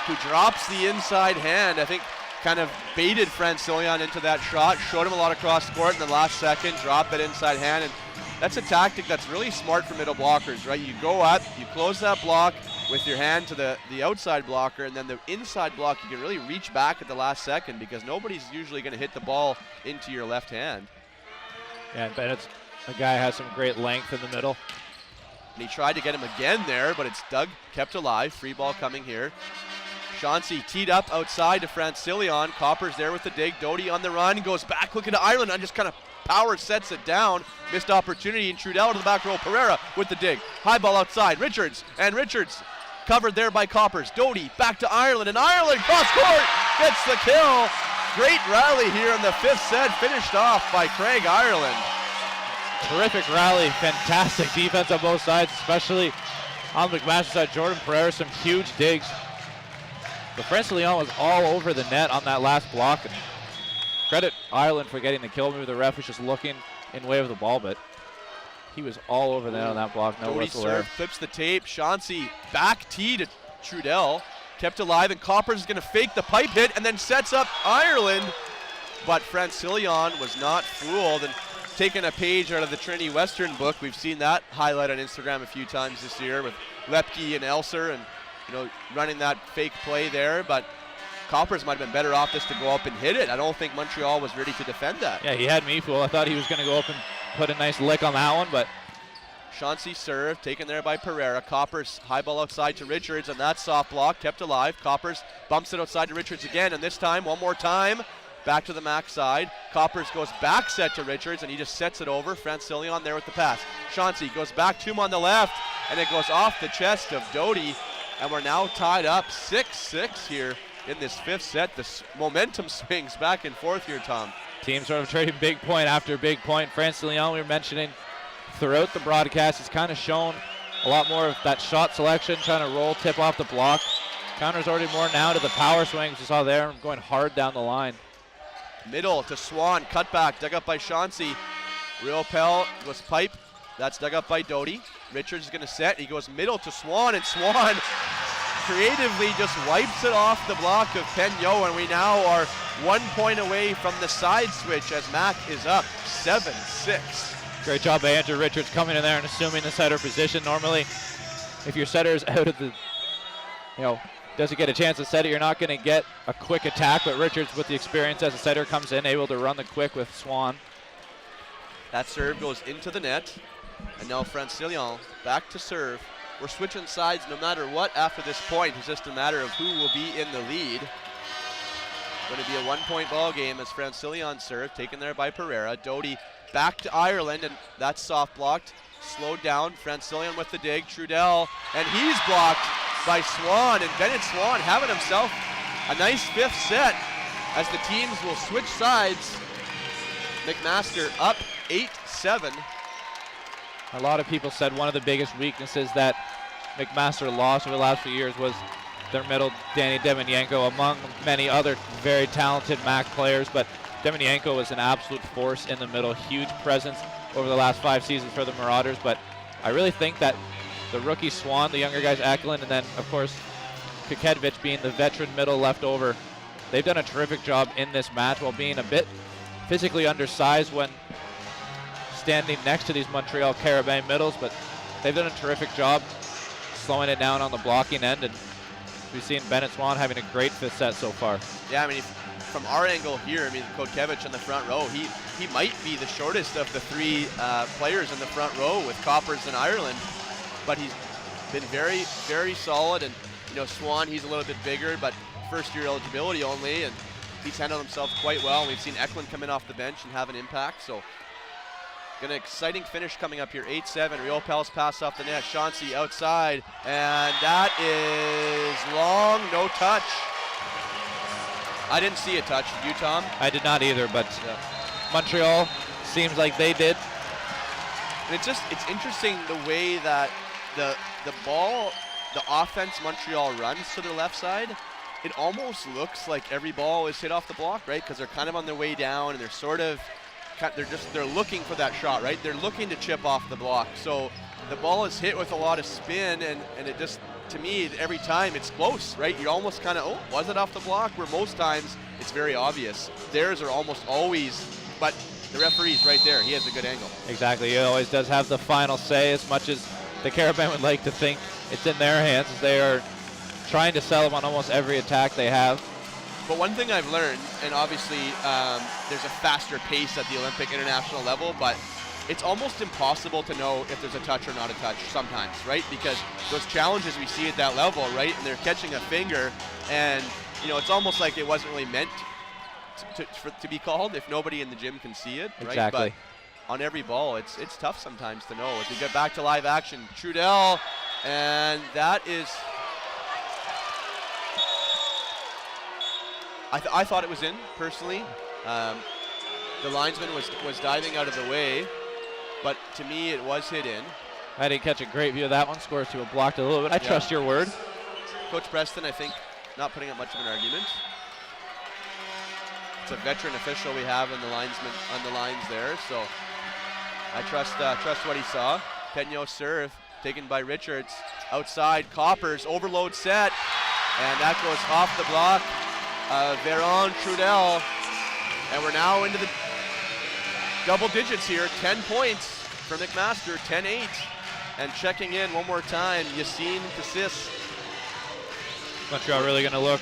who drops the inside hand. I think kind of baited Francillion into that shot, showed him a lot of cross court in the last second, dropped it inside hand, and that's a tactic that's really smart for middle blockers, right? You go up, you close that block with your hand to the outside blocker, and then the inside block, you can really reach back at the last second because nobody's usually going to hit the ball into your left hand. Yeah, and Bennett's a guy who has some great length in the middle. And he tried to get him again there, but it's Doug kept alive. Free ball coming here. Chauncey teed up outside to Francillion. Copper's there with the dig. Doty on the run, goes back looking to Ireland and just kind of power sets it down. Missed opportunity, and Trudell to the back row. Pereira with the dig. High ball outside. Richards covered there by Coppers. Doty back to Ireland, and Ireland cross court gets the kill. Great rally here in the 5th set, finished off by Craig Ireland. Terrific rally, fantastic defense on both sides, especially on the McMaster side. Jordan Pereira, some huge digs. But Francillion was all over the net on that last block. And credit Ireland for getting the kill. Maybe the ref was just looking in way of the ball, but he was all over the net on that block. No whistle there. Clips the tape. Chauncey back tee to Trudell. Kept alive, and Coppers is going to fake the pipe hit and then sets up Ireland. But Francillion was not fooled and taking a page out of the Trinity Western book. We've seen that highlight on Instagram a few times this year with Lepke and Elser and running that fake play there. But Coppers might have been better off just to go up and hit it. I don't think Montreal was ready to defend that. Yeah, he had me fooled. I thought he was going to go up and put a nice lick on that one, but Chauncey serve, taken there by Pereira. Coppers high ball outside to Richards, and that soft block kept alive. Coppers bumps it outside to Richards again, and this time, one more time, back to the Mac side. Coppers goes back set to Richards, and he just sets it over. Francillion there with the pass. Chauncey goes back to him on the left, and it goes off the chest of Doty, and we're now tied up 6-6 here in this 5th set. This momentum swings back and forth here, Tom. Team sort of trading big point after big point. Francillion, we were mentioning throughout the broadcast, has kind of shown a lot more of that shot selection, trying to roll, tip off the block. Counters already more now to the power swings you saw there, going hard down the line. Middle to Swan, cut back, dug up by Chauncey. Real Pell goes pipe, that's dug up by Doty. Richards is going to set, he goes middle to Swan, and Swan creatively just wipes it off the block of Penyo, and we now are 1 point away from the side switch as Mac is up 7-6. Great job by Andrew Richards coming in there and assuming the setter position. Normally, if your setter is out of the, doesn't get a chance to set it, you're not going to get a quick attack, but Richards with the experience as a setter comes in, able to run the quick with Swan. That serve goes into the net, and now Francillion back to serve. We're switching sides no matter what after this point. It's just a matter of who will be in the lead. Going to be a 1 point ball game as Francillion serve, taken there by Pereira. Doty back to Ireland, and that's soft blocked. Slowed down, Francillion with the dig, Trudell, and he's blocked by Swan, and Bennett Swan having himself a nice 5th set as the teams will switch sides. McMaster up 8-7. A lot of people said one of the biggest weaknesses that McMaster lost over the last few years was their middle, Danny Demyanenko, among many other very talented MAC players, but Demyanenko was an absolute force in the middle, huge presence over the last 5 seasons for the Marauders, but I really think that the rookie Swan, the younger guys Eklund, and then of course Kiketovic being the veteran middle left over, they've done a terrific job in this match while being a bit physically undersized when standing next to these Montreal Carabin middles, but they've done a terrific job slowing it down on the blocking end, and we've seen Bennett Swan having a great 5th set so far. Yeah, I mean, from our angle here, I mean, Kiketovic in the front row, he might be the shortest of the 3 players in the front row with Coppers and Ireland, but he's been very, very solid, and Swan, he's a little bit bigger, but first-year eligibility only, and he's handled himself quite well. We've seen Eklund come in off the bench and have an impact, so got an exciting finish coming up here. 8-7, Real Pell's pass off the net, Chauncey outside, and that is long, no touch. I didn't see a touch, did you, Tom? I did not either, but Montreal seems like they did. And it's interesting the way that the ball, the offense Montreal runs to their left side, it almost looks like every ball is hit off the block, right? Because they're kind of on their way down, and they're looking for that shot, right? They're looking to chip off the block. So the ball is hit with a lot of spin, and it just to me, every time it's close, right? You're almost kind of, oh, was it off the block? Where most times it's very obvious. Theirs are almost always, but the referee's right there. He has a good angle. Exactly. He always does have the final say, as much as the Carabin would like to think it's in their hands, as they are trying to sell them on almost every attack they have. But one thing I've learned, and obviously there's a faster pace at the Olympic international level, but it's almost impossible to know if there's a touch or not a touch sometimes, right? Because those challenges we see at that level, right, and they're catching a finger, and it's almost like it wasn't really meant to be called if nobody in the gym can see it, right? Exactly. But on every ball, it's tough sometimes to know. As we get back to live action, Trudell, and that is, I thought it was in, personally. The linesman was diving out of the way, but to me it was hit in. I didn't catch a great view of that one. Scores to have blocked a little bit. I trust your word. Coach Preston, I think, not putting up much of an argument. It's a veteran official we have in the linesman on the lines there, so I trust what he saw. Penyo serve taken by Richards. Outside, Coppers, overload set, and that goes off the block. Veron Trudell, and we're now into the double digits here. 10 points for McMaster, 10-8. And checking in one more time, Yassine Cassis. Montreal really going to look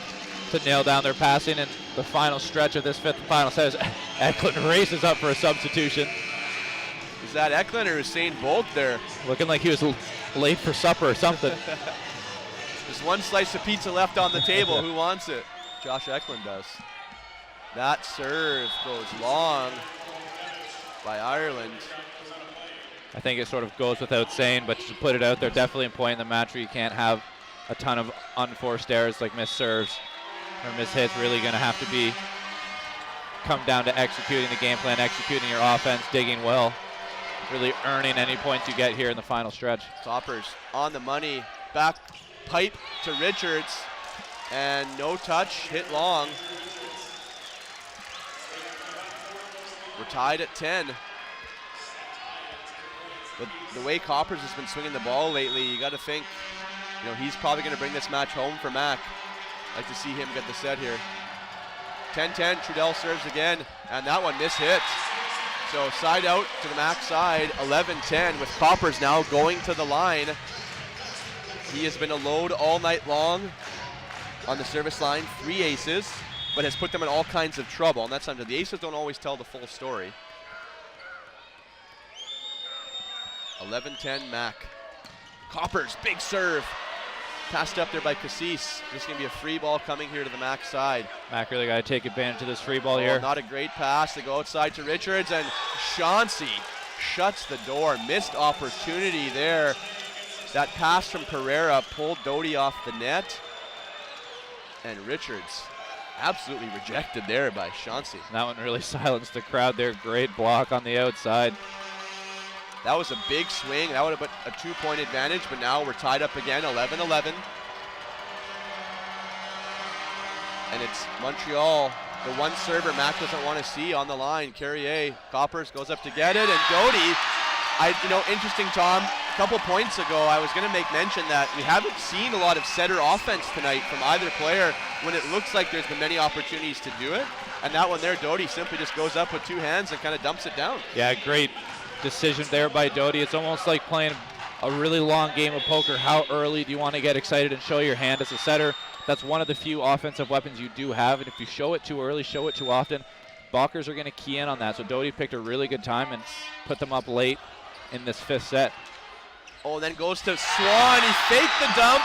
to nail down their passing in the final stretch of this fifth and final set as Eklund races up for a substitution. Is that Eklund or Usain Bolt there? Looking like he was late for supper or something. There's one slice of pizza left on the table. Who wants it? Josh Eklund does. That serve goes long by Ireland. I think it sort of goes without saying, but to put it out there, definitely a point in the match where you can't have a ton of unforced errors like missed serves or missed hits. Really going to have to come down to executing the game plan, executing your offense, digging well, really earning any points you get here in the final stretch. Toppers on the money, back pipe to Richards, and no touch, hit long. We're tied at 10. But the way Coppers has been swinging the ball lately, you got to think, he's probably going to bring this match home for Mac. Like to see him get the set here. 10-10, Trudell serves again, and that one mishit. So side out to the Mac side, 11-10, with Coppers now going to the line. He has been a load all night long on the service line, 3 aces, but has put them in all kinds of trouble, and that's something the aces don't always tell the full story. 11-10 Mac. Coppers, big serve. Passed up there by Cassis. Just going to be a free ball coming here to the Mac side. Mac really got to take advantage of this free ball here. Not a great pass. They go outside to Richards, and Chauncey shuts the door. Missed opportunity there. That pass from Pereira pulled Doty off the net. And Richards absolutely rejected there by Chauncey. That one really silenced the crowd there. Great block on the outside. That was a big swing. That would have been a 2-point advantage, but now we're tied up again, 11-11. And it's Montreal, the one server Mac doesn't want to see on the line. Carrier, Coppers goes up to get it, and Doty, interesting, Tom, a couple points ago, I was going to make mention that we haven't seen a lot of setter offense tonight from either player when it looks like there's been many opportunities to do it. And that one there, Doty simply just goes up with 2 hands and kind of dumps it down. Yeah, great decision there by Doty. It's almost like playing a really long game of poker. How early do you want to get excited and show your hand as a setter? That's one of the few offensive weapons you do have, and if you show it too early, show it too often, Balkers are going to key in on that. So Doty picked a really good time and put them up late in this 5th set. Oh, then goes to Swan. He faked the dump,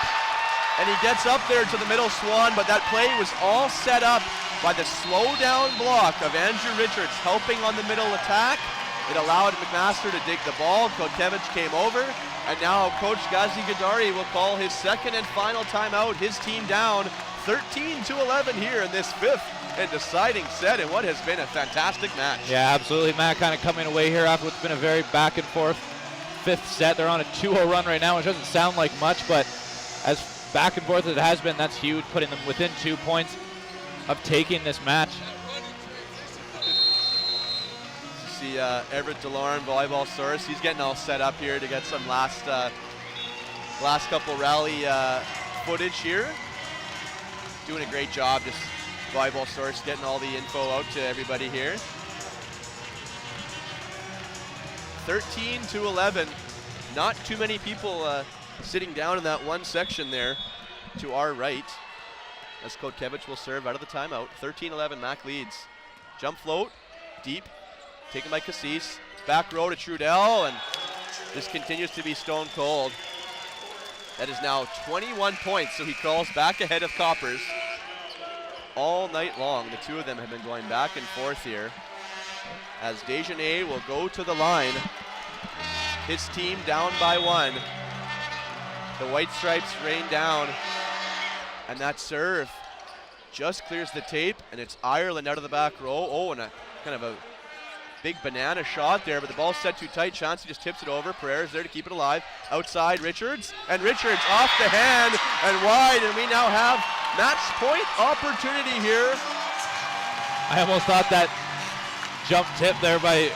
and he gets up there to the middle, Swan, but that play was all set up by the slow down block of Andrew Richards helping on the middle attack. It allowed McMaster to dig the ball. Kotkevich came over, and now Coach Ghazi Gadari will call his second and final timeout. His team down 13-11 here in this 5th and deciding set in what has been a fantastic match. Yeah, absolutely. Matt kind of coming away here after what's been a very back and forth 5th set. They're on a 2-0 run right now, which doesn't sound like much, but as back and forth as it has been, that's huge, putting them within 2 points of taking this match. See Everett DeLorme, volleyball source. He's getting all set up here to get some last last couple rally footage here. Doing a great job, just Volleyball Source getting all the info out to everybody here. 13-11. Not too many people sitting down in that one section there to our right. As Kotkevich will serve out of the timeout. 13-11, Mac leads. Jump float, deep, taken by Cassis. Back row to Trudell, and this continues to be stone cold. That is now 21 points, so he crawls back ahead of Coppers all night long. The two of them have been going back and forth here. As Desjardins will go to the line. His team down by 1. The White Stripes rain down. And that serve just clears the tape, and it's Ireland out of the back row. Oh, and a kind of a big banana shot there, but the ball's set too tight. Chauncey just tips it over. Pereira's there to keep it alive. Outside Richards, and Richards off the hand and wide, and we now have match point opportunity here. I almost thought that jump tip there by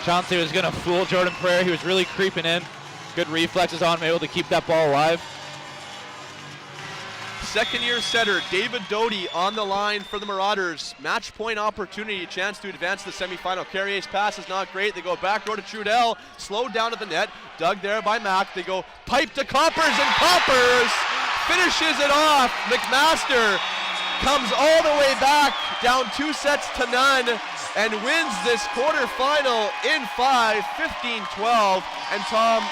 Chauncey was going to fool Jordan Pereira. He was really creeping in. Good reflexes on him, able to keep that ball alive. Second-year setter David Doty on the line for the Marauders. Match point opportunity, a chance to advance to the semifinal. Carrier's pass is not great. They go back row to Trudell, slowed down at the net, dug there by Mack. They go pipe to Coppers, and Coppers finishes it off. McMaster comes all the way back, down 2-0, and wins this quarterfinal in 5, 15-12. And Tom,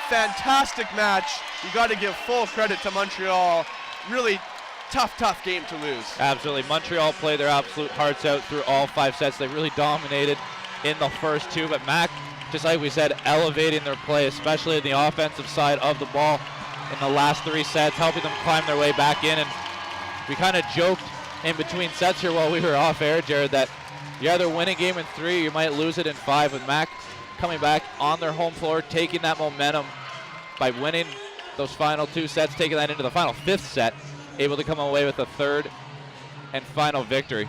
fantastic match. You got to give full credit to Montreal. Really tough game to lose. Absolutely. Montreal played their absolute hearts out through all 5 sets. They really dominated in the first 2, but Mac, just like we said, elevating their play, especially in the offensive side of the ball in the last 3 sets, helping them climb their way back in. And we kind of joked in between sets here while we were off air, Jared, that you either win a game in 3 or you might lose it in 5, with Mac coming back on their home floor, taking that momentum by winning those final 2 sets, taking that into the final 5th set, able to come away with a 3rd and final victory.